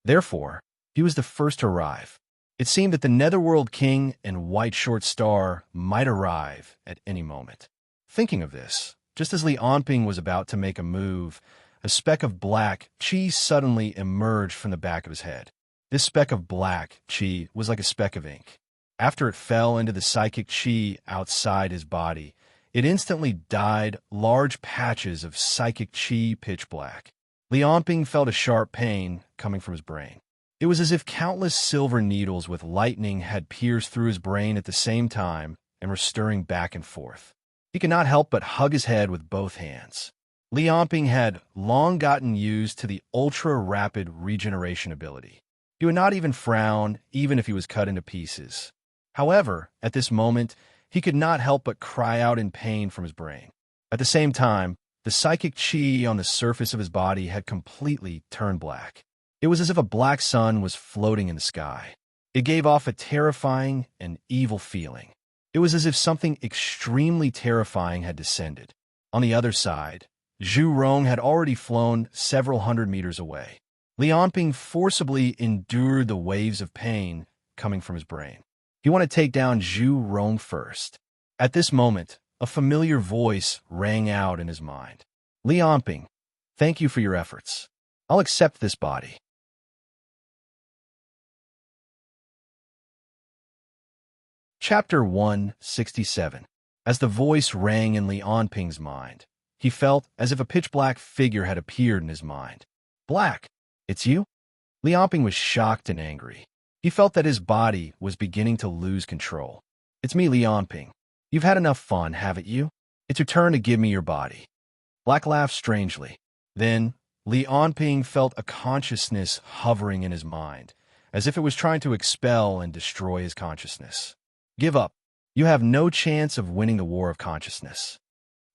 Therefore, he was the first to arrive. It seemed that the Netherworld King and White Short Star might arrive at any moment. Thinking of this, just as Li Onping was about to make a move, a speck of black chi suddenly emerged from the back of his head. This speck of black chi was like a speck of ink. After it fell into the psychic chi outside his body, it instantly dyed large patches of psychic chi pitch black. Li Onping felt a sharp pain coming from his brain. It was as if countless silver needles with lightning had pierced through his brain at the same time and were stirring back and forth. He could not help but hug his head with both hands. Li Onping had long gotten used to the ultra-rapid regeneration ability. He would not even frown, even if he was cut into pieces. However, at this moment, he could not help but cry out in pain from his brain. At the same time, the psychic chi on the surface of his body had completely turned black. It was as if a black sun was floating in the sky. It gave off a terrifying and evil feeling. It was as if something extremely terrifying had descended. On the other side, Zhu Rong had already flown several hundred meters away. Lianping forcibly endured the waves of pain coming from his brain. He wanted to take down Zhu Rong first. At this moment, a familiar voice rang out in his mind. Lianping, thank you for your efforts. I'll accept this body. Chapter 167. As the voice rang in Lianping's mind, he felt as if a pitch-black figure had appeared in his mind. Black, it's you? Lianping was shocked and angry. He felt that his body was beginning to lose control. It's me, Lianping. You've had enough fun, haven't you? It's your turn to give me your body. Black laughed strangely. Then, Lianping felt a consciousness hovering in his mind, as if it was trying to expel and destroy his consciousness. Give up. You have no chance of winning the war of consciousness.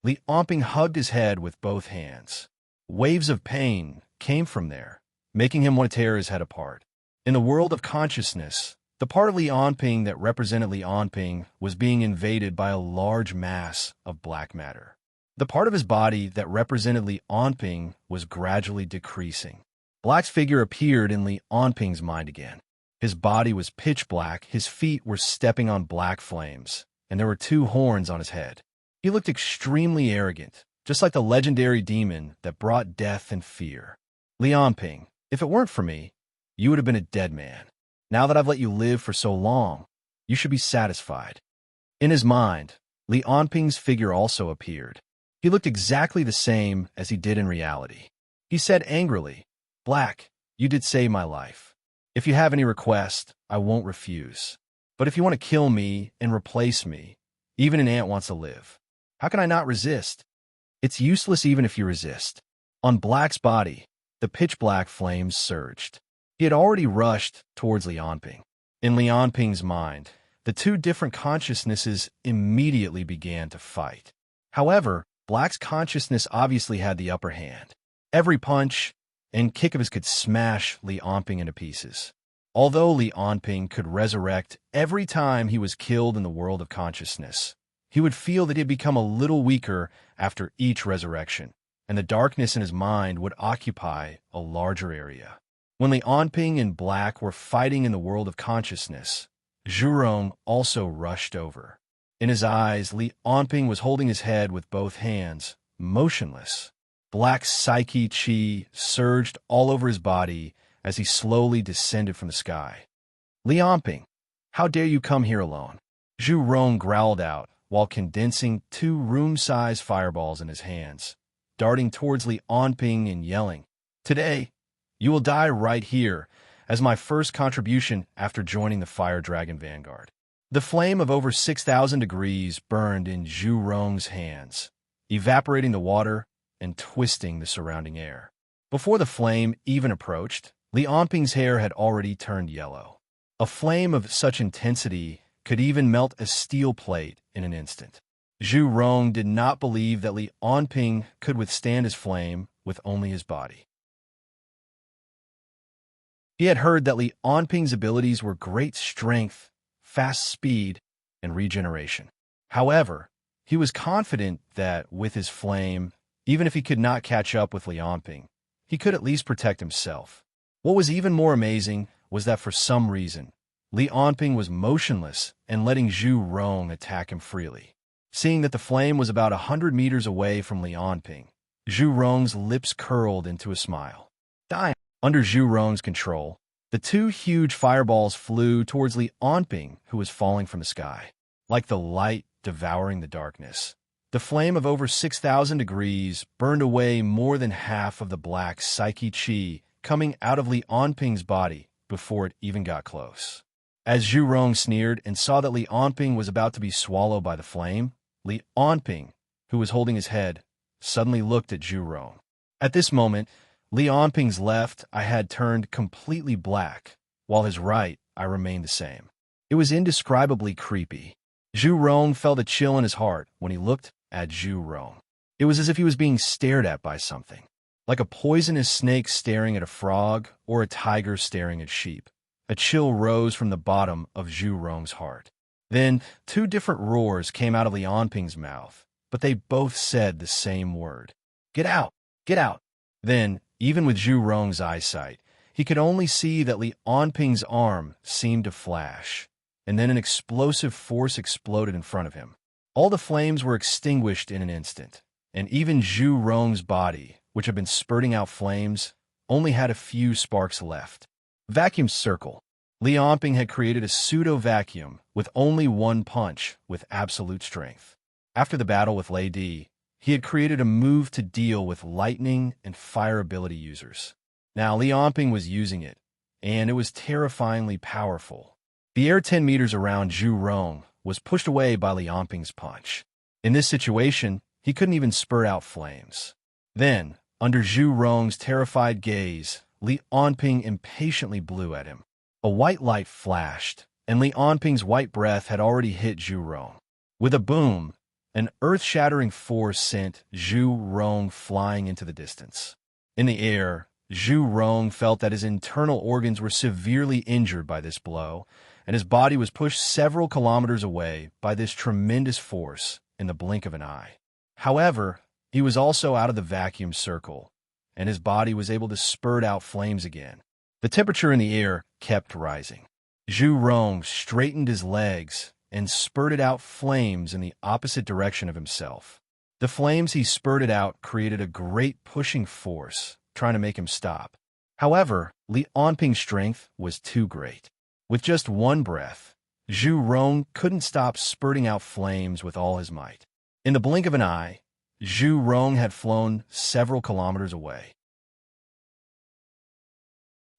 Lianping hugged his head with both hands. Waves of pain came from there, making him want to tear his head apart. In the world of consciousness, the part of Lianping that represented Lianping was being invaded by a large mass of black matter. The part of his body that represented Lianping was gradually decreasing. Black's figure appeared in Lianping's mind again. His body was pitch black, his feet were stepping on black flames, and there were 2 horns on his head. He looked extremely arrogant, just like the legendary demon that brought death and fear. Lianping, if it weren't for me, you would have been a dead man. Now that I've let you live for so long, you should be satisfied. In his mind, Lianping's figure also appeared. He looked exactly the same as he did in reality. He said angrily, Black, you did save my life. If you have any request, I won't refuse. But if you want to kill me and replace me, even an ant wants to live. How can I not resist? It's useless even if you resist. On Black's body, the pitch-black flames surged. He had already rushed towards Lianping. In Lianping's mind, the 2 different consciousnesses immediately began to fight. However, Black's consciousness obviously had the upper hand. Every punch and kick of his could smash Lianping into pieces. Although Lianping could resurrect every time he was killed in the world of consciousness, he would feel that he had become a little weaker after each resurrection, and the darkness in his mind would occupy a larger area. When Lianping and Black were fighting in the world of consciousness, Zhurong also rushed over. In his eyes, Lianping was holding his head with both hands, motionless. Black's psyche chi surged all over his body as he slowly descended from the sky. Lianping, how dare you come here alone? Zhurong growled out while condensing 2 room-sized fireballs in his hands, darting towards Lianping and yelling, Today, you will die right here as my first contribution after joining the Fire Dragon Vanguard. The flame of over 6,000 degrees burned in Zhurong's hands, evaporating the water and twisting the surrounding air. Before the flame even approached, Lianping's hair had already turned yellow. A flame of such intensity could even melt a steel plate in an instant. Zhurong did not believe that Lianping could withstand his flame with only his body. He had heard that Lianping's abilities were great strength, fast speed, and regeneration. However, he was confident that with his flame, even if he could not catch up with Lianping, he could at least protect himself. What was even more amazing was that for some reason, Lianping was motionless and letting Zhurong attack him freely. Seeing that the flame was about 100 meters away from Lianping, Zhurong's lips curled into a smile. Dying. Under Zhurong's control, the 2 huge fireballs flew towards Lianping, who was falling from the sky. Like the light devouring the darkness, the flame of over 6,000 degrees burned away more than half of the black psyche chi coming out of Lianping's body before it even got close. As Zhurong sneered and saw that Lianping was about to be swallowed by the flame, Lianping, who was holding his head, suddenly looked at Zhurong. At this moment, Lianping's left eye had turned completely black, while his right eye remained the same. It was indescribably creepy. Zhurong felt a chill in his heart when he looked at Zhurong. It was as if he was being stared at by something, like a poisonous snake staring at a frog or a tiger staring at sheep. A chill rose from the bottom of Zhurong's heart. Then 2 different roars came out of Lianping's mouth, but they both said the same word. Get out! Get out! Then, even with Zhurong's eyesight, he could only see that Li Onping's arm seemed to flash, and then an explosive force exploded in front of him. All the flames were extinguished in an instant, and even Zhu Rong's body, which had been spurting out flames, only had a few sparks left. Vacuum circle. Li Onping had created a pseudo-vacuum with only one punch with absolute strength. After the battle with Lei Di, he had created a move to deal with lightning and fire ability users. Now Li Onping was using it, and it was terrifyingly powerful. The air 10 meters around Zhu Rong was pushed away by Li Onping's punch. In this situation, he couldn't even spurt out flames. Then, under Zhu Rong's terrified gaze, Li Onping impatiently blew at him. A white light flashed, and Li Onping's white breath had already hit Zhu Rong. With a boom, an earth-shattering force sent Zhu Rong flying into the distance. In the air, Zhu Rong felt that his internal organs were severely injured by this blow, and his body was pushed several kilometers away by this tremendous force in the blink of an eye. However, he was also out of the vacuum circle, and his body was able to spurt out flames again. The temperature in the air kept rising. Zhu Rong straightened his legs and spurted out flames in the opposite direction of himself. The flames he spurted out created a great pushing force, trying to make him stop. However, Li Onping's strength was too great. With just one breath, Zhu Rong couldn't stop spurting out flames with all his might. In the blink of an eye, Zhu Rong had flown several kilometers away.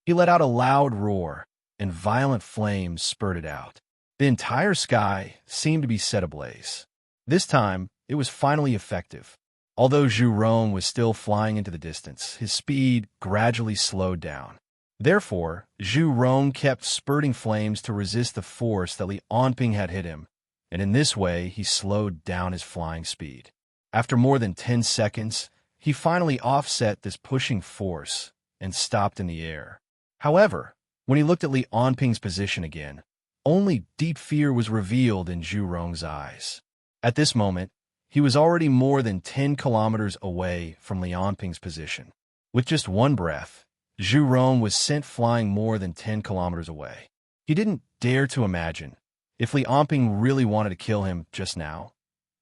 He let out a loud roar, and violent flames spurted out. The entire sky seemed to be set ablaze. This time, it was finally effective. Although Zhu Rong was still flying into the distance, his speed gradually slowed down. Therefore, Zhu Rong kept spurting flames to resist the force that Li Onping had hit him, and in this way he slowed down his flying speed. After more than 10 seconds, he finally offset this pushing force and stopped in the air. However, when he looked at Li Onping's position again, only deep fear was revealed in Zhu Rong's eyes. At this moment, he was already more than 10 kilometers away from Li Onping's position. With just one breath, Zhu Rong was sent flying more than 10 kilometers away. He didn't dare to imagine, if Li Onping really wanted to kill him just now,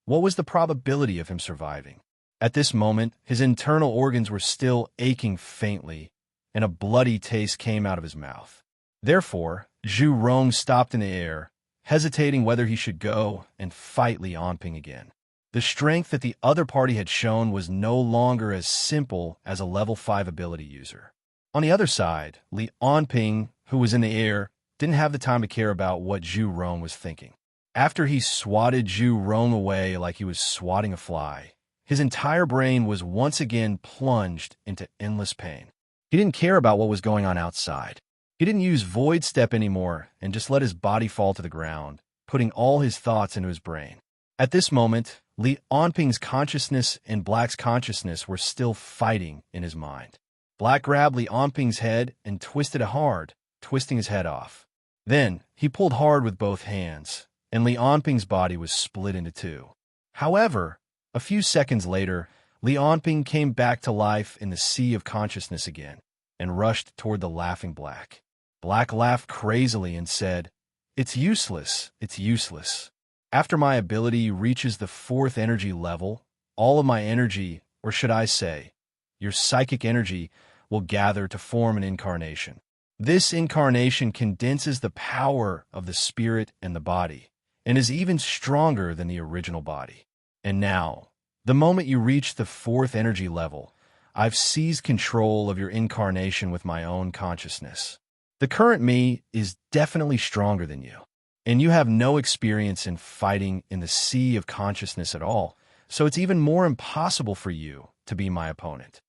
what was the probability of him surviving? At this moment, his internal organs were still aching faintly, and a bloody taste came out of his mouth. Therefore, Zhu Rong stopped in the air, hesitating whether he should go and fight Li Onping again. The strength that the other party had shown was no longer as simple as a level 5 ability user. On the other side, Li Onping, who was in the air, didn't have the time to care about what Zhu Rong was thinking. After he swatted Zhu Rong away like he was swatting a fly, his entire brain was once again plunged into endless pain. He didn't care about what was going on outside. He didn't use Void Step anymore and just let his body fall to the ground, putting all his thoughts into his brain. At this moment, Li Onping's consciousness and Black's consciousness were still fighting in his mind. Black grabbed Li Onping's head and twisted it hard, twisting his head off. Then, he pulled hard with both hands, and Li Onping's body was split into two. However, a few seconds later, Li Onping came back to life in the sea of consciousness again, and rushed toward the laughing Black. Black laughed crazily and said, "It's useless, it's useless. After my ability reaches the 4th energy level, all of my energy, or should I say, your psychic energy, will gather to form an incarnation. This incarnation condenses the power of the spirit and the body, and is even stronger than the original body. And now, the moment you reach the 4th energy level, I've seized control of your incarnation with my own consciousness. The current me is definitely stronger than you, and you have no experience in fighting in the sea of consciousness at all, so it's even more impossible for you to be my opponent."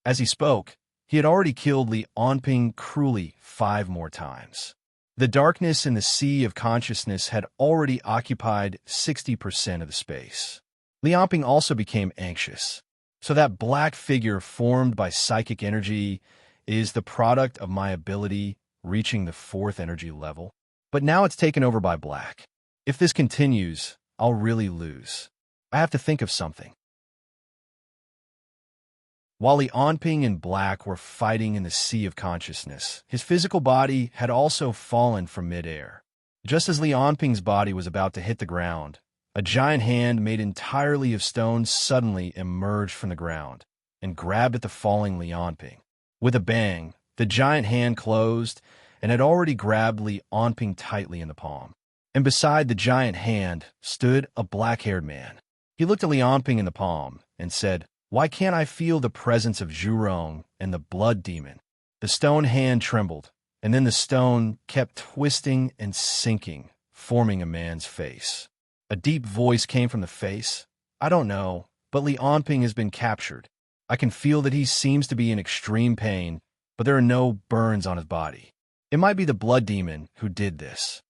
As he spoke, he had already killed Li Onping cruelly 5 more times. The darkness in the sea of consciousness had already occupied 60% of the space. Li Onping also became anxious. So that black figure formed by psychic energy is the product of my ability reaching the 4th energy level. But now it's taken over by Black. If this continues, I'll really lose. I have to think of something. While Li Anping and Black were fighting in the sea of consciousness, his physical body had also fallen from midair. Just as Li Anping's body was about to hit the ground, a giant hand made entirely of stone suddenly emerged from the ground and grabbed at the falling Li Anping. With a bang, the giant hand closed and had already grabbed Li Anping tightly in the palm. And beside the giant hand stood a black-haired man. He looked at Li Anping in the palm and said, "Why can't I feel the presence of Zhurong and the blood demon?" The stone hand trembled, and then the stone kept twisting and sinking, forming a man's face. A deep voice came from the face. "I don't know, but Li Anping has been captured. I can feel that he seems to be in extreme pain, but there are no burns on his body. It might be the blood demon who did this."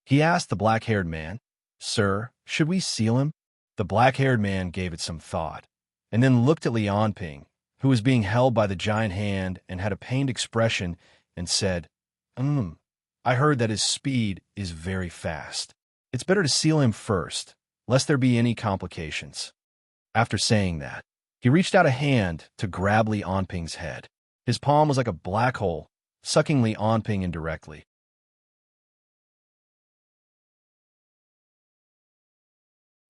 He asked the black-haired man, "Sir, should we seal him?" The black-haired man gave it some thought, and then looked at Li Anping, who was being held by the giant hand and had a pained expression, and said, I heard that his speed is very fast. It's better to seal him first, lest there be any complications." After saying that, he reached out a hand to grab Li Anping's head. His palm was like a black hole, sucking Li Anping indirectly.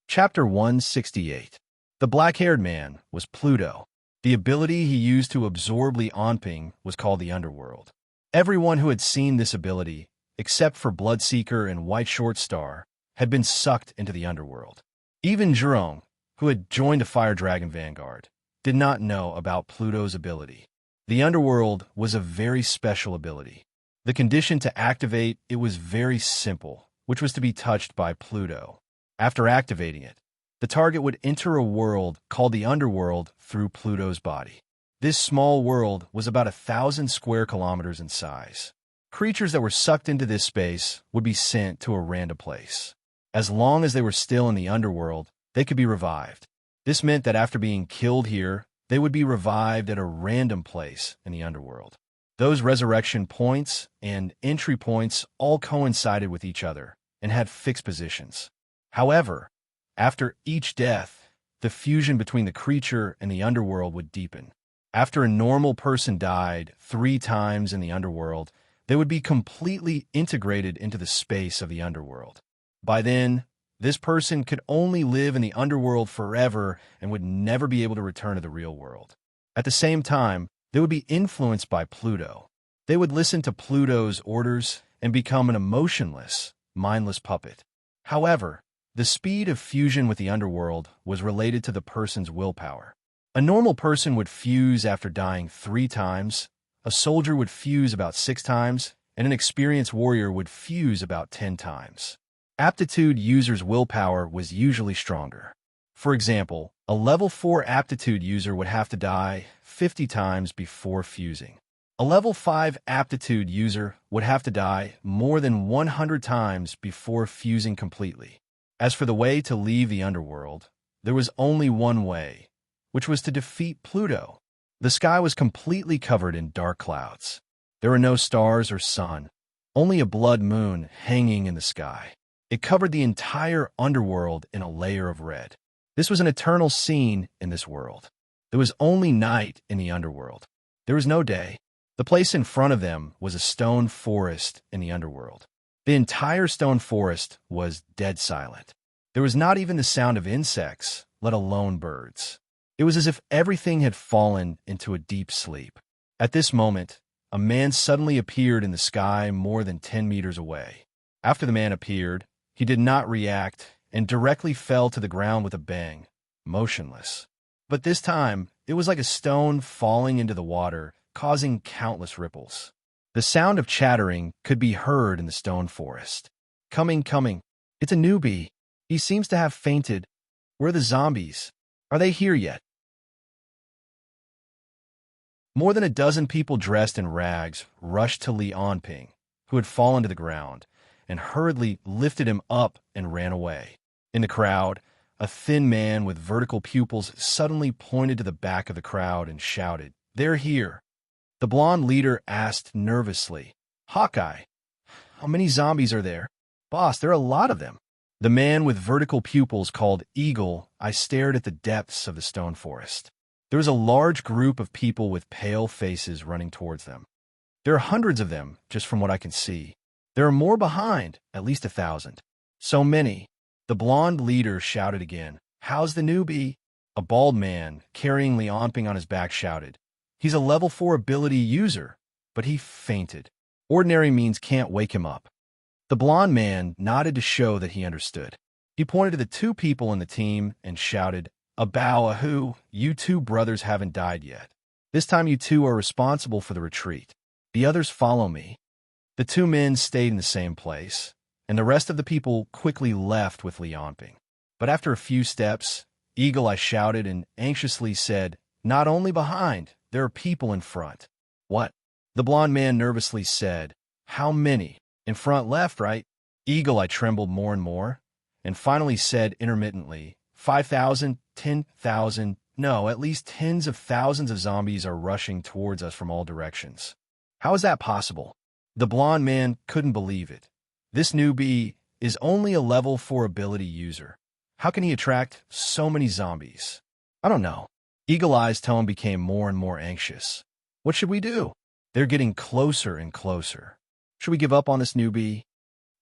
Chapter 168. The black-haired man was Pluto. The ability he used to absorb Li Anping was called the Underworld. Everyone who had seen this ability, except for Bloodseeker and White Short Star, had been sucked into the Underworld. Even Zhurong, who had joined the Fire Dragon Vanguard, did not know about Pluto's ability. The Underworld was a very special ability. The condition to activate it was very simple, which was to be touched by Pluto. After activating it, the target would enter a world called the Underworld through Pluto's body. This small world was about 1,000 square kilometers in size. Creatures that were sucked into this space would be sent to a random place. As long as they were still in the Underworld, they could be revived. This meant that after being killed here, they would be revived at a random place in the Underworld. Those resurrection points and entry points all coincided with each other and had fixed positions. However, after each death, the fusion between the creature and the Underworld would deepen. After a normal person died 3 times in the Underworld, they would be completely integrated into the space of the Underworld. By then, this person could only live in the Underworld forever and would never be able to return to the real world. At the same time, they would be influenced by Pluto. They would listen to Pluto's orders and become an emotionless, mindless puppet. However, the speed of fusion with the Underworld was related to the person's willpower. A normal person would fuse after dying 3 times, a soldier would fuse about 6 times, and an experienced warrior would fuse about 10 times. Aptitude users' willpower was usually stronger. For example, a level 4 aptitude user would have to die 50 times before fusing. A level 5 aptitude user would have to die more than 100 times before fusing completely. As for the way to leave the Underworld, there was only one way, which was to defeat Pluto. The sky was completely covered in dark clouds. There were no stars or sun, only a blood moon hanging in the sky. It covered the entire Underworld in a layer of red. This was an eternal scene in this world. There was only night in the Underworld. There was no day. The place in front of them was a stone forest in the Underworld. The entire stone forest was dead silent. There was not even the sound of insects, let alone birds. It was as if everything had fallen into a deep sleep. At this moment, a man suddenly appeared in the sky more than 10 meters away. After the man appeared, he did not react and directly fell to the ground with a bang, motionless. But this time, it was like a stone falling into the water, causing countless ripples. The sound of chattering could be heard in the stone forest. Coming. It's a newbie. He seems to have fainted. Where are the zombies? Are they here yet? More than a dozen people dressed in rags rushed to Li Anping, who had fallen to the ground, and hurriedly lifted him up and ran away. In the crowd, a thin man with vertical pupils suddenly pointed to the back of the crowd and shouted, "They're here." The blonde leader asked nervously, "Hawkeye, how many zombies are there?" "Boss, there are a lot of them." The man with vertical pupils called Eagle. I stared at the depths of the stone forest. There was a large group of people with pale faces running towards them. There are hundreds of them, just from what I can see. There are more behind, at least 1,000. So many. The blonde leader shouted again, "How's the newbie?" A bald man, carrying Lianping on his back, shouted, "He's a level 4 ability user," but he fainted. Ordinary means can't wake him up. The blonde man nodded to show that he understood. He pointed to the 2 people in the team and shouted, "Abawahu, you 2 brothers haven't died yet. This time you 2 are responsible for the retreat. The others follow me." The 2 men stayed in the same place, and the rest of the people quickly left with Lianping. But after a few steps, Eagle Eye shouted and anxiously said, "Not only behind, there are people in front." "What?" The blonde man nervously said. "How many? In front left, right?" Eagle Eye trembled more and more, and finally said intermittently, 5,000, 10,000, no, at least tens of thousands of zombies are rushing towards us from all directions. How is that possible? The blonde man couldn't believe it. This newbie is only a level 4 ability user. How can he attract so many zombies? I don't know. Eagle Eye's tone became more and more anxious. What should we do? They're getting closer and closer. Should we give up on this newbie?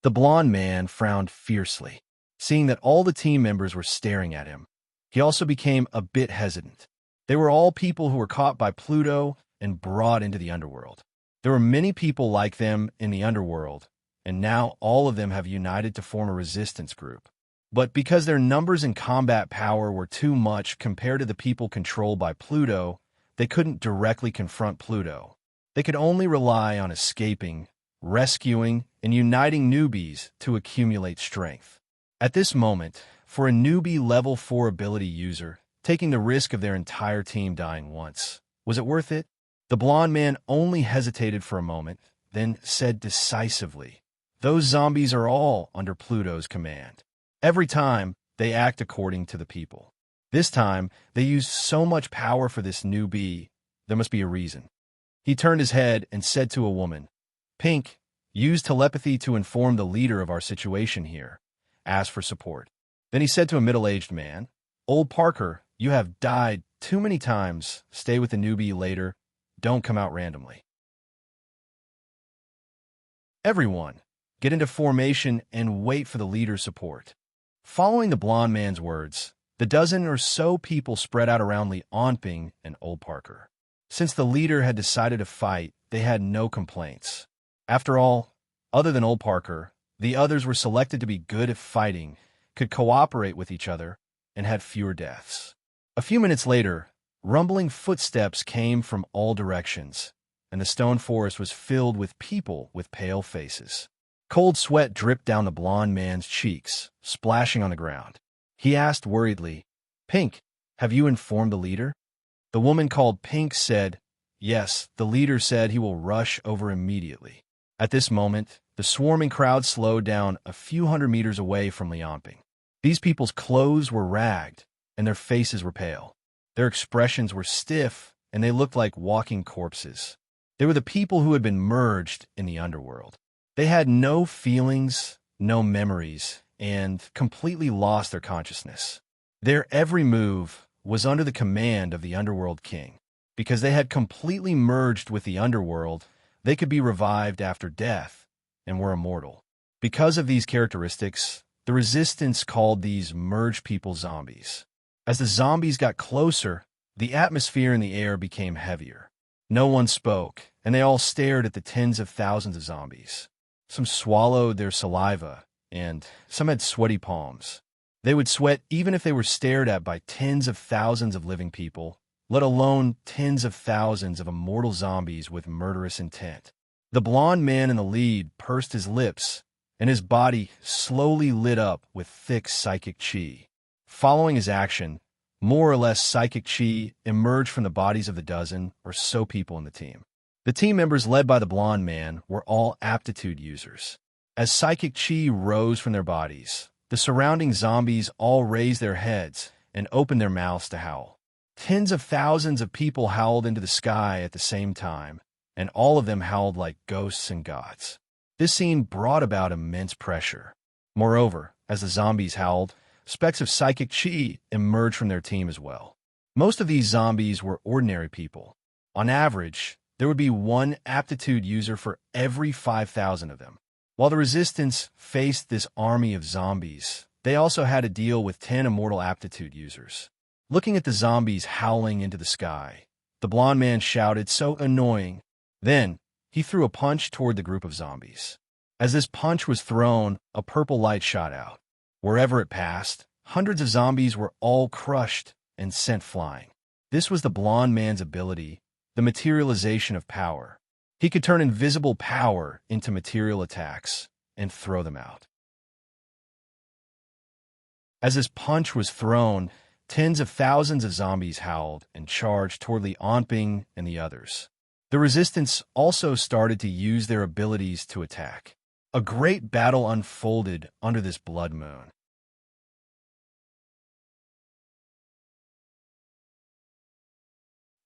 The blonde man frowned fiercely, seeing that all the team members were staring at him. He also became a bit hesitant. They were all people who were caught by Pluto and brought into the underworld. There were many people like them in the underworld, and now all of them have united to form a resistance group. But because their numbers and combat power were too much compared to the people controlled by Pluto, they couldn't directly confront Pluto. They could only rely on escaping, rescuing, and uniting newbies to accumulate strength. At this moment, for a newbie level 4 ability user, taking the risk of their entire team dying once, was it worth it? The blonde man only hesitated for a moment, then said decisively, "Those zombies are all under Pluto's command. Every time, they act according to the people. This time, they use so much power for this newbie, there must be a reason." He turned his head and said to a woman, "Pink, use telepathy to inform the leader of our situation here. Ask for support." Then he said to a middle-aged man, "Old Parker, you have died too many times. Stay with the newbie later. Don't come out randomly. Everyone, get into formation and wait for the leader's support." Following the blonde man's words, the dozen or so people spread out around Lianping and Old Parker. Since the leader had decided to fight, they had no complaints. After all, other than Old Parker, the others were selected to be good at fighting, could cooperate with each other, and had fewer deaths. A few minutes later, rumbling footsteps came from all directions, and the stone forest was filled with people with pale faces. Cold sweat dripped down the blonde man's cheeks, splashing on the ground. He asked worriedly, "Pink, have you informed the leader?" The woman called Pink said, "Yes, the leader said he will rush over immediately." At this moment, the swarming crowd slowed down a few hundred meters away from Lianping. These people's clothes were ragged, and their faces were pale. Their expressions were stiff, and they looked like walking corpses. They were the people who had been merged in the underworld. They had no feelings, no memories, and completely lost their consciousness. Their every move was under the command of the underworld king. Because they had completely merged with the underworld, they could be revived after death and were immortal. Because of these characteristics, the resistance called these merged people zombies. As the zombies got closer, the atmosphere in the air became heavier. No one spoke, and they all stared at the tens of thousands of zombies. Some swallowed their saliva, and some had sweaty palms. They would sweat even if they were stared at by tens of thousands of living people, let alone tens of thousands of immortal zombies with murderous intent. The blonde man in the lead pursed his lips, and his body slowly lit up with thick psychic chi. Following his action, more or less psychic chi emerged from the bodies of the dozen or so people in the team. The team members led by the blonde man were all aptitude users. As psychic chi rose from their bodies, the surrounding zombies all raised their heads and opened their mouths to howl. Tens of thousands of people howled into the sky at the same time, and all of them howled like ghosts and gods. This scene brought about immense pressure. Moreover, as the zombies howled, specks of psychic chi emerged from their team as well. Most of these zombies were ordinary people. On average, there would be one aptitude user for every 5,000 of them. While the resistance faced this army of zombies, they also had to deal with 10 immortal aptitude users. Looking at the zombies howling into the sky, the blond man shouted, "So annoying." Then, he threw a punch toward the group of zombies. As this punch was thrown, a purple light shot out. Wherever it passed, hundreds of zombies were all crushed and sent flying. This was the blond man's ability, the materialization of power. He could turn invisible power into material attacks and throw them out. As this punch was thrown, tens of thousands of zombies howled and charged toward Li Onping and the others. The resistance also started to use their abilities to attack. A great battle unfolded under this blood moon.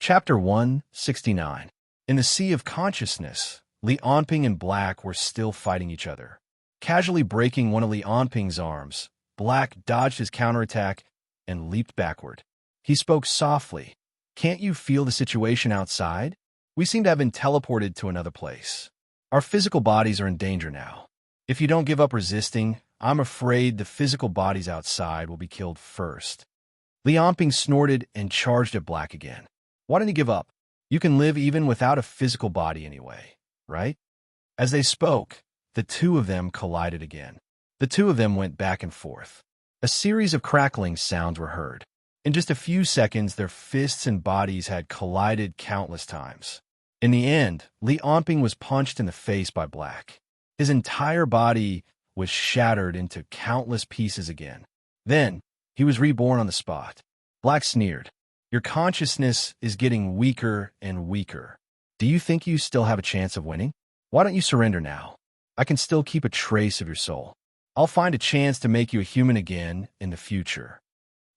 Chapter 169. In the Sea of Consciousness, Li Onping and Black were still fighting each other. Casually breaking one of Li Onping's arms, Black dodged his counterattack and leaped backward. He spoke softly. "Can't you feel the situation outside? We seem to have been teleported to another place. Our physical bodies are in danger now. If you don't give up resisting, I'm afraid the physical bodies outside will be killed first." Li Onping snorted and charged at Black again. "Why don't you give up? You can live even without a physical body anyway, right?" As they spoke, the two of them collided again. The two of them went back and forth. A series of crackling sounds were heard. In just a few seconds, their fists and bodies had collided countless times. In the end, Li Onping was punched in the face by Black. His entire body was shattered into countless pieces again. Then, he was reborn on the spot. Black sneered. "Your consciousness is getting weaker and weaker. Do you think you still have a chance of winning? Why don't you surrender now? I can still keep a trace of your soul. I'll find a chance to make you a human again in the future.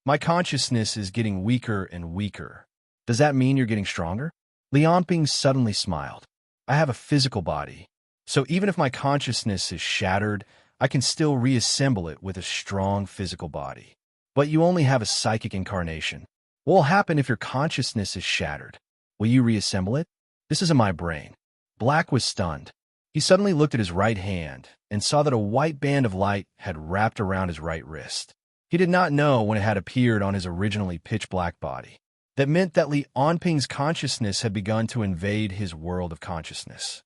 My consciousness is getting weaker and weaker. Does that mean you're getting stronger?" Li Onping suddenly smiled. "I have a physical body, so even if my consciousness is shattered, I can still reassemble it with a strong physical body. But you only have a psychic incarnation. What will happen if your consciousness is shattered? Will you reassemble it? This is in my brain." Black was stunned. He suddenly looked at his right hand and saw that a white band of light had wrapped around his right wrist. He did not know when it had appeared on his originally pitch-black body. That meant that Li Onping's consciousness had begun to invade his world of consciousness.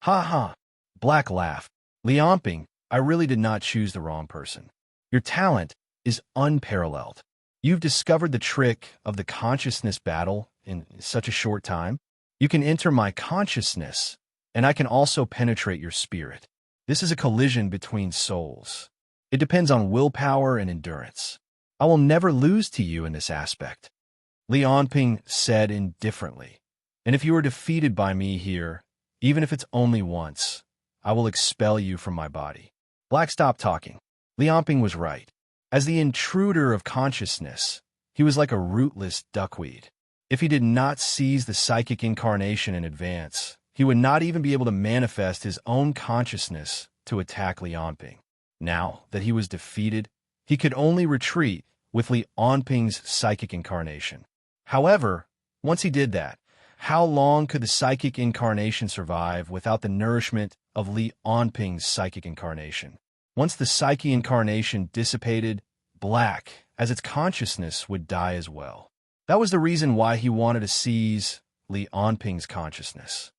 "Ha ha!" Black laughed. "Li Onping, I really did not choose the wrong person. Your talent is unparalleled. You've discovered the trick of the consciousness battle in such a short time. You can enter my consciousness, and I can also penetrate your spirit. This is a collision between souls. It depends on willpower and endurance. I will never lose to you in this aspect." Li Onping said indifferently, "And if you are defeated by me here, even if it's only once, I will expel you from my body." Black stopped talking. Li Onping was right. As the intruder of consciousness, he was like a rootless duckweed. If he did not seize the psychic incarnation in advance, he would not even be able to manifest his own consciousness to attack Li Onping. Now that he was defeated, he could only retreat with Li Onping's psychic incarnation. However, once he did that, how long could the psychic incarnation survive without the nourishment of Li Onping's psychic incarnation? Once the psychic incarnation dissipated, Black, as its consciousness, would die as well. That was the reason why he wanted to seize Li Onping's consciousness.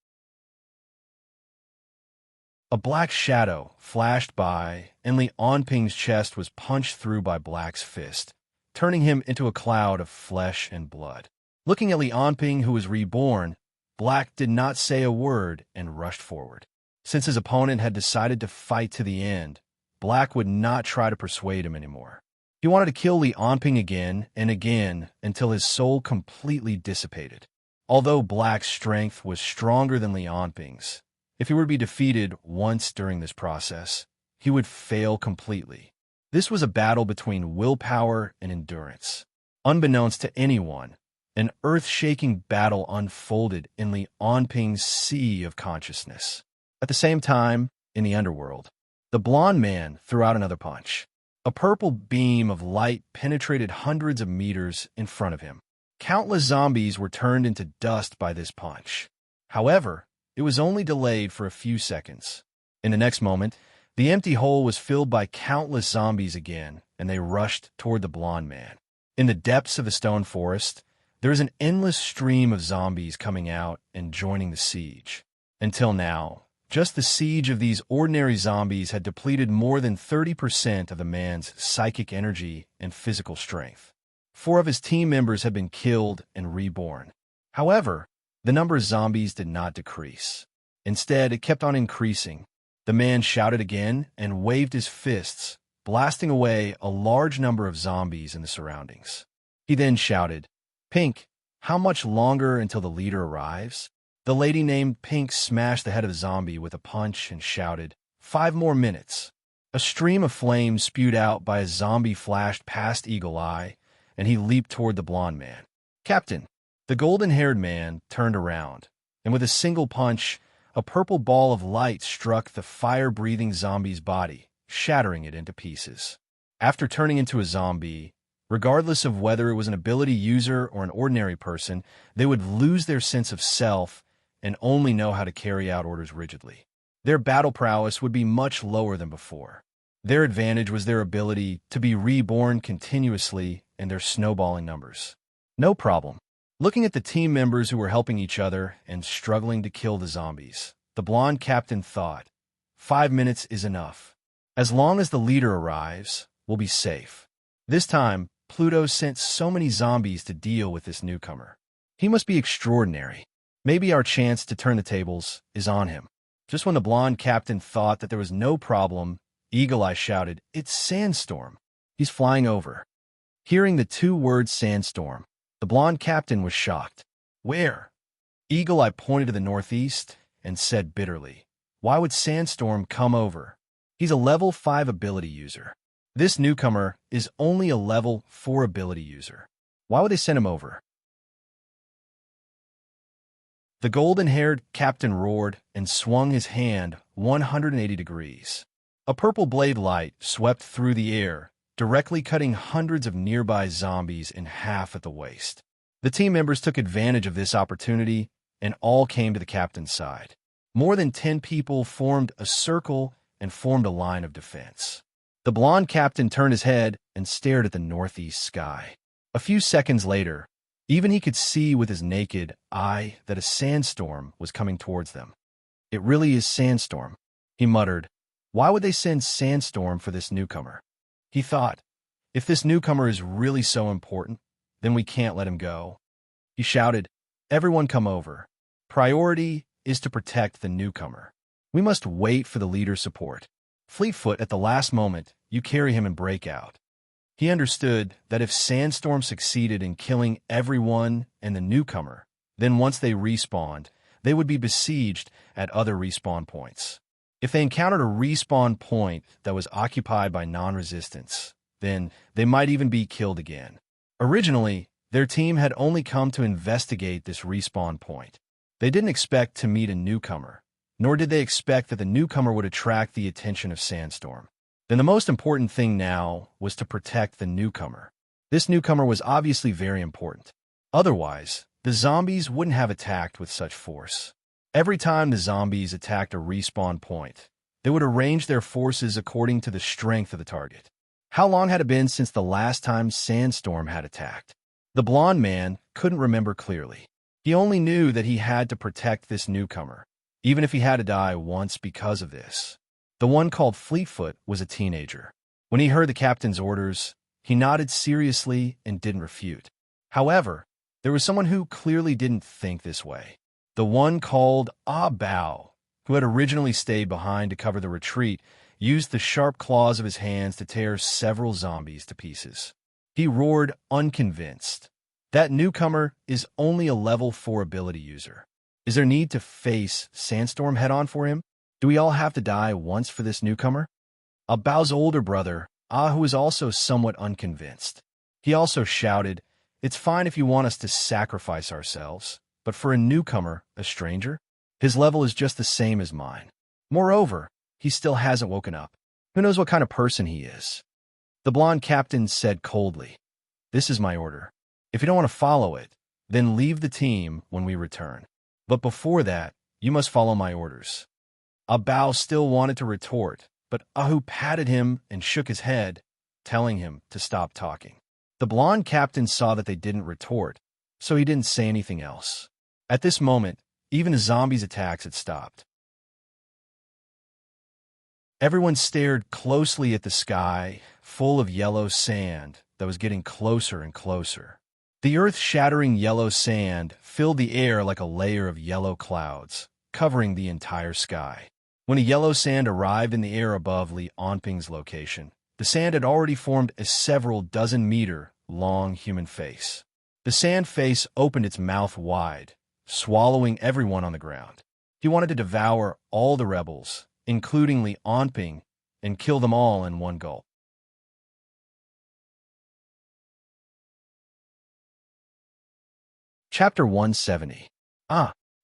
A black shadow flashed by, and Li Onping's chest was punched through by Black's fist, turning him into a cloud of flesh and blood. Looking at Li Onping, who was reborn, Black did not say a word and rushed forward. Since his opponent had decided to fight to the end, Black would not try to persuade him anymore. He wanted to kill Li Onping again and again until his soul completely dissipated. Although Black's strength was stronger than Li Onping's, if he were to be defeated once during this process, he would fail completely. This was a battle between willpower and endurance. Unbeknownst to anyone, an earth-shaking battle unfolded in Li Onping's sea of consciousness. At the same time, in the underworld, the blond man threw out another punch. A purple beam of light penetrated hundreds of meters in front of him. Countless zombies were turned into dust by this punch. However, it was only delayed for a few seconds. In the next moment, the empty hole was filled by countless zombies again, and they rushed toward the blonde man. In the depths of the stone forest, there is an endless stream of zombies coming out and joining the siege. Until now, just the siege of these ordinary zombies had depleted more than 30% of the man's psychic energy and physical strength. 4 of his team members had been killed and reborn. However, the number of zombies did not decrease. Instead, it kept on increasing. The man shouted again and waved his fists, blasting away a large number of zombies in the surroundings. He then shouted, "Pink, how much longer until the leader arrives?" The lady named Pink smashed the head of the zombie with a punch and shouted, "5 more minutes." A stream of flames spewed out by a zombie flashed past Eagle Eye, and he leaped toward the blonde man. "Captain!" The golden-haired man turned around, and with a single punch, a purple ball of light struck the fire-breathing zombie's body, shattering it into pieces. After turning into a zombie, regardless of whether it was an ability user or an ordinary person, they would lose their sense of self and only know how to carry out orders rigidly. Their battle prowess would be much lower than before. Their advantage was their ability to be reborn continuously and their snowballing numbers. No problem. Looking at the team members who were helping each other and struggling to kill the zombies, the blonde captain thought, 5 minutes is enough. As long as the leader arrives, we'll be safe. This time, Pluto sent so many zombies to deal with this newcomer. He must be extraordinary. Maybe our chance to turn the tables is on him. Just when the blonde captain thought that there was no problem, Eagle Eye shouted, "It's Sandstorm. He's flying over." Hearing the 2 words Sandstorm, the blonde captain was shocked. "Where?" Eagle Eye pointed to the northeast and said bitterly, "Why would Sandstorm come over? He's a level 5 ability user. This newcomer is only a level 4 ability user. Why would they send him over?" The golden-haired captain roared and swung his hand 180 degrees. A purple blade light swept through the air, directly cutting hundreds of nearby zombies in half at the waist. The team members took advantage of this opportunity and all came to the captain's side. More than 10 people formed a circle and formed a line of defense. The blonde captain turned his head and stared at the northeast sky. A few seconds later, even he could see with his naked eye that a sandstorm was coming towards them. "It really is Sandstorm," he muttered. Why would they send Sandstorm for this newcomer? He thought, if this newcomer is really so important, then we can't let him go. He shouted, "Everyone come over. Priority is to protect the newcomer. We must wait for the leader's support. Fleetfoot, at the last moment, you carry him and break out." He understood that if Sandstorm succeeded in killing everyone and the newcomer, then once they respawned, they would be besieged at other respawn points. If they encountered a respawn point that was occupied by non-resistance, then they might even be killed again. Originally, their team had only come to investigate this respawn point. They didn't expect to meet a newcomer, nor did they expect that the newcomer would attract the attention of Sandstorm. Then the most important thing now was to protect the newcomer. This newcomer was obviously very important. Otherwise, the zombies wouldn't have attacked with such force. Every time the zombies attacked a respawn point, they would arrange their forces according to the strength of the target. How long had it been since the last time Sandstorm had attacked? The blonde man couldn't remember clearly. He only knew that he had to protect this newcomer, even if he had to die once because of this. The one called Fleetfoot was a teenager. When he heard the captain's orders, he nodded seriously and didn't refute. However, there was someone who clearly didn't think this way. The one called Bao, who had originally stayed behind to cover the retreat, used the sharp claws of his hands to tear several zombies to pieces. He roared, unconvinced. That newcomer is only a level 4 ability user. Is there need to face Sandstorm head-on for him? Do we all have to die once for this newcomer? Bao's older brother, who was also somewhat unconvinced. He also shouted, "It's fine if you want us to sacrifice ourselves, but for a newcomer, a stranger, his level is just the same as mine. Moreover, he still hasn't woken up. Who knows what kind of person he is?" The blonde captain said coldly, "This is my order. If you don't want to follow it, then leave the team when we return. But before that, you must follow my orders." Abao still wanted to retort, but Ahu patted him and shook his head, telling him to stop talking. The blonde captain saw that they didn't retort, so he didn't say anything else. At this moment, even the zombies' attacks had stopped. Everyone stared closely at the sky, full of yellow sand that was getting closer and closer. The earth-shattering yellow sand filled the air like a layer of yellow clouds, covering the entire sky. When a yellow sand arrived in the air above Li Onping's location, the sand had already formed a several dozen-meter-long human face. The sand face opened its mouth wide, swallowing everyone on the ground. He wanted to devour all the rebels, including Li Onping, and kill them all in one gulp. Chapter 170.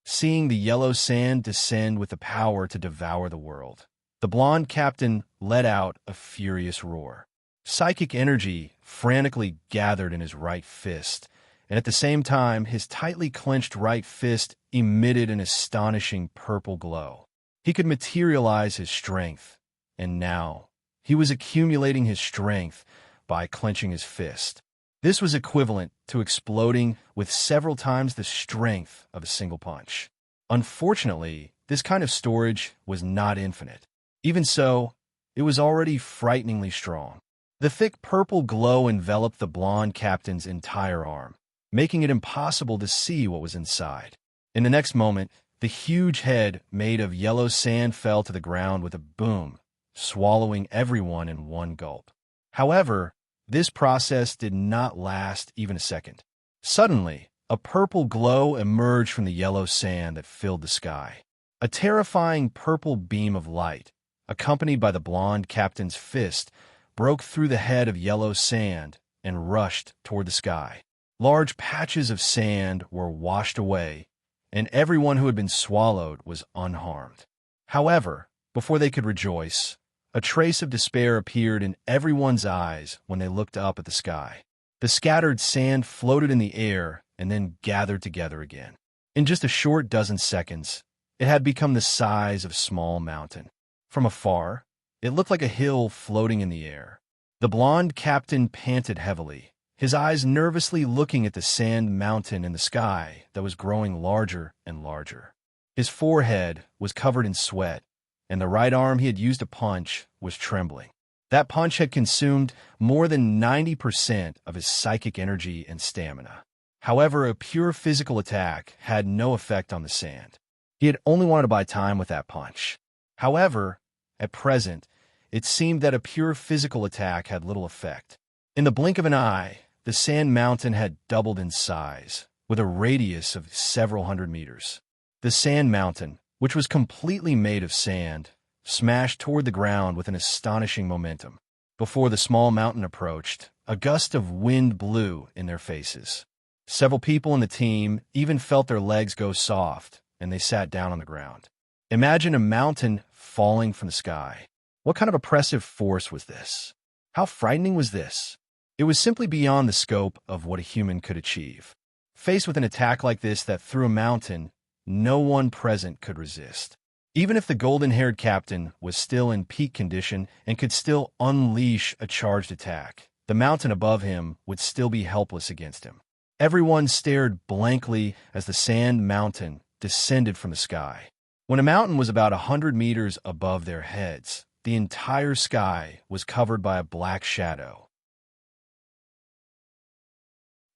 Seeing the yellow sand descend with the power to devour the world, the blonde captain let out a furious roar. Psychic energy frantically gathered in his right fist, and at the same time, his tightly clenched right fist emitted an astonishing purple glow. He could materialize his strength, and now he was accumulating his strength by clenching his fist. This was equivalent to exploding with several times the strength of a single punch. Unfortunately, this kind of storage was not infinite. Even so, it was already frighteningly strong. The thick purple glow enveloped the blonde captain's entire arm, making it impossible to see what was inside. In the next moment, the huge head made of yellow sand fell to the ground with a boom, swallowing everyone in one gulp. However, this process did not last even a second. Suddenly, a purple glow emerged from the yellow sand that filled the sky. A terrifying purple beam of light, accompanied by the blonde captain's fist, broke through the head of yellow sand and rushed toward the sky. Large patches of sand were washed away, and everyone who had been swallowed was unharmed. However, before they could rejoice, a trace of despair appeared in everyone's eyes when they looked up at the sky. The scattered sand floated in the air and then gathered together again. In just a short dozen seconds, it had become the size of a small mountain. From afar, it looked like a hill floating in the air. The blonde captain panted heavily, his eyes nervously looking at the sand mountain in the sky that was growing larger and larger. His forehead was covered in sweat, and the right arm he had used to punch was trembling. That punch had consumed more than 90% of his psychic energy and stamina. However, a pure physical attack had no effect on the sand. He had only wanted to buy time with that punch. However, at present, it seemed that a pure physical attack had little effect. In the blink of an eye, the sand mountain had doubled in size, with a radius of several hundred meters. The sand mountain, which was completely made of sand, smashed toward the ground with an astonishing momentum. Before the small mountain approached, a gust of wind blew in their faces. Several people in the team even felt their legs go soft, and they sat down on the ground. Imagine a mountain falling from the sky. What kind of oppressive force was this? How frightening was this? It was simply beyond the scope of what a human could achieve. Faced with an attack like this that threw a mountain, no one present could resist. Even if the golden-haired captain was still in peak condition and could still unleash a charged attack, the mountain above him would still be helpless against him. Everyone stared blankly as the sand mountain descended from the sky. When a mountain was about 100 meters above their heads, the entire sky was covered by a black shadow.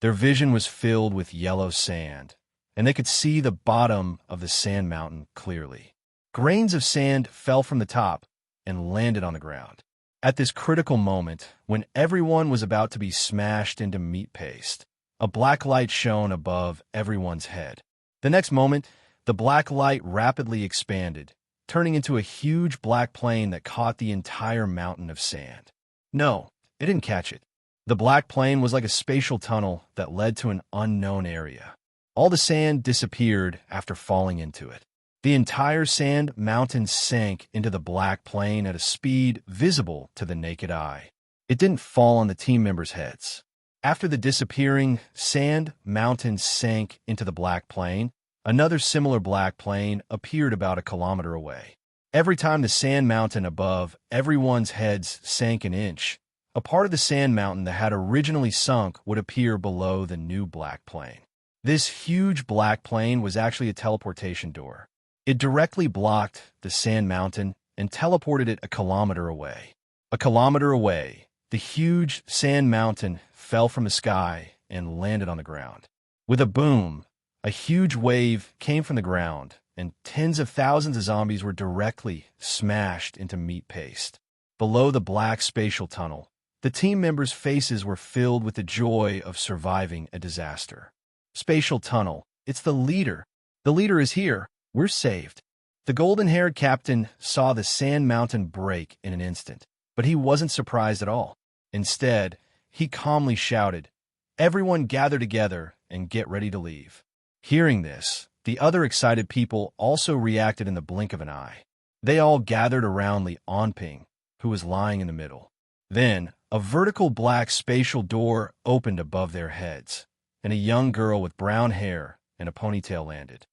Their vision was filled with yellow sand, and they could see the bottom of the sand mountain clearly. Grains of sand fell from the top and landed on the ground. At this critical moment, when everyone was about to be smashed into meat paste, a black light shone above everyone's head. The next moment, the black light rapidly expanded, turning into a huge black plane that caught the entire mountain of sand. No, it didn't catch it. The black plane was like a spatial tunnel that led to an unknown area. All the sand disappeared after falling into it. The entire sand mountain sank into the black plane at a speed visible to the naked eye. It didn't fall on the team members' heads. After the disappearing sand mountain sank into the black plain, another similar black plain appeared about a kilometer away. Every time the sand mountain above everyone's heads sank an inch, a part of the sand mountain that had originally sunk would appear below the new black plain. This huge black plain was actually a teleportation door. It directly blocked the sand mountain and teleported it a kilometer away. A kilometer away, the huge sand mountain fell from the sky and landed on the ground. With a boom, a huge wave came from the ground, and tens of thousands of zombies were directly smashed into meat paste. Below the black spatial tunnel, the team members' faces were filled with the joy of surviving a disaster. Spatial tunnel, it's the leader. The leader is here. We're saved. The golden-haired captain saw the sand mountain break in an instant, but he wasn't surprised at all. Instead, he calmly shouted, "Everyone gather together and get ready to leave." Hearing this, the other excited people also reacted in the blink of an eye. They all gathered around Li Onping, who was lying in the middle. Then, a vertical black spatial door opened above their heads, and a young girl with brown hair and a ponytail landed.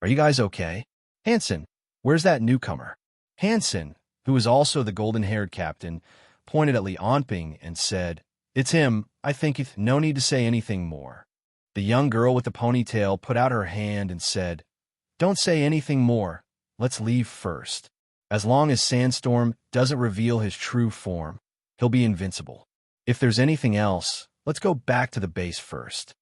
"Are you guys okay? Hansen, where's that newcomer?" Hansen, who was also the golden-haired captain, pointed at Li Onping and said, "It's him. I think no need to say anything more." The young girl with the ponytail put out her hand and said, "Don't say anything more. Let's leave first. As long as Sandstorm doesn't reveal his true form, he'll be invincible. If there's anything else, let's go back to the base first."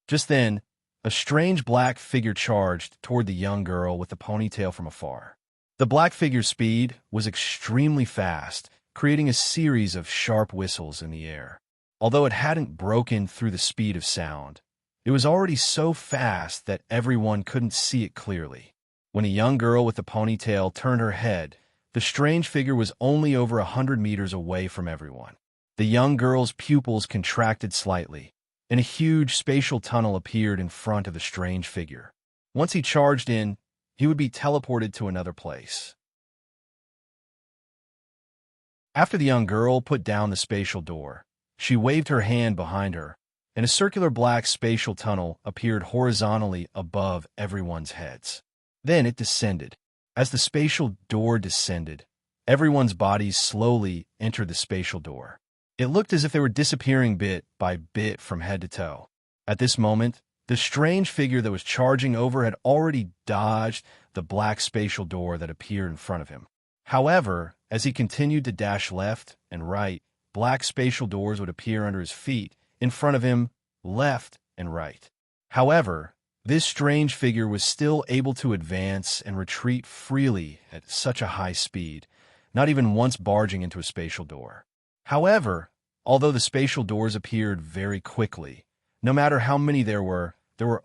Just then, a strange black figure charged toward the young girl with the ponytail from afar. The black figure's speed was extremely fast, creating a series of sharp whistles in the air. Although it hadn't broken through the speed of sound, it was already so fast that everyone couldn't see it clearly. When a young girl with the ponytail turned her head, the strange figure was only over 100 meters away from everyone. The young girl's pupils contracted slightly, and a huge spatial tunnel appeared in front of the strange figure. Once he charged in, he would be teleported to another place. After the young girl put down the spatial door, she waved her hand behind her, and a circular black spatial tunnel appeared horizontally above everyone's heads. Then it descended. As the spatial door descended, everyone's bodies slowly entered the spatial door. It looked as if they were disappearing bit by bit from head to toe. At this moment, the strange figure that was charging over had already dodged the black spatial door that appeared in front of him. However, as he continued to dash left and right, black spatial doors would appear under his feet, in front of him, left and right. However, this strange figure was still able to advance and retreat freely at such a high speed, not even once barging into a spatial door. However, although the spatial doors appeared very quickly, no matter how many there were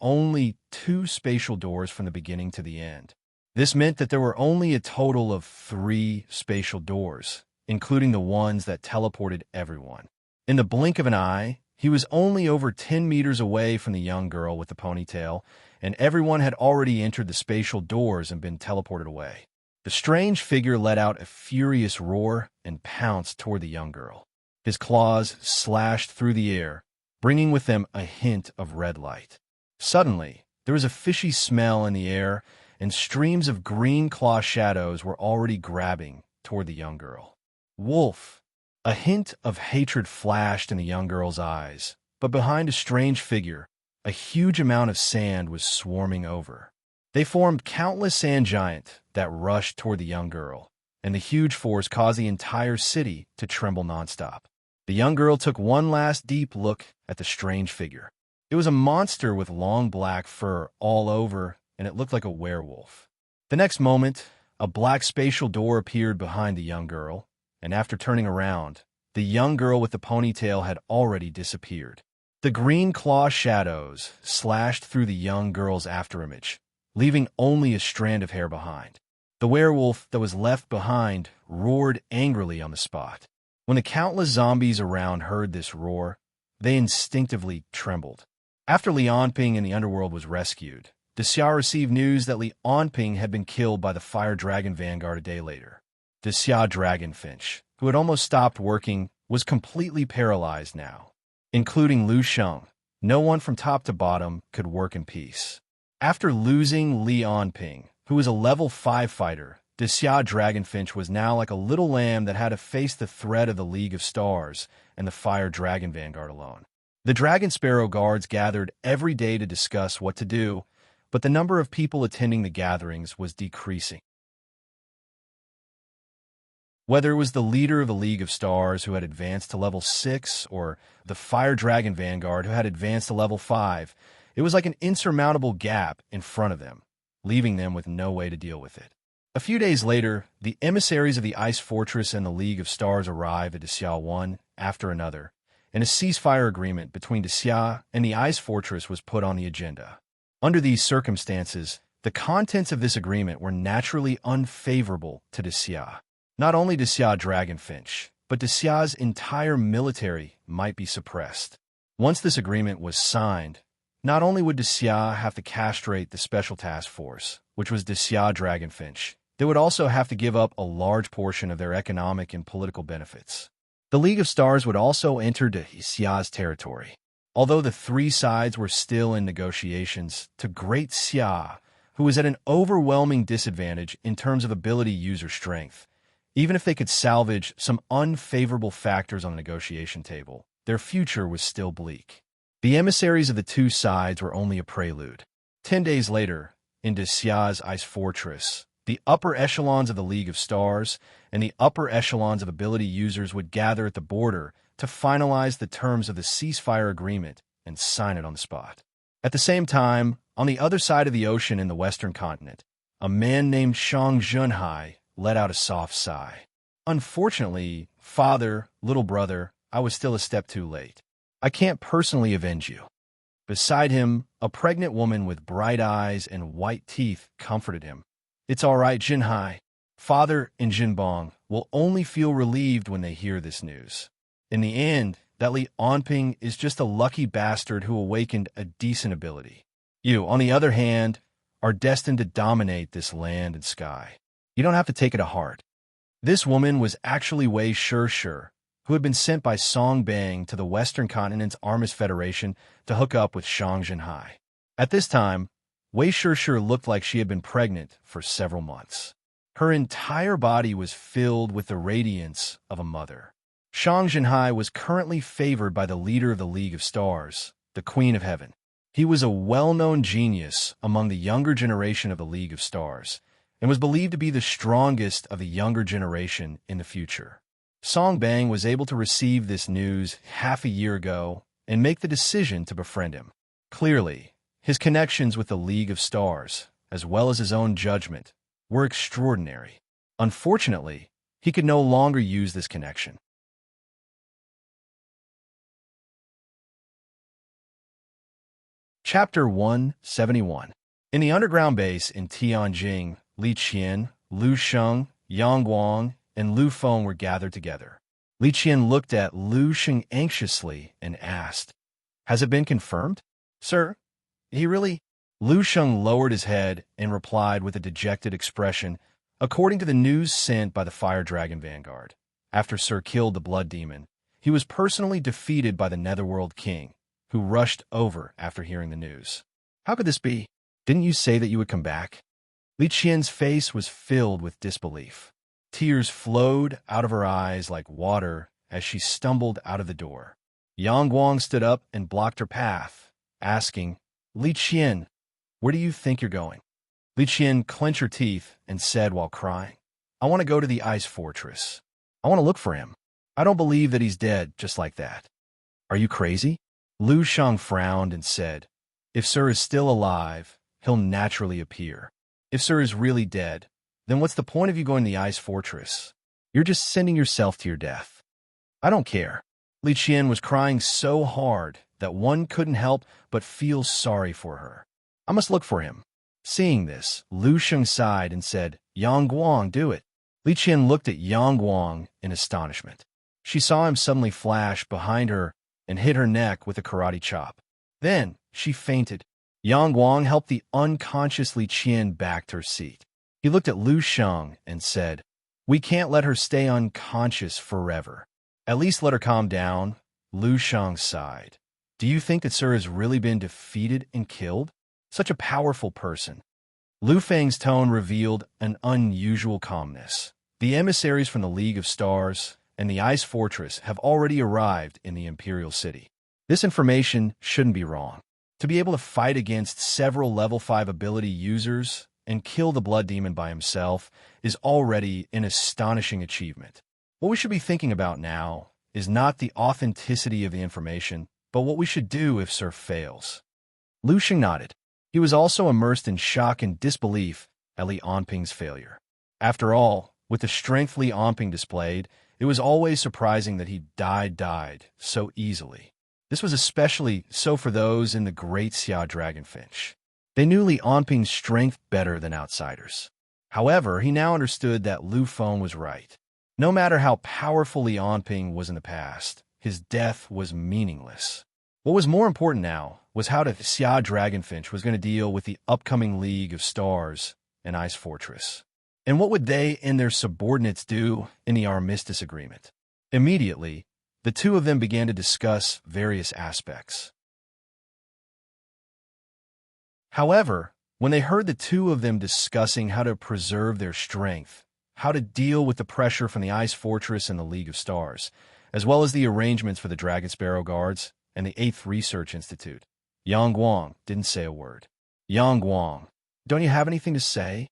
only 2 spatial doors from the beginning to the end. This meant that there were only a total of 3 spatial doors, including the ones that teleported everyone. In the blink of an eye, he was only over 10 meters away from the young girl with the ponytail, and everyone had already entered the spatial doors and been teleported away. The strange figure let out a furious roar and pounced toward the young girl. His claws slashed through the air, bringing with them a hint of red light. Suddenly, there was a fishy smell in the air, and streams of green claw shadows were already grabbing toward the young girl. "Wolf!" A hint of hatred flashed in the young girl's eyes, but behind a strange figure, a huge amount of sand was swarming over. They formed countless sand giants that rushed toward the young girl, and the huge force caused the entire city to tremble nonstop. The young girl took one last deep look at the strange figure. It was a monster with long black fur all over, and it looked like a werewolf. The next moment, a black spatial door appeared behind the young girl, and after turning around, the young girl with the ponytail had already disappeared. The green claw shadows slashed through the young girl's afterimage, leaving only a strand of hair behind. The werewolf that was left behind roared angrily on the spot. When the countless zombies around heard this roar, they instinctively trembled. After Li Onping in the underworld was rescued, Desya received news that Li Onping had been killed by the Fire Dragon Vanguard a day later. Desya Dragonfinch, who had almost stopped working, was completely paralyzed now. including Lu Sheng. No one from top to bottom could work in peace. After losing Li Anping, who was a level 5 fighter, Xia Dragonfinch was now like a little lamb that had to face the threat of the League of Stars and the Fire Dragon Vanguard alone. The Dragon Sparrow guards gathered every day to discuss what to do, but the number of people attending the gatherings was decreasing. Whether it was the leader of the League of Stars who had advanced to level 6 or the Fire Dragon Vanguard who had advanced to level 5, it was like an insurmountable gap in front of them, leaving them with no way to deal with it. A few days later, the emissaries of the Ice Fortress and the League of Stars arrived at Xia one after another, and a ceasefire agreement between Xia and the Ice Fortress was put on the agenda. Under these circumstances, the contents of this agreement were naturally unfavorable to Xia. Not only Xia Dragonfinch, but Xia's entire military might be suppressed. Once this agreement was signed, not only would Xia have to castrate the Special Task Force, which was Xia Dragonfinch, they would also have to give up a large portion of their economic and political benefits. The League of Stars would also enter Xia's territory. Although the three sides were still in negotiations, to Great Xia, who was at an overwhelming disadvantage in terms of ability user strength, even if they could salvage some unfavorable factors on the negotiation table, their future was still bleak. The emissaries of the two sides were only a prelude. 10 days later, in Xia's Ice Fortress, the upper echelons of the League of Stars and the upper echelons of ability users would gather at the border to finalize the terms of the ceasefire agreement and sign it on the spot. At the same time, on the other side of the ocean in the western continent, a man named Shang Junhai let out a soft sigh. Unfortunately, father, little brother, I was still a step too late. I can't personally avenge you. Beside him, a pregnant woman with bright eyes and white teeth comforted him. It's all right, Jinhai. Father and Jinbong will only feel relieved when they hear this news. In the end, that Li Anping is just a lucky bastard who awakened a decent ability. You, on the other hand, are destined to dominate this land and sky. You don't have to take it to heart. This woman was actually Wei Shishir, who had been sent by Song Bang to the Western Continent's Armist Federation to hook up with Shang Jinhai. At this time, Wei Shishir looked like she had been pregnant for several months. Her entire body was filled with the radiance of a mother. Shang Jinhai was currently favored by the leader of the League of Stars, the Queen of Heaven. He was a well-known genius among the younger generation of the League of Stars, and was believed to be the strongest of the younger generation in the future. Song Bang was able to receive this news half a year ago and make the decision to befriend him. Clearly, his connections with the League of Stars, as well as his own judgment, were extraordinary. Unfortunately, he could no longer use this connection. Chapter 171. In the underground base in Tianjing, Li Qian, Lu Sheng, Yang Guang, and Lu Feng were gathered together. Li Qian looked at Lu Sheng anxiously and asked, "Has it been confirmed?" "Sir, he really—" Lu Sheng lowered his head and replied with a dejected expression, "According to the news sent by the Fire Dragon Vanguard, after Sir killed the Blood Demon, he was personally defeated by the Netherworld King, who rushed over after hearing the news." "How could this be? Didn't you say that you would come back?" Li Qian's face was filled with disbelief. Tears flowed out of her eyes like water as she stumbled out of the door. Yang Guang stood up and blocked her path, asking, "Li Qian, where do you think you're going?" Li Qian clenched her teeth and said while crying, "I want to go to the Ice Fortress. I want to look for him. I don't believe that he's dead just like that." "Are you crazy?" Lu Sheng frowned and said, "If Sir is still alive, he'll naturally appear. If Sir is really dead, then what's the point of you going to the Ice Fortress? You're just sending yourself to your death." "I don't care." Li Qian was crying so hard that one couldn't help but feel sorry for her. "I must look for him." Seeing this, Lu Sheng sighed and said, "Yang Guang, do it." Li Qian looked at Yang Guang in astonishment. She saw him suddenly flash behind her and hit her neck with a karate chop. Then she fainted. Yang Guang helped the unconscious Li Qian back to her seat. He looked at Lu Sheng and said, "We can't let her stay unconscious forever. At least let her calm down Lu Shang sighed. Do you think that Sir has really been defeated and killed? Such a powerful person. Lu Fang's tone revealed an unusual calmness. The emissaries from the League of Stars and the Ice Fortress have already arrived in the Imperial City. This information shouldn't be wrong. To be able to fight against several level 5 ability users and kill the Blood Demon by himself is already an astonishing achievement. What we should be thinking about now is not the authenticity of the information, but what we should do if Sir fails. Lu Shang nodded. He was also immersed in shock and disbelief at Li Anping's failure. After all, with the strength Li Anping displayed, it was always surprising that he died so easily. This was especially so for those in the Great Xia Dragonfinch. They knew Li Anping's strength better than outsiders. However, he now understood that Lu Feng was right. No matter how powerful Li Anping was in the past, his death was meaningless. What was more important now was how the Xia Dragonfinch was going to deal with the upcoming League of Stars and Ice Fortress. And what would they and their subordinates do in the armistice agreement? Immediately, the two of them began to discuss various aspects. However, when they heard the two of them discussing how to preserve their strength, how to deal with the pressure from the Ice Fortress and the League of Stars, as well as the arrangements for the Dragon Sparrow Guards and the 8th Research Institute, Yang Guang didn't say a word. Yang Guang, don't you have anything to say?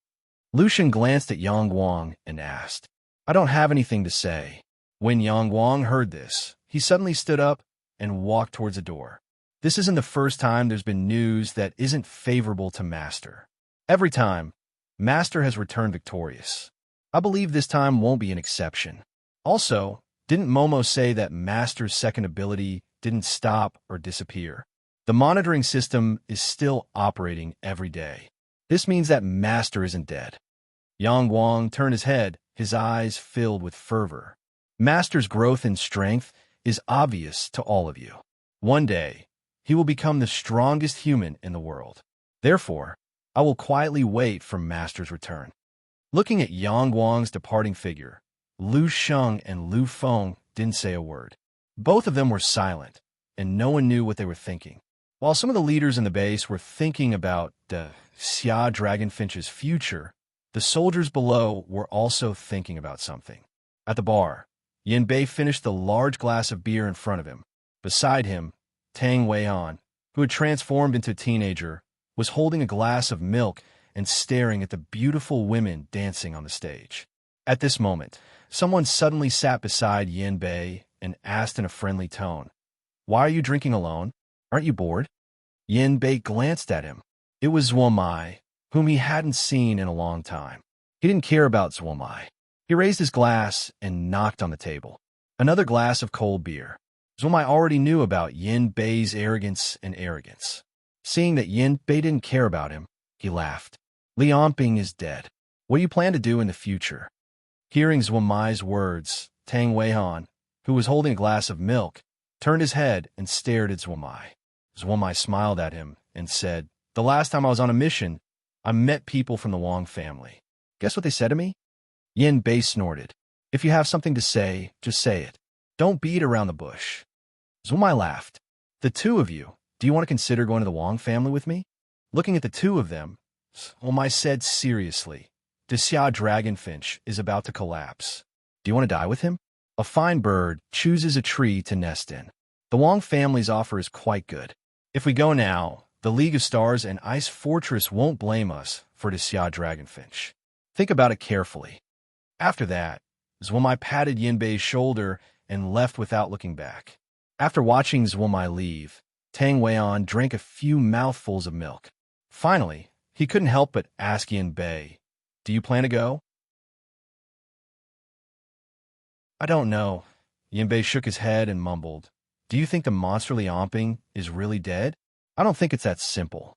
Lu Shang glanced at Yang Guang and asked. I don't have anything to say. When Yang Guang heard this, he suddenly stood up and walked towards the door. This isn't the first time there's been news that isn't favorable to Master. Every time, Master has returned victorious. I believe this time won't be an exception. Also, didn't Momo say that Master's second ability didn't stop or disappear? The monitoring system is still operating every day. This means that Master isn't dead. Yang Guang turned his head, his eyes filled with fervor. Master's growth in strength is obvious to all of you. One day, he will become the strongest human in the world. Therefore, I will quietly wait for Master's return. Looking at Yang Guang's departing figure, Lu Shang and Lu Feng didn't say a word. Both of them were silent, and no one knew what they were thinking. While some of the leaders in the base were thinking about the Xia Dragonfinch's future, the soldiers below were also thinking about something. At the bar, Yin Bei finished the large glass of beer in front of him. Beside him, Tang Weihan, who had transformed into a teenager, was holding a glass of milk and staring at the beautiful women dancing on the stage. At this moment, someone suddenly sat beside Yin Bei and asked in a friendly tone, Why are you drinking alone? Aren't you bored? Yin Bei glanced at him. It was Zuomai, whom he hadn't seen in a long time. He didn't care about Zuomai. He raised his glass and knocked on the table. Another glass of cold beer. Zuomai already knew about Yin Bei's arrogance. Seeing that Yin Bei didn't care about him, he laughed. Li Anping is dead. What do you plan to do in the future? Hearing Zuomai's words, Tang Weihan, who was holding a glass of milk, turned his head and stared at Zuomai. Zuomai smiled at him and said, The last time I was on a mission, I met people from the Wang family. Guess what they said to me? Yin Bei snorted. If you have something to say, just say it. Don't beat around the bush. Zuomai laughed. The two of you, do you want to consider going to the Wang family with me? Looking at the two of them, Zuomai said seriously, The Xia Dragonfinch is about to collapse. Do you want to die with him? A fine bird chooses a tree to nest in. The Wang family's offer is quite good. If we go now, the League of Stars and Ice Fortress won't blame us for the Xia Dragonfinch. Think about it carefully. After that, Zuomai patted Yin Bei's shoulder and left without looking back. After watching Zuomai leave, Tang Weihan drank a few mouthfuls of milk. Finally, he couldn't help but ask Yin Bei, Do you plan to go? I don't know. Yin Bei shook his head and mumbled, Do you think the monster Li Anping is really dead? I don't think it's that simple.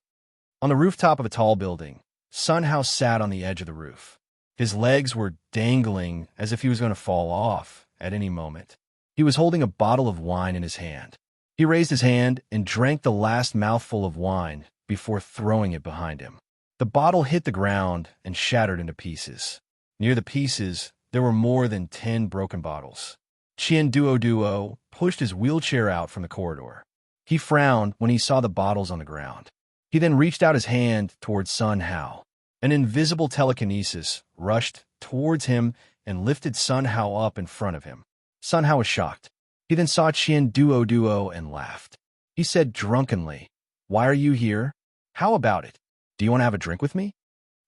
On the rooftop of a tall building, Sun Hao sat on the edge of the roof. His legs were dangling as if he was going to fall off at any moment. He was holding a bottle of wine in his hand. He raised his hand and drank the last mouthful of wine before throwing it behind him. The bottle hit the ground and shattered into pieces. Near the pieces, there were more than 10 broken bottles. Qian Duo pushed his wheelchair out from the corridor. He frowned when he saw the bottles on the ground. He then reached out his hand towards Sun Hao. An invisible telekinesis rushed towards him and lifted Sun Hao up in front of him. Sun Hao was shocked. He then saw Qian Duo and laughed. He said drunkenly, "Why are you here? How about it? Do you want to have a drink with me?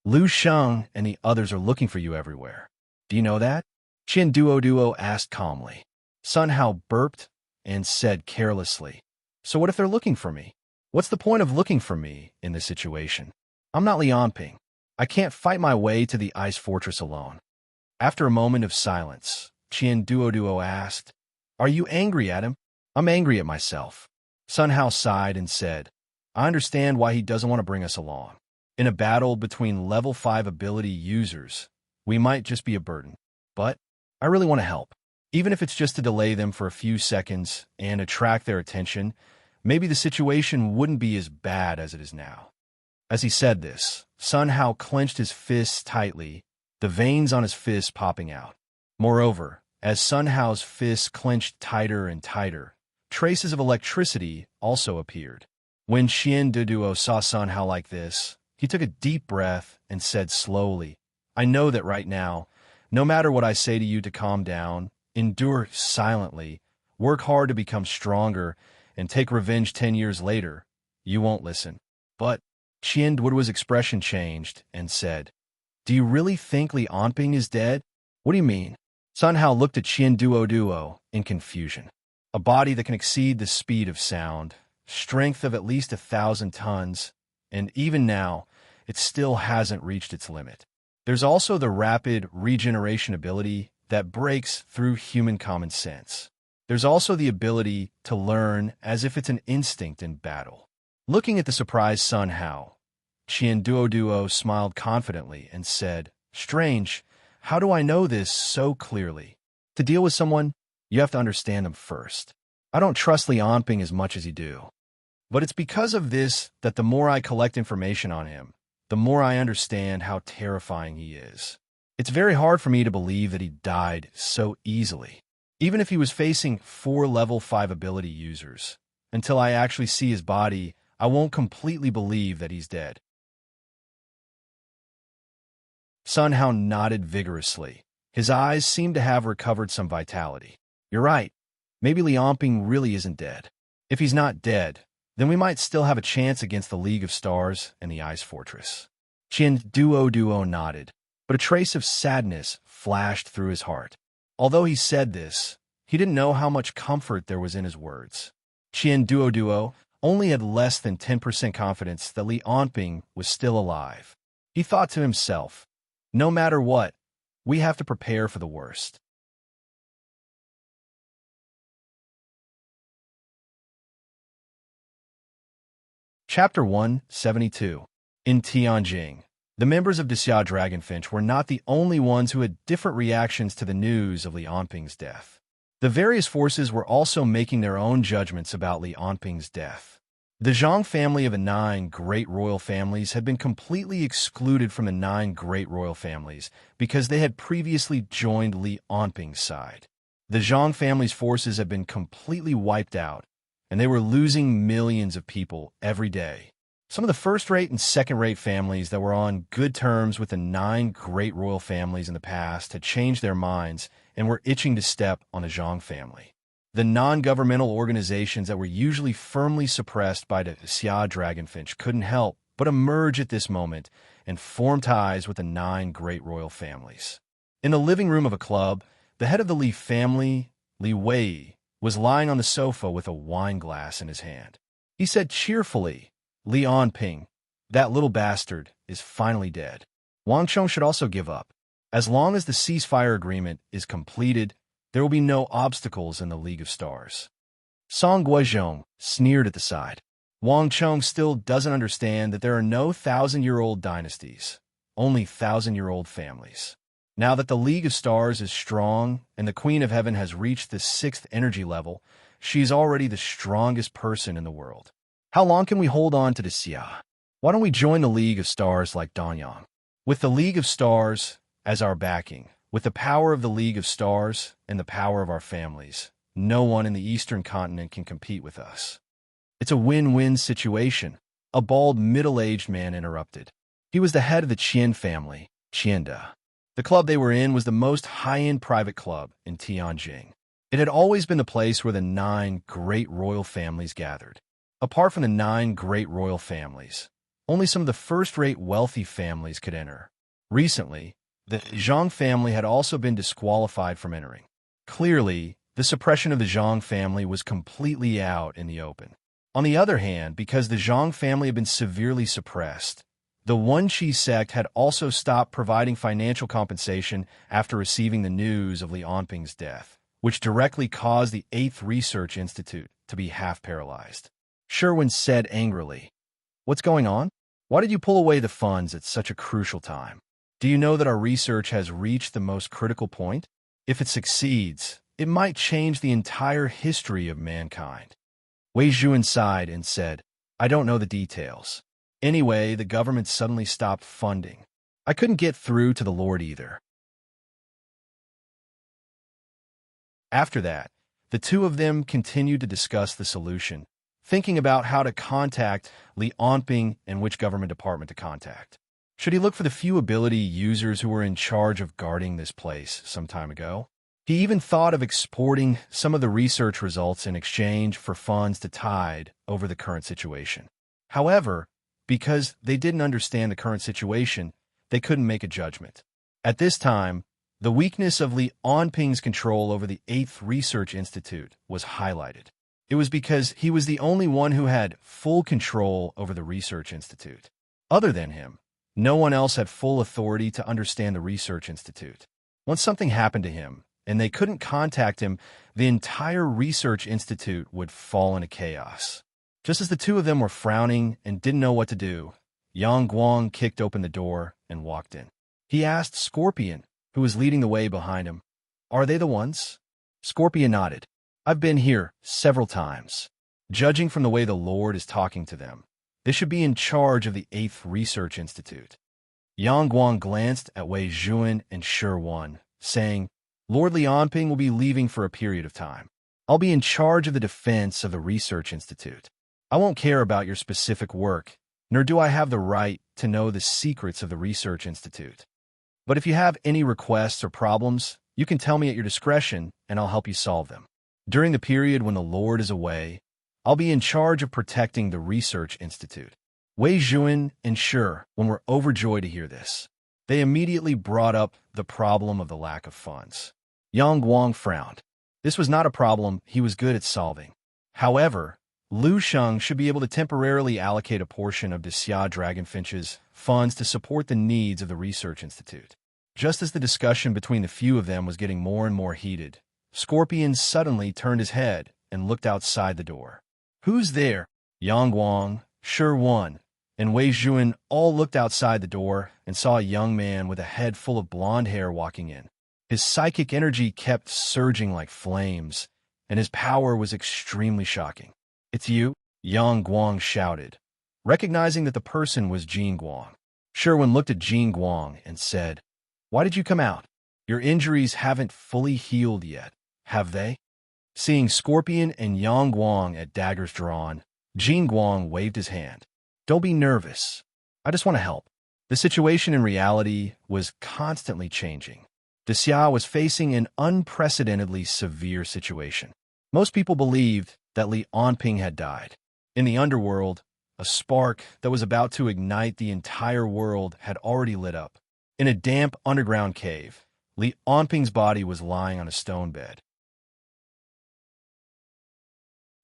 Lu Sheng and the others are looking for you everywhere. Do you know that?" Qian Duo asked calmly. Sun Hao burped and said carelessly, "So what if they're looking for me? What's the point of looking for me in this situation? I'm not Lianping. I can't fight my way to the ice fortress alone." After a moment of silence, Qian Duo asked, "Are you angry at him?" "I'm angry at myself." Sun Hao sighed and said, "I understand why he doesn't want to bring us along. In a battle between level 5 ability users, we might just be a burden. But I really want to help. Even if it's just to delay them for a few seconds and attract their attention, maybe the situation wouldn't be as bad as it is now." As he said this, Sun Hao clenched his fists tightly, the veins on his fists popping out. Moreover, as Sun Hao's fists clenched tighter and tighter, traces of electricity also appeared. When Qian Duo saw Sun Hao like this, he took a deep breath and said slowly, "I know that right now, no matter what I say to you to calm down, endure silently, work hard to become stronger, and take revenge 10 years later, you won't listen." But Qian Duo's expression changed and said, "Do you really think Li Anping is dead? What do you mean?" Sun Hao looked at Qian Duo in confusion. A body that can exceed the speed of sound, strength of at least 1,000 tons, and even now, it still hasn't reached its limit. There's also the rapid regeneration ability that breaks through human common sense. There's also the ability to learn as if it's an instinct in battle. Looking at the surprised Sun Hao, Qian Duo smiled confidently and said, "Strange, how do I know this so clearly? To deal with someone, you have to understand them first. I don't trust Li Anping as much as you do. But it's because of this that the more I collect information on him, the more I understand how terrifying he is. It's very hard for me to believe that he died so easily, even if he was facing 4 level 5 ability users. Until I actually see his body, I won't completely believe that he's dead." Sun Hao nodded vigorously. His eyes seemed to have recovered some vitality. "You're right. Maybe Li Anping really isn't dead. If he's not dead, then we might still have a chance against the League of Stars and the Ice Fortress." Qian Duo nodded, but a trace of sadness flashed through his heart. Although he said this, he didn't know how much comfort there was in his words. Qian Duo only had less than 10% confidence that Li Anping was still alive. He thought to himself, "No matter what, we have to prepare for the worst." Chapter 172. In Tianjing, the members of Xia Dragonfinch were not the only ones who had different reactions to the news of Li Anping's death. The various forces were also making their own judgments about Li Anping's death. The Zhang family of the 9 great royal families had been completely excluded from the 9 great royal families because they had previously joined Li Anping's side. The Zhang family's forces had been completely wiped out, and they were losing millions of people every day. Some of the first-rate and second-rate families that were on good terms with the 9 great royal families in the past had changed their minds and were itching to step on the Zhang family. The non-governmental organizations that were usually firmly suppressed by the Xia Dragonfinch couldn't help but emerge at this moment and form ties with the 9 great royal families. In the living room of a club, the head of the Li family, Li Wei, was lying on the sofa with a wine glass in his hand. He said cheerfully, "Li Anping, that little bastard, is finally dead. Wang Chong should also give up. As long as the ceasefire agreement is completed, there will be no obstacles in the League of Stars." Song Guozhong sneered at the side. Wang Chong still doesn't understand that there are no 1,000-year-old dynasties, only 1,000-year-old families. Now that the League of Stars is strong and the Queen of Heaven has reached the 6th energy level, she's already the strongest person in the world. How long can we hold on to the Xia? Why don't we join the League of Stars like Danyang? With the League of Stars as our backing, With the power of the League of Stars and the power of our families, no one in the Eastern continent can compete with us. It's a win-win situation, a bald, middle-aged man interrupted. He was the head of the Qian family, Qianda. The club they were in was the most high-end private club in Tianjin. It had always been the place where the 9 great royal families gathered. Apart from the 9 great royal families, only some of the first-rate wealthy families could enter. Recently, the Zhang family had also been disqualified from entering. Clearly, the suppression of the Zhang family was completely out in the open. On the other hand, because the Zhang family had been severely suppressed, the Wenqi sect had also stopped providing financial compensation after receiving the news of Li Onping's death, which directly caused the 8th Research Institute to be half-paralyzed. Sherwin said angrily, "What's going on? Why did you pull away the funds at such a crucial time? Do you know that our research has reached the most critical point? If it succeeds, it might change the entire history of mankind." Wei Zhuan sighed and said, "I don't know the details. Anyway, the government suddenly stopped funding. I couldn't get through to the Lord either." After that, the two of them continued to discuss the solution, thinking about how to contact Li Onping and which government department to contact. Should he look for the few ability users who were in charge of guarding this place some time ago? He even thought of exporting some of the research results in exchange for funds to tide over the current situation. However, because they didn't understand the current situation, they couldn't make a judgment. At this time, the weakness of Li Onping's control over the 8th Research Institute was highlighted. It was because he was the only one who had full control over the Research Institute. Other than him, no one else had full authority to understand the Research Institute. Once something happened to him, and they couldn't contact him, the entire Research Institute would fall into chaos. Just as the two of them were frowning and didn't know what to do, Yang Guang kicked open the door and walked in. He asked Scorpion, who was leading the way behind him, "Are they the ones?" Scorpion nodded. "I've been here several times. Judging from the way the Lord is talking to them, they should be in charge of the 8th Research Institute." Yang Guang glanced at Wei Zhuan and Sherwin, saying, "Lord Li Onping will be leaving for a period of time. I'll be in charge of the defense of the Research Institute. I won't care about your specific work, nor do I have the right to know the secrets of the Research Institute. But if you have any requests or problems, you can tell me at your discretion, and I'll help you solve them. During the period when the Lord is away, I'll be in charge of protecting the Research Institute." Wei Zhuan and Sherwin were overjoyed to hear this. They immediately brought up the problem of the lack of funds. Yang Guang frowned. This was not a problem he was good at solving. However, Lu Sheng should be able to temporarily allocate a portion of Xia Dragonfinch's funds to support the needs of the Research Institute. Just as the discussion between the few of them was getting more and more heated, Scorpion suddenly turned his head and looked outside the door. "Who's there?" Yang Guang, Sherwin, and Wei Zhuan all looked outside the door and saw a young man with a head full of blonde hair walking in. His psychic energy kept surging like flames, and his power was extremely shocking. "It's you?" Yang Guang shouted, recognizing that the person was Jin Guang. Sherwin looked at Jin Guang and said, "Why did you come out? Your injuries haven't fully healed yet, have they?" Seeing Scorpion and Yang Guang at daggers drawn, Jin Guang waved his hand. "Don't be nervous. I just want to help." The situation in reality was constantly changing. Xia was facing an unprecedentedly severe situation. Most people believed that Li Onping had died. In the underworld, a spark that was about to ignite the entire world had already lit up. In a damp underground cave, Li Onping's body was lying on a stone bed.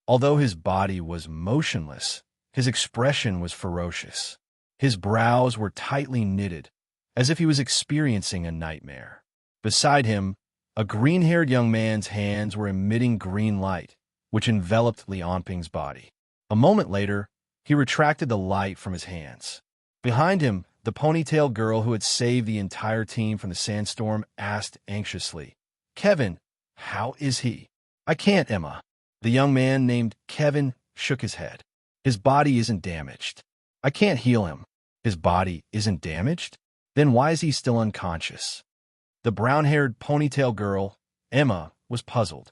Although his body was motionless, his expression was ferocious. His brows were tightly knitted, as if he was experiencing a nightmare. Beside him, a green-haired young man's hands were emitting green light, which enveloped Li Onping's body. A moment later, he retracted the light from his hands. Behind him, the ponytail girl who had saved the entire team from the sandstorm asked anxiously, "Kevin, how is he?" "I can't, Emma." The young man named Kevin shook his head. "His body isn't damaged. I can't heal him." "His body isn't damaged? Then why is he still unconscious?" The brown-haired ponytail girl, Emma, was puzzled.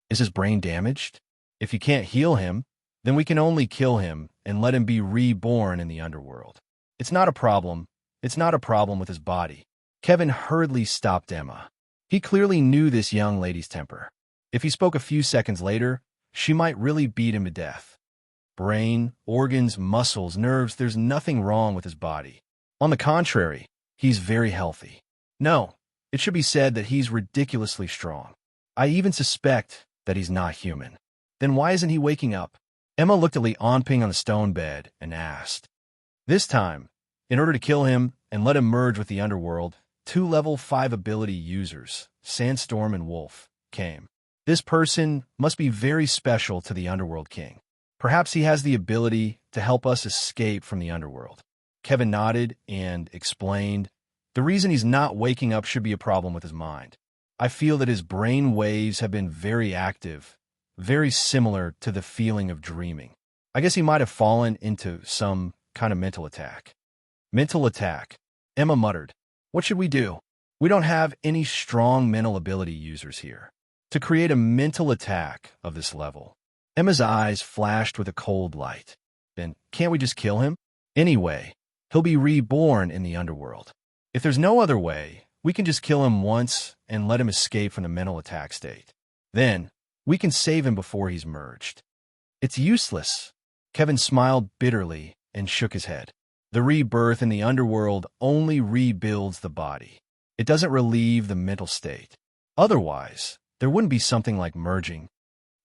Is his brain damaged? If you can't heal him, then we can only kill him and let him be reborn in the underworld. It's not a problem. It's not a problem with his body. Kevin hurriedly stopped Emma. He clearly knew this young lady's temper. If he spoke a few seconds later, she might really beat him to death. Brain, organs, muscles, nerves, there's nothing wrong with his body. On the contrary, he's very healthy. No, it should be said that he's ridiculously strong. I even suspect that he's not human. Then why isn't he waking up? Emma looked at Li Anping on the stone bed and asked. This time, in order to kill him and let him merge with the underworld, 2 level 5 ability users, Sandstorm and Wolf, came. This person must be very special to the Underworld King. Perhaps he has the ability to help us escape from the underworld. Kevin nodded and explained, the reason he's not waking up should be a problem with his mind. I feel that his brain waves have been very active, very similar to the feeling of dreaming. I guess he might have fallen into some kind of mental attack. Mental attack, Emma muttered. What should we do? We don't have any strong mental ability users here. To create a mental attack of this level. Emma's eyes flashed with a cold light. Then, can't we just kill him? Anyway, he'll be reborn in the underworld. If there's no other way, we can just kill him once and let him escape from the mental attack state. Then, we can save him before he's merged. It's useless. Kevin smiled bitterly and shook his head. The rebirth in the underworld only rebuilds the body. It doesn't relieve the mental state. Otherwise, there wouldn't be something like merging.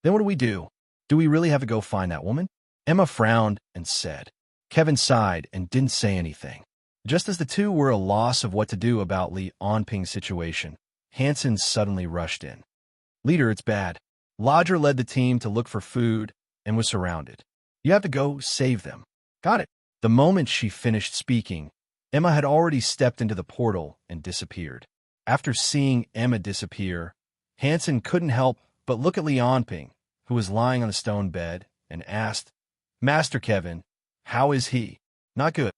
Then what do we do? Do we really have to go find that woman? Emma frowned and said. Kevin sighed and didn't say anything. Just as the two were at a loss of what to do about Li Anping's situation, Hansen suddenly rushed in. Leader, it's bad. Lodger led the team to look for food and was surrounded. You have to go save them. Got it. The moment she finished speaking, Emma had already stepped into the portal and disappeared. After seeing Emma disappear, Hansen couldn't help but look at Li Anping, who was lying on the stone bed, and asked, Master Kevin, how is he? Not good.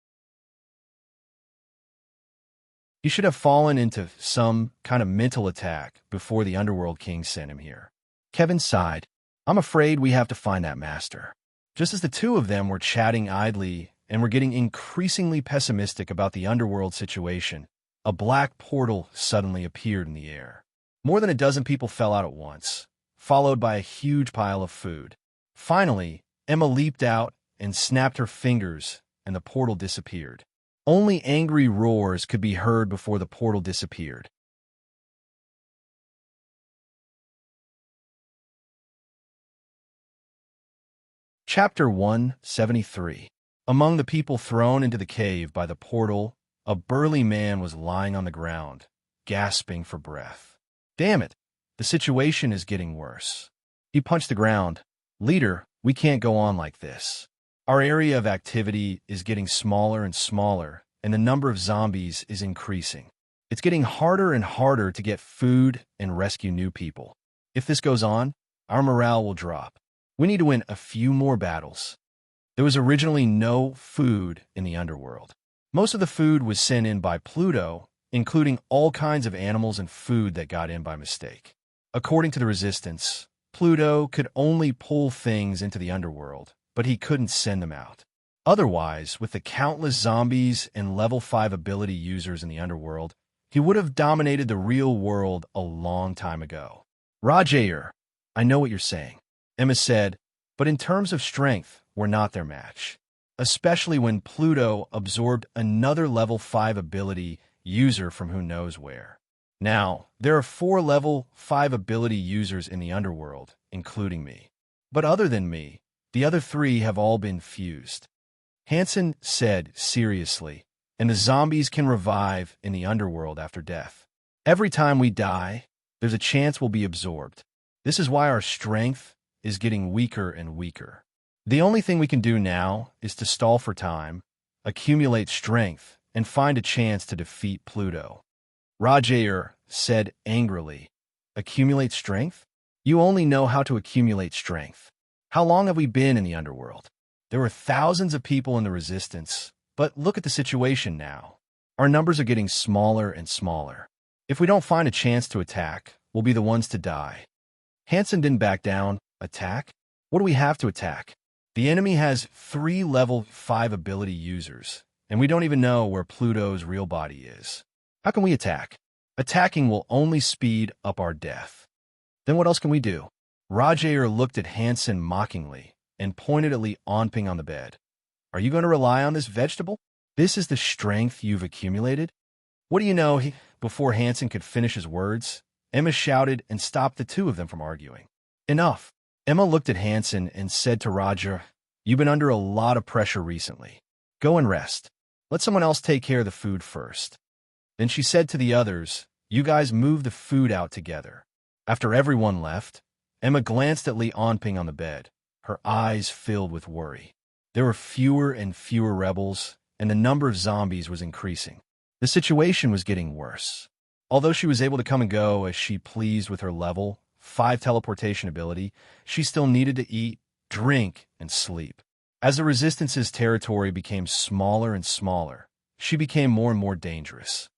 He should have fallen into some kind of mental attack before the Underworld King sent him here. Kevin sighed. I'm afraid we have to find that master. Just as the two of them were chatting idly and were getting increasingly pessimistic about the underworld situation, a black portal suddenly appeared in the air. More than a dozen people fell out at once, followed by a huge pile of food. Finally, Emma leaped out and snapped her fingers, and the portal disappeared. Only angry roars could be heard before the portal disappeared. Chapter 173. Among the people thrown into the cave by the portal, a burly man was lying on the ground, gasping for breath. Damn it, the situation is getting worse. He punched the ground. Leader, we can't go on like this. Our area of activity is getting smaller and smaller, and the number of zombies is increasing. It's getting harder and harder to get food and rescue new people. If this goes on, our morale will drop. We need to win a few more battles. There was originally no food in the underworld. Most of the food was sent in by Pluto, including all kinds of animals and food that got in by mistake. According to the Resistance, Pluto could only pull things into the underworld, but he couldn't send them out. Otherwise, with the countless zombies and level 5 ability users in the underworld, he would have dominated the real world a long time ago. Roger, I know what you're saying, Emma said, but in terms of strength, we're not their match. Especially when Pluto absorbed another level 5 ability user from who knows where. Now, there are 4 level 5 ability users in the underworld, including me. But other than me, the other 3 have all been fused. Hansen said seriously, and the zombies can revive in the underworld after death. Every time we die, there's a chance we'll be absorbed. This is why our strength is getting weaker and weaker. The only thing we can do now is to stall for time, accumulate strength, and find a chance to defeat Pluto. Roger said angrily, accumulate strength? You only know how to accumulate strength. How long have we been in the underworld? There were thousands of people in the Resistance, but look at the situation now. Our numbers are getting smaller and smaller. If we don't find a chance to attack, we'll be the ones to die. Hansen didn't back down. Attack? What do we have to attack? The enemy has 3 level 5 ability users, and we don't even know where Pluto's real body is. How can we attack? Attacking will only speed up our death. Then what else can we do? Roger looked at Hansen mockingly and pointed at Li Onping on the bed. Are you going to rely on this vegetable? This is the strength you've accumulated? What do you know? Before Hansen could finish his words, Emma shouted and stopped the two of them from arguing. Enough. Emma looked at Hansen and said to Roger, you've been under a lot of pressure recently. Go and rest. Let someone else take care of the food first. Then she said to the others, you guys move the food out together. After everyone left, Emma glanced at Li Onping on the bed, her eyes filled with worry. There were fewer and fewer rebels, and the number of zombies was increasing. The situation was getting worse. Although she was able to come and go as she pleased with her level 5 teleportation ability, she still needed to eat, drink, and sleep. As the Resistance's territory became smaller and smaller, she became more and more dangerous.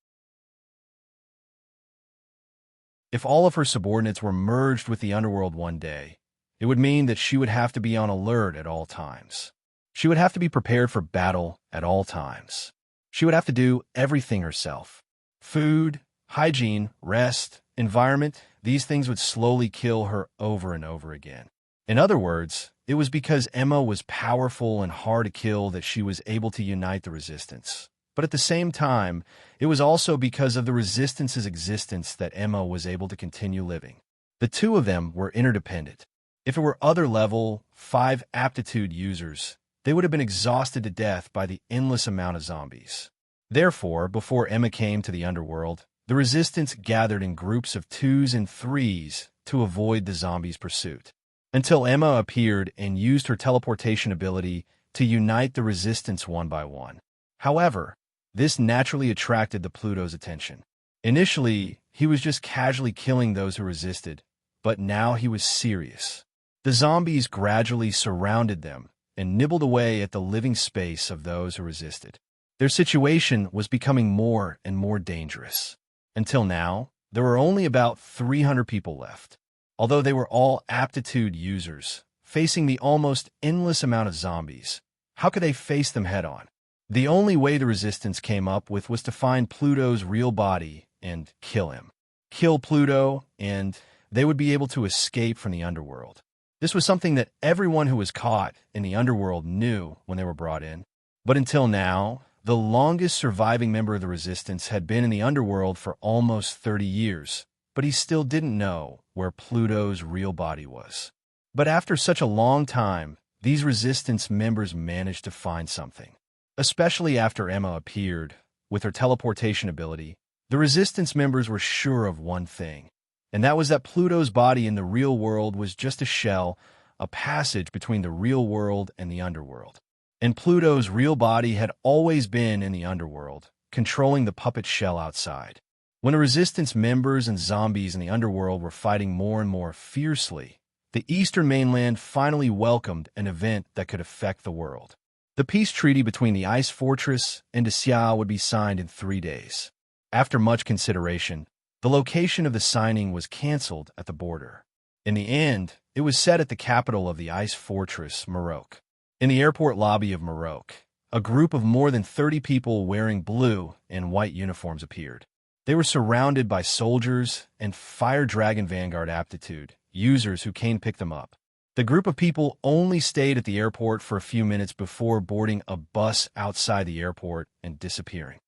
If all of her subordinates were merged with the underworld one day, it would mean that she would have to be on alert at all times. She would have to be prepared for battle at all times. She would have to do everything herself. Food, hygiene, rest, environment, these things would slowly kill her over and over again. In other words, it was because Emma was powerful and hard to kill that she was able to unite the Resistance. But at the same time, it was also because of the Resistance's existence that Emma was able to continue living. The two of them were interdependent. If it were other level 5 aptitude users, they would have been exhausted to death by the endless amount of zombies. Therefore, before Emma came to the underworld, the Resistance gathered in groups of 2s and 3s to avoid the zombies' pursuit, until Emma appeared and used her teleportation ability to unite the Resistance one by one. However, this naturally attracted the Pluto's attention. Initially, he was just casually killing those who resisted, but now he was serious. The zombies gradually surrounded them and nibbled away at the living space of those who resisted. Their situation was becoming more and more dangerous. Until now, there were only about 300 people left. Although they were all aptitude users, facing the almost endless amount of zombies, how could they face them head-on? The only way the Resistance came up with was to find Pluto's real body and kill him. Kill Pluto, and they would be able to escape from the underworld. This was something that everyone who was caught in the underworld knew when they were brought in. But until now, the longest surviving member of the Resistance had been in the underworld for almost 30 years, but he still didn't know where Pluto's real body was. But after such a long time, these Resistance members managed to find something. Especially after Emma appeared, with her teleportation ability, the Resistance members were sure of one thing, and that was that Pluto's body in the real world was just a shell, a passage between the real world and the underworld. And Pluto's real body had always been in the underworld, controlling the puppet shell outside. When the Resistance members and zombies in the underworld were fighting more and more fiercely, the Eastern mainland finally welcomed an event that could affect the world. The peace treaty between the Ice Fortress and Xia would be signed in 3 days. After much consideration, the location of the signing was canceled at the border. In the end, it was set at the capital of the Ice Fortress, Marok. In the airport lobby of Marok, a group of more than 30 people wearing blue and white uniforms appeared. They were surrounded by soldiers and Fire Dragon Vanguard aptitude users who came to pick them up. The group of people only stayed at the airport for a few minutes before boarding a bus outside the airport and disappearing.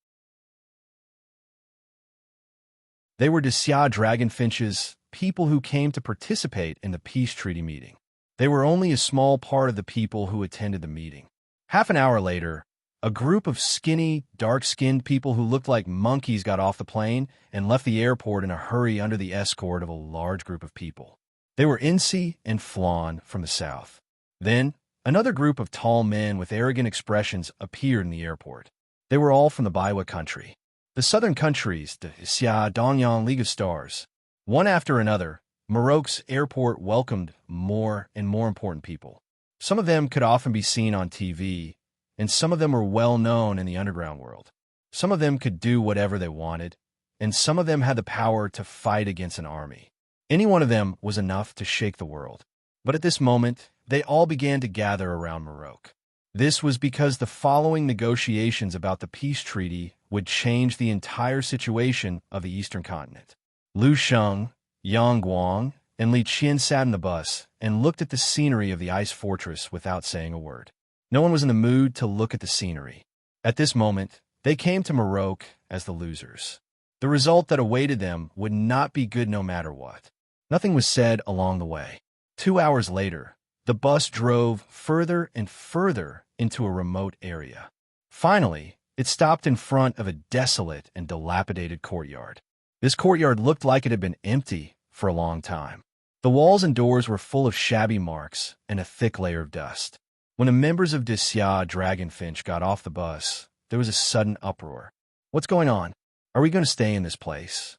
They were Xia Dragonfinches, people who came to participate in the peace treaty meeting. They were only a small part of the people who attended the meeting. Half an hour later, a group of skinny, dark-skinned people who looked like monkeys got off the plane and left the airport in a hurry under the escort of a large group of people. They were Insi and Flan from the south. Then, another group of tall men with arrogant expressions appeared in the airport. They were all from the Baiwa country. The southern countries, the Xia Dongyan League of Stars. One after another, Marok's airport welcomed more and more important people. Some of them could often be seen on TV, and some of them were well known in the underground world. Some of them could do whatever they wanted, and some of them had the power to fight against an army. Any one of them was enough to shake the world. But at this moment, they all began to gather around Marok. This was because the following negotiations about the peace treaty would change the entire situation of the eastern continent. Lu Sheng, Yang Guang, and Li Qian sat in the bus and looked at the scenery of the ice fortress without saying a word. No one was in the mood to look at the scenery. At this moment, they came to Marok as the losers. The result that awaited them would not be good no matter what. Nothing was said along the way. 2 hours later, the bus drove further and further into a remote area. Finally, it stopped in front of a desolate and dilapidated courtyard. This courtyard looked like it had been empty for a long time. The walls and doors were full of shabby marks and a thick layer of dust. When the members of Xia Dragonfinch got off the bus, there was a sudden uproar. What's going on? Are we going to stay in this place?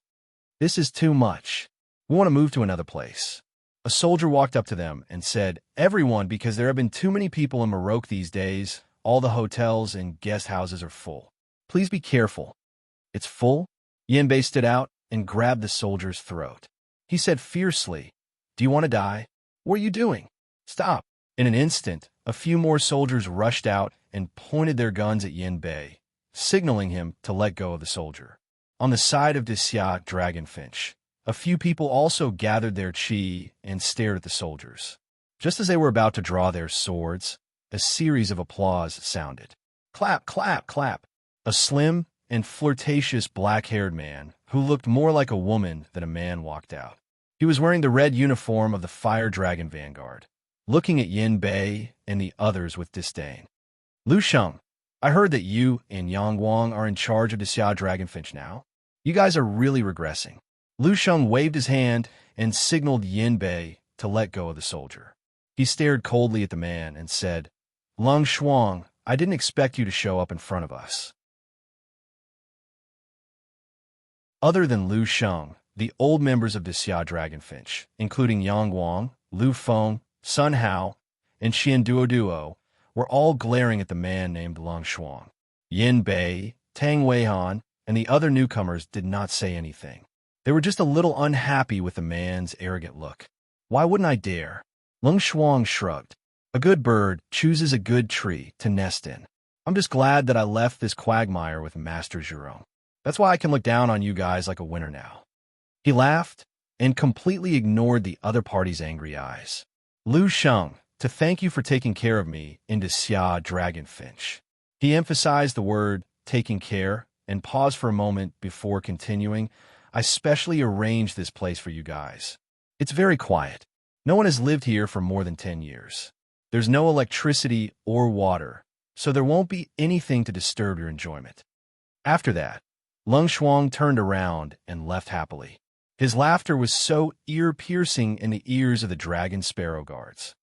This is too much. We want to move to another place. A soldier walked up to them and said, Everyone, because there have been too many people in Marok these days. All the hotels and guest houses are full. Please be careful. It's full? Yanbei stood out and grabbed the soldier's throat. He said fiercely, Do you want to die? What are you doing? Stop. In an instant, a few more soldiers rushed out and pointed their guns at Yanbei, signaling him to let go of the soldier. On the side of Xia Dragonfinch, a few people also gathered their chi and stared at the soldiers. Just as they were about to draw their swords, a series of applause sounded. Clap, clap, clap. A slim and flirtatious black-haired man, who looked more like a woman than a man, walked out. He was wearing the red uniform of the Fire Dragon Vanguard, looking at Yanbei and the others with disdain. Lu Sheng, I heard that you and Yang Guang are in charge of the Xia Dragonfinch now. You guys are really regressing. Lu Sheng waved his hand and signaled Yanbei to let go of the soldier. He stared coldly at the man and said, Lung Shuang, I didn't expect you to show up in front of us. Other than Lu Sheng, the old members of the Xia Dragonfinch, including Yang Guang, Lu Feng, Sun Hao, and Xian Duoduo, were all glaring at the man named Lung Shuang. Yanbei, Tang Weihan, and the other newcomers did not say anything. They were just a little unhappy with the man's arrogant look. Why wouldn't I dare? Lung Shuang shrugged. A good bird chooses a good tree to nest in. I'm just glad that I left this quagmire with Master Jerome. That's why I can look down on you guys like a winner now. He laughed and completely ignored the other party's angry eyes. Lu Sheng, to thank you for taking care of me into Xia Dragonfinch. He emphasized the word taking care and paused for a moment before continuing. I specially arranged this place for you guys. It's very quiet. No one has lived here for more than 10 years. There's no electricity or water, so there won't be anything to disturb your enjoyment. After that, Lung Shuang turned around and left happily. His laughter was so ear-piercing in the ears of the dragon sparrow guards.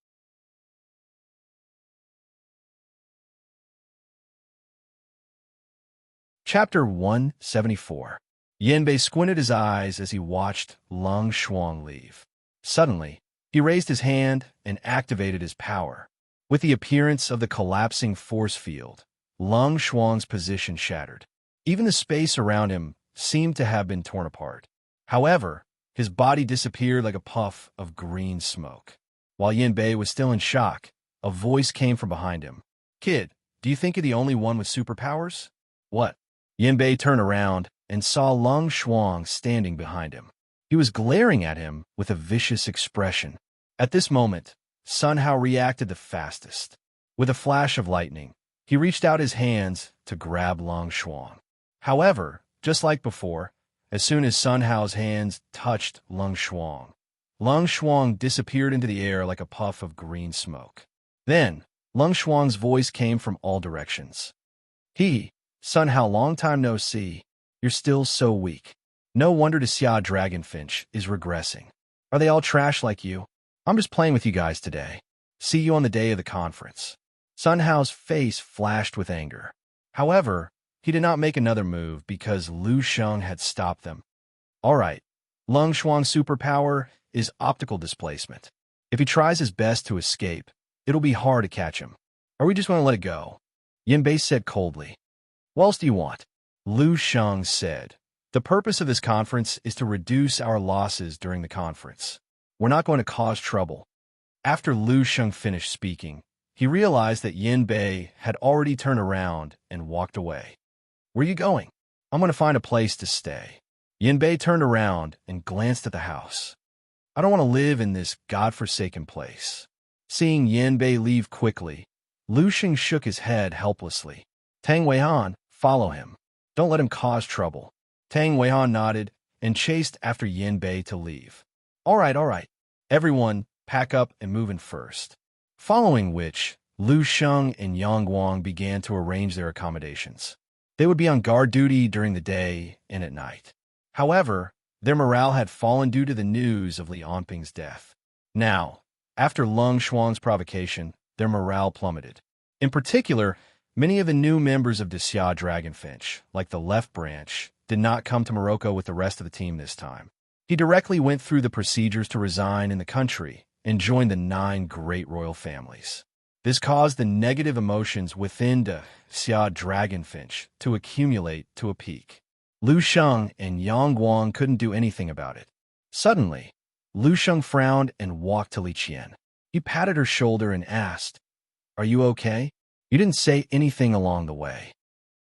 Chapter 174. Yanbei squinted his eyes as he watched Lung Shuang leave. Suddenly, he raised his hand and activated his power. With the appearance of the collapsing force field, Lung Shuang's position shattered. Even the space around him seemed to have been torn apart. However, his body disappeared like a puff of green smoke. While Yanbei was still in shock, a voice came from behind him. Kid, do you think you're the only one with superpowers? What? Yanbei turned around and saw Lung Shuang standing behind him. He was glaring at him with a vicious expression. At this moment, Sun Hao reacted the fastest. With a flash of lightning, he reached out his hands to grab Lung Shuang. However, just like before, as soon as Sun Hao's hands touched Lung Shuang disappeared into the air like a puff of green smoke. Then, Lung Shuang's voice came from all directions. Sun Hao, long time no see. You're still so weak. No wonder the Xia Dragonfinch is regressing. Are they all trash like you? I'm just playing with you guys today. See you on the day of the conference. Sun Hao's face flashed with anger. However, he did not make another move because Lu Sheng had stopped them. All right, Lung Shuang's superpower is optical displacement. If he tries his best to escape, it'll be hard to catch him. Are we just going to let it go? Yanbei said coldly. What else do you want? Lu Sheng said. The purpose of this conference is to reduce our losses during the conference. We're not going to cause trouble. After Lu Sheng finished speaking, he realized that Yin Bei had already turned around and walked away. Where are you going? I'm going to find a place to stay. Yin Bei turned around and glanced at the house. I don't want to live in this godforsaken place. Seeing Yin Bei leave quickly, Lu Sheng shook his head helplessly. Tang Weihan, follow him. Don't let him cause trouble. Tang Weihan nodded and chased after Yin Bei to leave. All right. Everyone, pack up and move in first. Following which, Lu Sheng and Yang Guang began to arrange their accommodations. They would be on guard duty during the day and at night. However, their morale had fallen due to the news of Li Onping's death. Now, after Lung Shuang's provocation, their morale plummeted. In particular, many of the new members of the Xia Dragonfinch, like the left branch, did not come to Morocco with the rest of the team this time. He directly went through the procedures to resign in the country and join the 9 great royal families. This caused the negative emotions within the Xia Dragonfinch to accumulate to a peak. Lu Sheng and Yang Guang couldn't do anything about it. Suddenly, Lu Sheng frowned and walked to Li Qian. He patted her shoulder and asked, "Are you okay? You didn't say anything along the way."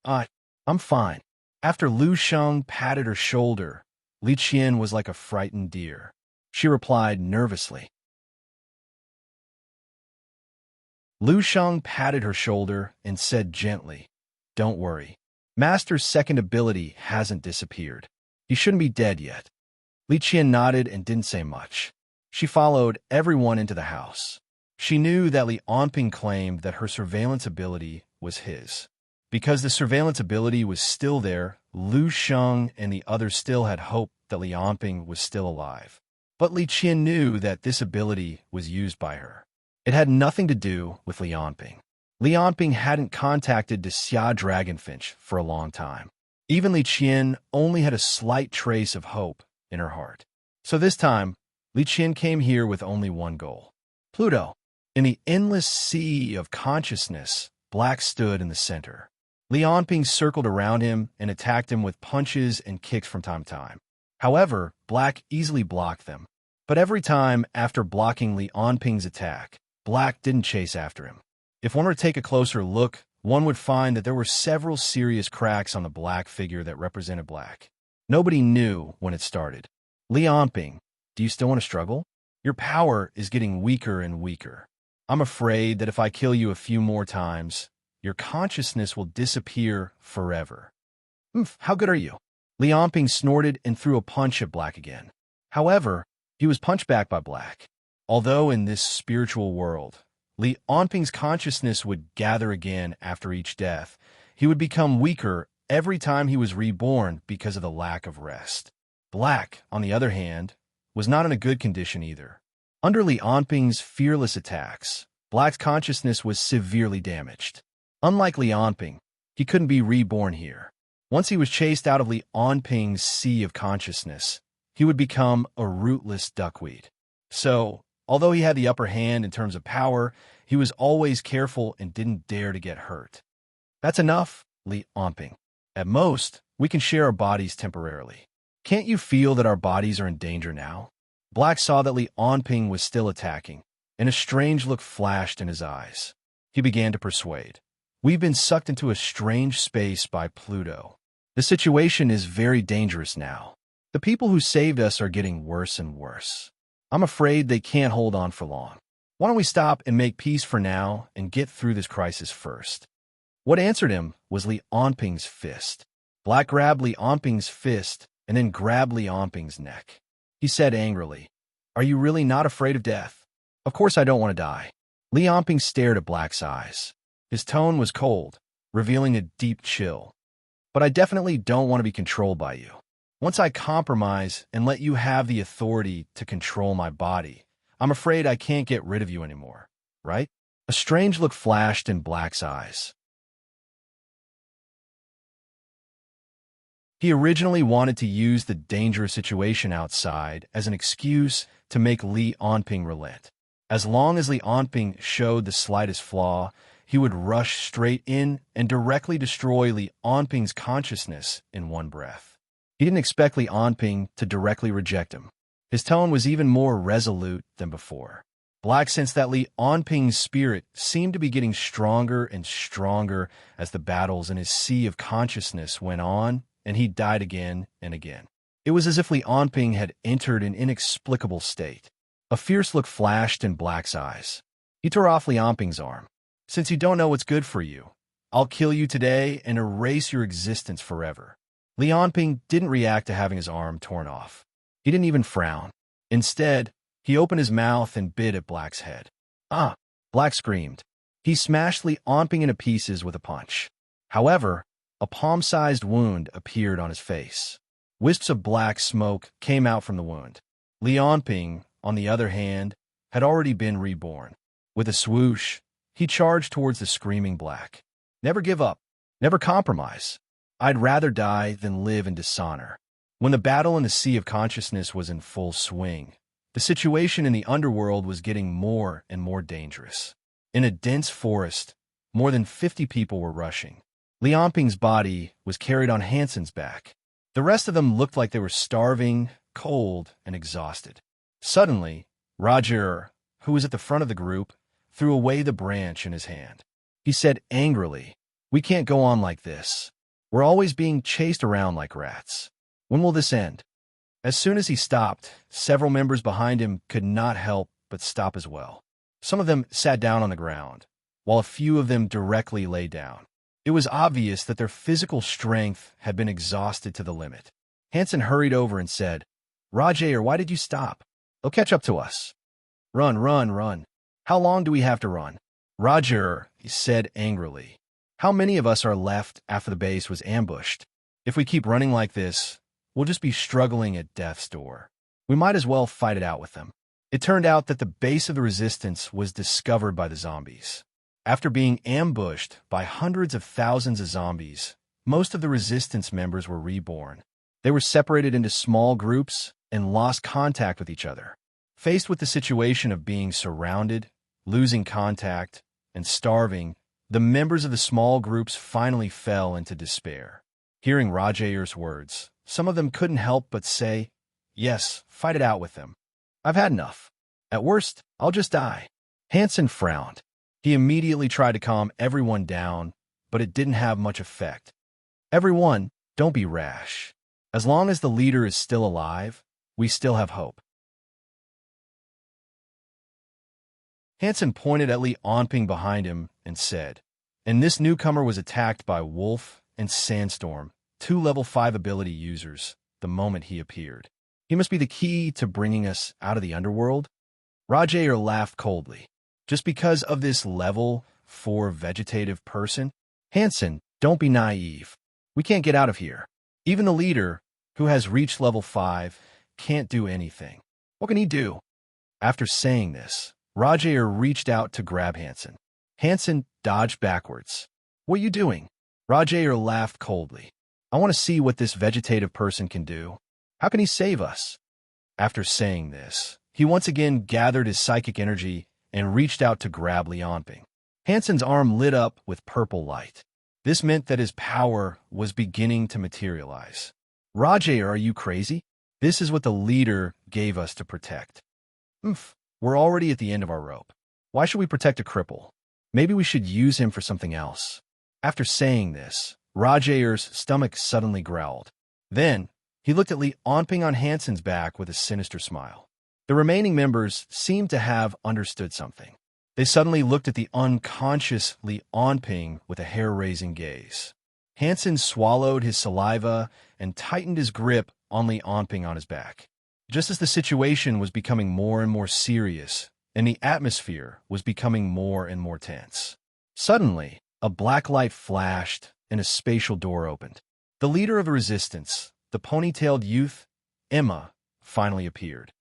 I'm fine." After Lu Sheng patted her shoulder, Li Qian was like a frightened deer. She replied nervously. Lu Sheng patted her shoulder and said gently, "Don't worry. Master's second ability hasn't disappeared. He shouldn't be dead yet." Li Qian nodded and didn't say much. She followed everyone into the house. She knew that Li Onping claimed that her surveillance ability was his. Because the surveillance ability was still there, Lu Sheng and the others still had hope that Li Onping was still alive. But Li Qian knew that this ability was used by her. It had nothing to do with Li Onping. Li Onping hadn't contacted the Xia Dragonfinch for a long time. Even Li Qian only had a slight trace of hope in her heart. So this time, Li Qian came here with only one goal. Pluto. In the endless sea of consciousness, Black stood in the center. Li Onping circled around him and attacked him with punches and kicks from time to time. However, Black easily blocked them. But every time after blocking Li Onping's attack, Black didn't chase after him. If one were to take a closer look, one would find that there were several serious cracks on the Black figure that represented Black. Nobody knew when it started. Li Onping, do you still want to struggle? Your power is getting weaker and weaker. I'm afraid that if I kill you a few more times, your consciousness will disappear forever. How good are you? Li Onping snorted and threw a punch at Black again. However, he was punched back by Black. Although in this spiritual world, Li Onping's consciousness would gather again after each death, he would become weaker every time he was reborn because of the lack of rest. Black, on the other hand, was not in a good condition either. Under Li Onping's fearless attacks, Black's consciousness was severely damaged. Unlike Li Onping, he couldn't be reborn here. Once he was chased out of Li Onping's sea of consciousness, he would become a rootless duckweed. So, although he had the upper hand in terms of power, he was always careful and didn't dare to get hurt. That's enough, Li Onping. At most, we can share our bodies temporarily. Can't you feel that our bodies are in danger now? Black saw that Li Onping was still attacking, and a strange look flashed in his eyes. He began to persuade. We've been sucked into a strange space by Pluto. The situation is very dangerous now. The people who saved us are getting worse and worse. I'm afraid they can't hold on for long. Why don't we stop and make peace for now and get through this crisis first? What answered him was Li Onping's fist. Black grabbed Li Onping's fist and then grabbed Li Onping's neck. He said angrily, "Are you really not afraid of death?" "Of course I don't want to die." Li Onping stared at Black's eyes. His tone was cold, revealing a deep chill. "But I definitely don't want to be controlled by you. Once I compromise and let you have the authority to control my body, I'm afraid I can't get rid of you anymore, right?" A strange look flashed in Black's eyes. He originally wanted to use the dangerous situation outside as an excuse to make Li Onping relent. As long as Li Onping showed the slightest flaw, he would rush straight in and directly destroy Li Onping's consciousness in one breath. He didn't expect Li Onping to directly reject him. His tone was even more resolute than before. Black sensed that Li Onping's spirit seemed to be getting stronger and stronger as the battles in his sea of consciousness went on, and he died again and again. It was as if Li Onping had entered an inexplicable state. A fierce look flashed in Black's eyes. He tore off Li Onping's arm. "Since you don't know what's good for you, I'll kill you today and erase your existence forever." Li Onping didn't react to having his arm torn off. He didn't even frown. Instead, he opened his mouth and bit at Black's head. "Ah!" Black screamed. He smashed Li Onping into pieces with a punch. However, a palm-sized wound appeared on his face. Wisps of black smoke came out from the wound. Li Onping, on the other hand, had already been reborn. With a swoosh, he charged towards the screaming Black. "Never give up. Never compromise. I'd rather die than live in dishonor." When the battle in the Sea of Consciousness was in full swing, the situation in the underworld was getting more and more dangerous. In a dense forest, more than 50 people were rushing. Li Onping's body was carried on Hansen's back. The rest of them looked like they were starving, cold, and exhausted. Suddenly, Roger, who was at the front of the group, threw away the branch in his hand. He said angrily, "We can't go on like this. We're always being chased around like rats. When will this end?" As soon as he stopped, several members behind him could not help but stop as well. Some of them sat down on the ground, while a few of them directly lay down. It was obvious that their physical strength had been exhausted to the limit. Hansen hurried over and said, "Roger, why did you stop? They'll catch up to us." "Run, run, run. How long do we have to run?" Roger said angrily. "How many of us are left after the base was ambushed? If we keep running like this, we'll just be struggling at death's door. We might as well fight it out with them." It turned out that the base of the resistance was discovered by the zombies. After being ambushed by hundreds of thousands of zombies, most of the resistance members were reborn. They were separated into small groups and lost contact with each other. Faced with the situation of being surrounded, losing contact, and starving, the members of the small groups finally fell into despair. Hearing Roger's words, some of them couldn't help but say, "Yes, fight it out with them. I've had enough. At worst, I'll just die." Hansen frowned. He immediately tried to calm everyone down, but it didn't have much effect. "Everyone, don't be rash. As long as the leader is still alive, we still have hope." Hansen pointed at Li Onping behind him and said, "And this newcomer was attacked by Wolf and Sandstorm, 2 level 5 ability users, the moment he appeared. He must be the key to bringing us out of the underworld?" Roger laughed coldly. "Just because of this level 4 vegetative person? Hansen, don't be naive. We can't get out of here. Even the leader, who has reached level 5, can't do anything. What can he do?" After saying this, Roger reached out to grab Hansen. Hansen dodged backwards. "What are you doing?" Roger laughed coldly. "I want to see what this vegetative person can do. How can he save us?" After saying this, he once again gathered his psychic energy and reached out to grab Li Onping. Hansen's arm lit up with purple light. This meant that his power was beginning to materialize. "Roger, are you crazy? This is what the leader gave us to protect." "We're already at the end of our rope. Why should we protect a cripple? Maybe we should use him for something else." After saying this, Roger's stomach suddenly growled. Then, he looked at Li Onping on Hansen's back with a sinister smile. The remaining members seemed to have understood something. They suddenly looked at the unconscious Li Onping with a hair-raising gaze. Hansen swallowed his saliva and tightened his grip on Li Onping on his back. Just as the situation was becoming more and more serious, and the atmosphere was becoming more and more tense, suddenly, a black light flashed and a spatial door opened. The leader of the resistance, the ponytailed youth, Emma, finally appeared.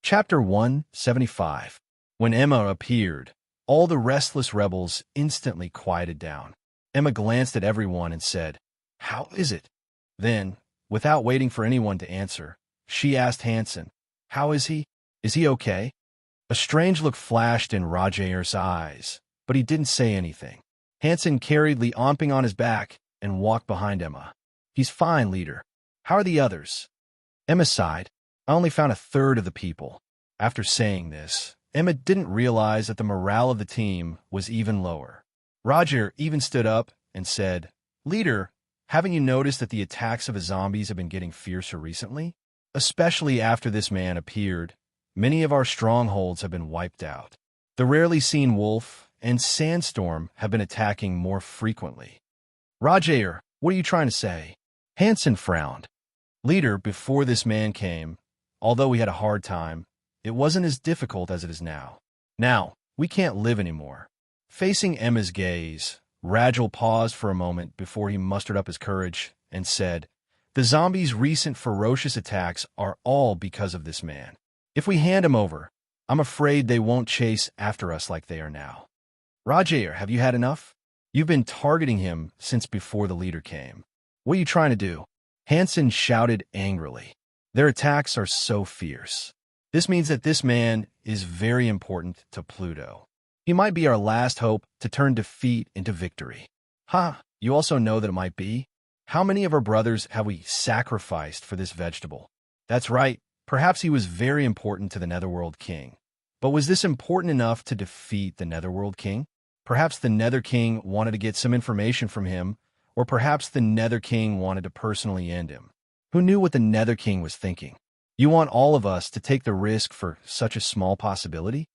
Chapter 175. When Emma appeared, all the restless rebels instantly quieted down. Emma glanced at everyone and said, "How is it?" Then, without waiting for anyone to answer, she asked Hansen, "How is he? Is he okay?" A strange look flashed in Roger's eyes, but he didn't say anything. Hansen carried Leomping on his back and walked behind Emma. "He's fine, leader. How are the others?" Emma sighed. "I only found a third of the people." After saying this, Emma didn't realize that the morale of the team was even lower. Roger even stood up and said, "Leader, haven't you noticed that the attacks of the zombies have been getting fiercer recently? Especially after this man appeared, many of our strongholds have been wiped out. The rarely seen wolf and sandstorm have been attacking more frequently." "Roger, what are you trying to say?" Hansen frowned. "Leader, before this man came, although we had a hard time, it wasn't as difficult as it is now. Now, we can't live anymore." Facing Emma's gaze, Ragel paused for a moment before he mustered up his courage and said, "The zombies' recent ferocious attacks are all because of this man. If we hand him over, I'm afraid they won't chase after us like they are now." "Roger, have you had enough? You've been targeting him since before the leader came. What are you trying to do?" Hansen shouted angrily. "Their attacks are so fierce. This means that this man is very important to Pluto. He might be our last hope to turn defeat into victory." "Ha, you also know that it might be? How many of our brothers have we sacrificed for this vegetable?" "That's right. Perhaps he was very important to the Netherworld King. But was this important enough to defeat the Netherworld King? Perhaps the Nether King wanted to get some information from him, or perhaps the Nether King wanted to personally end him. Who knew what the Nether King was thinking? You want all of us to take the risk for such a small possibility?"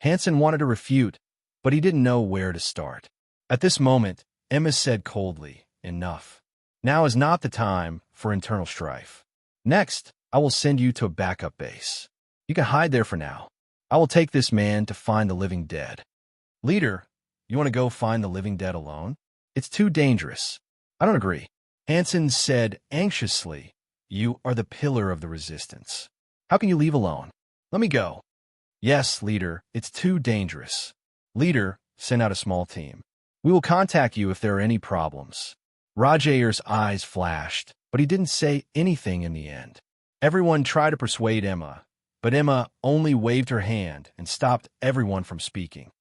Hansen wanted to refute, but he didn't know where to start. At this moment, Emma said coldly, "Enough. Now is not the time for internal strife. Next, I will send you to a backup base. You can hide there for now. I will take this man to find the living dead." "Leader, you want to go find the living dead alone? It's too dangerous." "I don't agree." Hansen said anxiously, "You are the pillar of the resistance. How can you leave alone? Let me go." "Yes, leader, it's too dangerous. Leader, send out a small team. We will contact you if there are any problems." Roger's eyes flashed, but he didn't say anything in the end. Everyone tried to persuade Emma, but Emma only waved her hand and stopped everyone from speaking.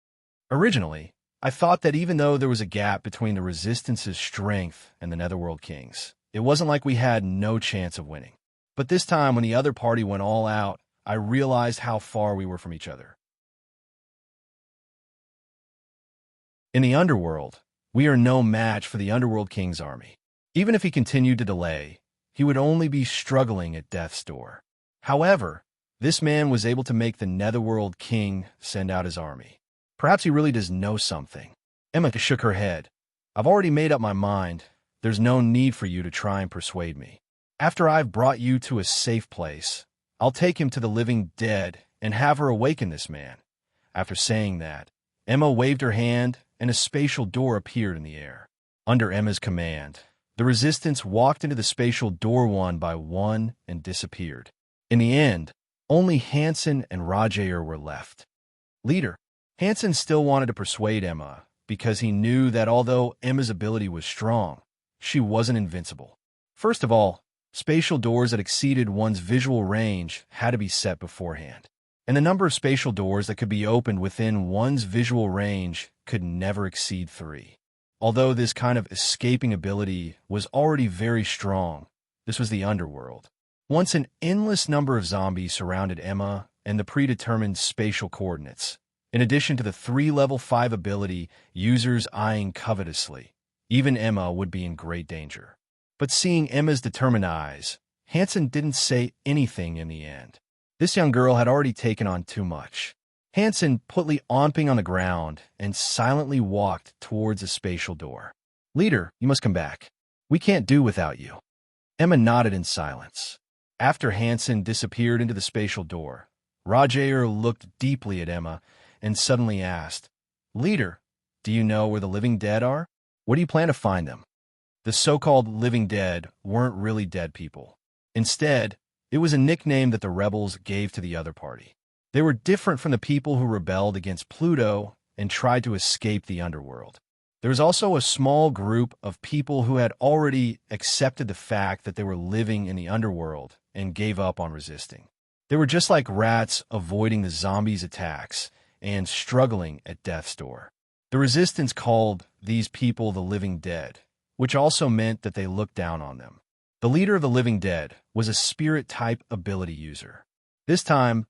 "Originally, I thought that even though there was a gap between the Resistance's strength and the Netherworld King's, it wasn't like we had no chance of winning. But this time, when the other party went all out, I realized how far we were from each other. In the Underworld, we are no match for the Underworld King's army. Even if he continued to delay, he would only be struggling at death's door. However, this man was able to make the Netherworld King send out his army. Perhaps he really does know something." Emma shook her head. "I've already made up my mind. There's no need for you to try and persuade me. After I've brought you to a safe place, I'll take him to the living dead and have her awaken this man." After saying that, Emma waved her hand and a spatial door appeared in the air. Under Emma's command, the Resistance walked into the spatial door one by one and disappeared. In the end, only Hansen and Roger were left. "Leader." Hansen still wanted to persuade Emma because he knew that although Emma's ability was strong, she wasn't invincible. First of all, spatial doors that exceeded one's visual range had to be set beforehand, and the number of spatial doors that could be opened within one's visual range could never exceed 3. Although this kind of escaping ability was already very strong, this was the Underworld. Once an endless number of zombies surrounded Emma and the predetermined spatial coordinates, in addition to the 3 level 5 ability users eyeing covetously, even Emma would be in great danger. But seeing Emma's determined eyes, Hansen didn't say anything in the end. This young girl had already taken on too much. Hansen put Leomping on the ground and silently walked towards a spatial door. "Leader, you must come back. We can't do without you." Emma nodded in silence. After Hansen disappeared into the spatial door, Roger looked deeply at Emma and suddenly asked, "Leader, do you know where the living dead are? Where do you plan to find them?" The so-called living dead weren't really dead people. Instead, it was a nickname that the rebels gave to the other party. They were different from the people who rebelled against Pluto and tried to escape the Underworld. There was also a small group of people who had already accepted the fact that they were living in the Underworld and gave up on resisting. They were just like rats avoiding the zombies' attacks and struggling at death's door. The resistance called these people the living dead, which also meant that they looked down on them. The leader of the living dead was a spirit-type ability user. This time,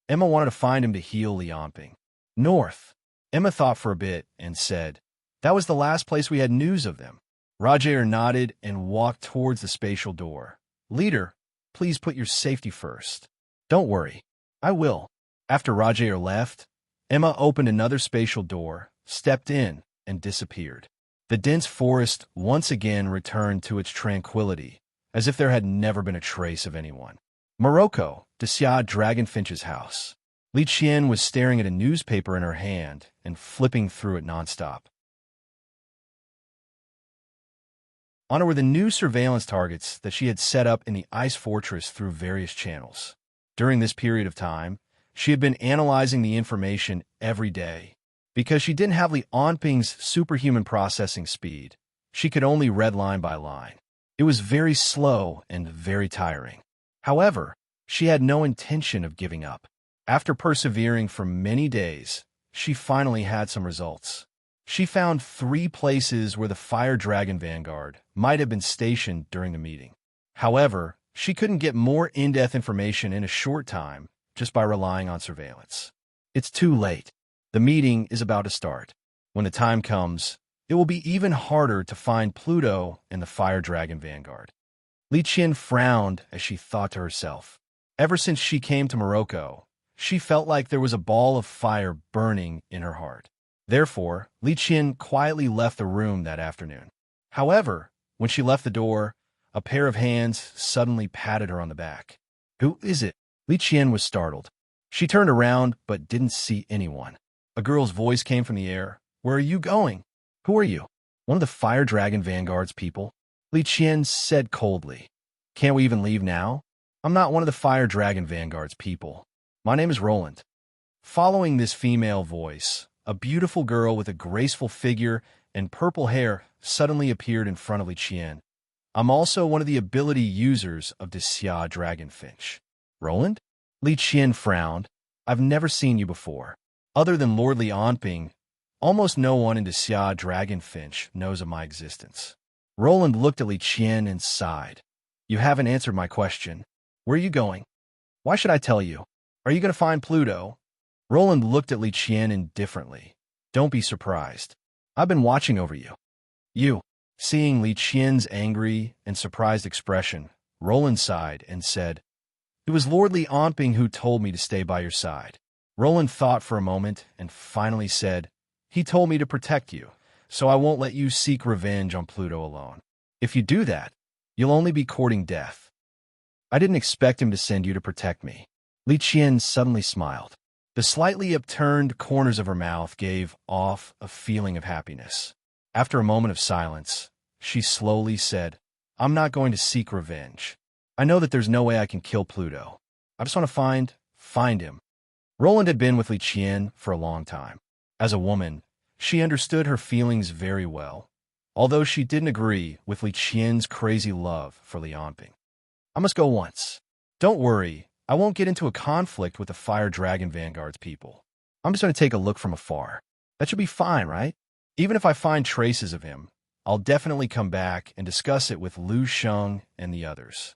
Emma wanted to find him to heal Lianping. North. Emma thought for a bit and said, "That was the last place we had news of them." Roger nodded and walked towards the spatial door. "Leader, please put your safety first." "Don't worry, I will." After Roger left, Emma opened another spatial door, stepped in, and disappeared. The dense forest once again returned to its tranquility, as if there had never been a trace of anyone. Morocco, Xia Dragonfinch's house. Li Qian was staring at a newspaper in her hand and flipping through it nonstop. On her were the new surveillance targets that she had set up in the ice fortress through various channels. During this period of time, she had been analyzing the information every day. Because she didn't have Li Anping's superhuman processing speed, she could only read line by line. It was very slow and very tiring. However, she had no intention of giving up. After persevering for many days, she finally had some results. She found 3 places where the Fire Dragon Vanguard might have been stationed during the meeting. However, she couldn't get more in-depth information in a short time just by relying on surveillance. It's too late. The meeting is about to start. When the time comes, it will be even harder to find Pluto and the Fire Dragon Vanguard. Li Qian frowned as she thought to herself. Ever since she came to Morocco, she felt like there was a ball of fire burning in her heart. Therefore, Li Qian quietly left the room that afternoon. However, when she left the door, a pair of hands suddenly patted her on the back. "Who is it?" Li Qian was startled. She turned around but didn't see anyone. A girl's voice came from the air. "Where are you going?" "Who are you?" "One of the Fire Dragon Vanguard's people," Li Qian said coldly. "Can't we even leave now?" "I'm not one of the Fire Dragon Vanguard's people. My name is Roland." Following this female voice, a beautiful girl with a graceful figure and purple hair suddenly appeared in front of Li Qian. "I'm also one of the ability users of Xia Dragonfinch." "Roland?" Li Qian frowned. "I've never seen you before. Other than Lord Lianping, almost no one in Xia Dragonfinch knows of my existence." Roland looked at Li Qian and sighed. "You haven't answered my question. Where are you going?" "Why should I tell you? Are you going to find Pluto?" Roland looked at Li Qian indifferently. "Don't be surprised. I've been watching over you." "You." Seeing Li Qian's angry and surprised expression, Roland sighed and said, "It was Lord Lianping who told me to stay by your side." Roland thought for a moment and finally said, "He told me to protect you, so I won't let you seek revenge on Pluto alone. If you do that, you'll only be courting death." "I didn't expect him to send you to protect me." Li Qian suddenly smiled. The slightly upturned corners of her mouth gave off a feeling of happiness. After a moment of silence, she slowly said, "I'm not going to seek revenge. I know that there's no way I can kill Pluto. I just want to find him." Roland had been with Li Qian for a long time. As a woman, she understood her feelings very well, although she didn't agree with Li Qian's crazy love for Lianping. "I must go once. Don't worry, I won't get into a conflict with the Fire Dragon Vanguard's people. I'm just going to take a look from afar. That should be fine, right? Even if I find traces of him, I'll definitely come back and discuss it with Lu Sheng and the others."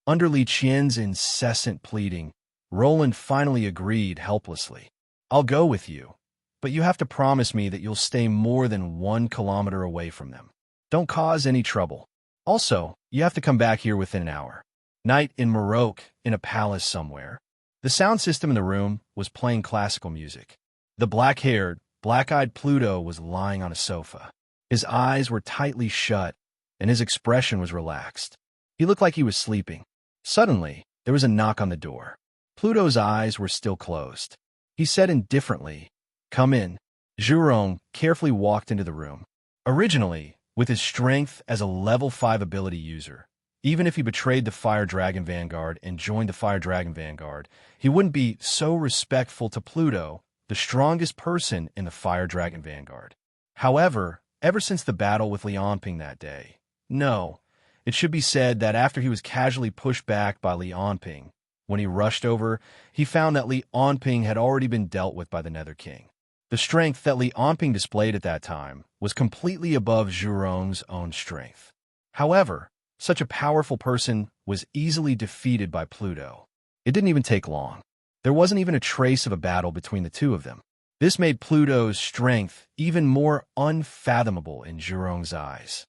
Under Li Qian's incessant pleading, Roland finally agreed helplessly. "I'll go with you, but you have to promise me that you'll stay more than 1 kilometer away from them. Don't cause any trouble. Also, you have to come back here within an hour." Night in Morocco, in a palace somewhere. The sound system in the room was playing classical music. The black-haired, black-eyed Pluto was lying on a sofa. His eyes were tightly shut, and his expression was relaxed. He looked like he was sleeping. Suddenly, there was a knock on the door. Pluto's eyes were still closed. He said indifferently, "Come in." Zhurong carefully walked into the room. Originally, with his strength as a level 5 ability user, even if he betrayed the Fire Dragon Vanguard and joined the Fire Dragon Vanguard, he wouldn't be so respectful to Pluto, the strongest person in the Fire Dragon Vanguard. However, ever since the battle with Lianping that day, no, it should be said that after he was casually pushed back by Lianping, When he rushed over, he found that Li Onping had already been dealt with by the Nether King. The strength that Li Onping displayed at that time was completely above Zhurong's own strength. However, such a powerful person was easily defeated by Pluto. It didn't even take long. There wasn't even a trace of a battle between the two of them. This made Pluto's strength even more unfathomable in Zhurong's eyes.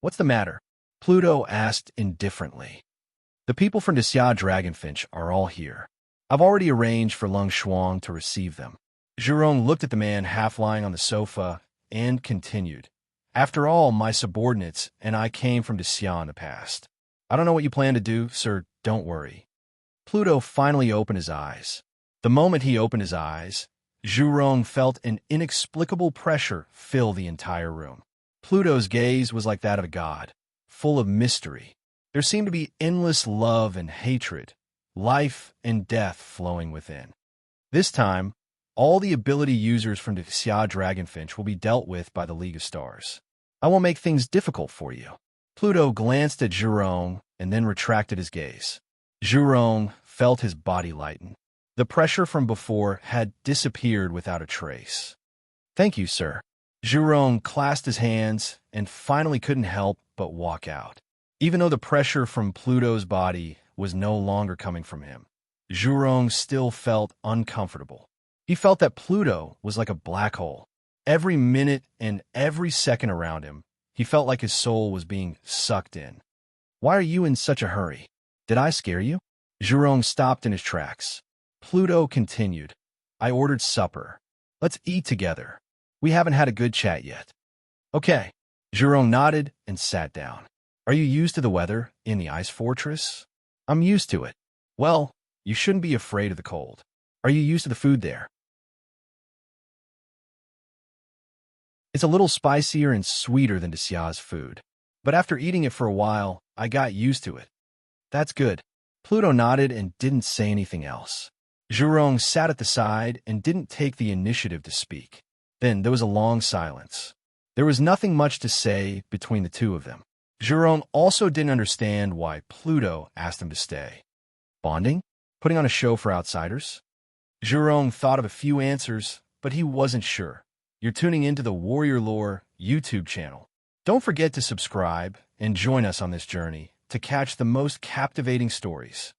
"What's the matter?" Pluto asked indifferently. "The people from Xia Dragonfinch are all here. I've already arranged for Lung Shuang to receive them." Zhurong looked at the man half lying on the sofa and continued. "After all, my subordinates and I came from Xia in the past. I don't know what you plan to do, sir. Don't worry." Pluto finally opened his eyes. The moment he opened his eyes, Zhurong felt an inexplicable pressure fill the entire room. Pluto's gaze was like that of a god, full of mystery. There seemed to be endless love and hatred, life and death flowing within. This time, all the ability users from the Xia Dragonfinch will be dealt with by the League of Stars. I will make things difficult for you. Pluto glanced at Zhurong and then retracted his gaze. Zhurong felt his body lighten. The pressure from before had disappeared without a trace. "Thank you, sir." Zhurong clasped his hands and finally couldn't help but walk out. Even though the pressure from Pluto's body was no longer coming from him, Zhurong still felt uncomfortable. He felt that Pluto was like a black hole. Every minute and every second around him, he felt like his soul was being sucked in. "Why are you in such a hurry? Did I scare you?" Zhurong stopped in his tracks. Pluto continued. "I ordered supper. Let's eat together. We haven't had a good chat yet." "Okay." Zhurong nodded and sat down. "Are you used to the weather in the ice fortress?" "I'm used to it." "Well, you shouldn't be afraid of the cold. Are you used to the food there?" "It's a little spicier and sweeter than Xia's food. But after eating it for a while, I got used to it." "That's good." Pluto nodded and didn't say anything else. Zhurong sat at the side and didn't take the initiative to speak. Then there was a long silence. There was nothing much to say between the two of them. Zhurong also didn't understand why Pluto asked him to stay. Bonding? Putting on a show for outsiders? Zhurong thought of a few answers, but he wasn't sure. You're tuning into the Warrior Lore YouTube channel. Don't forget to subscribe and join us on this journey to catch the most captivating stories.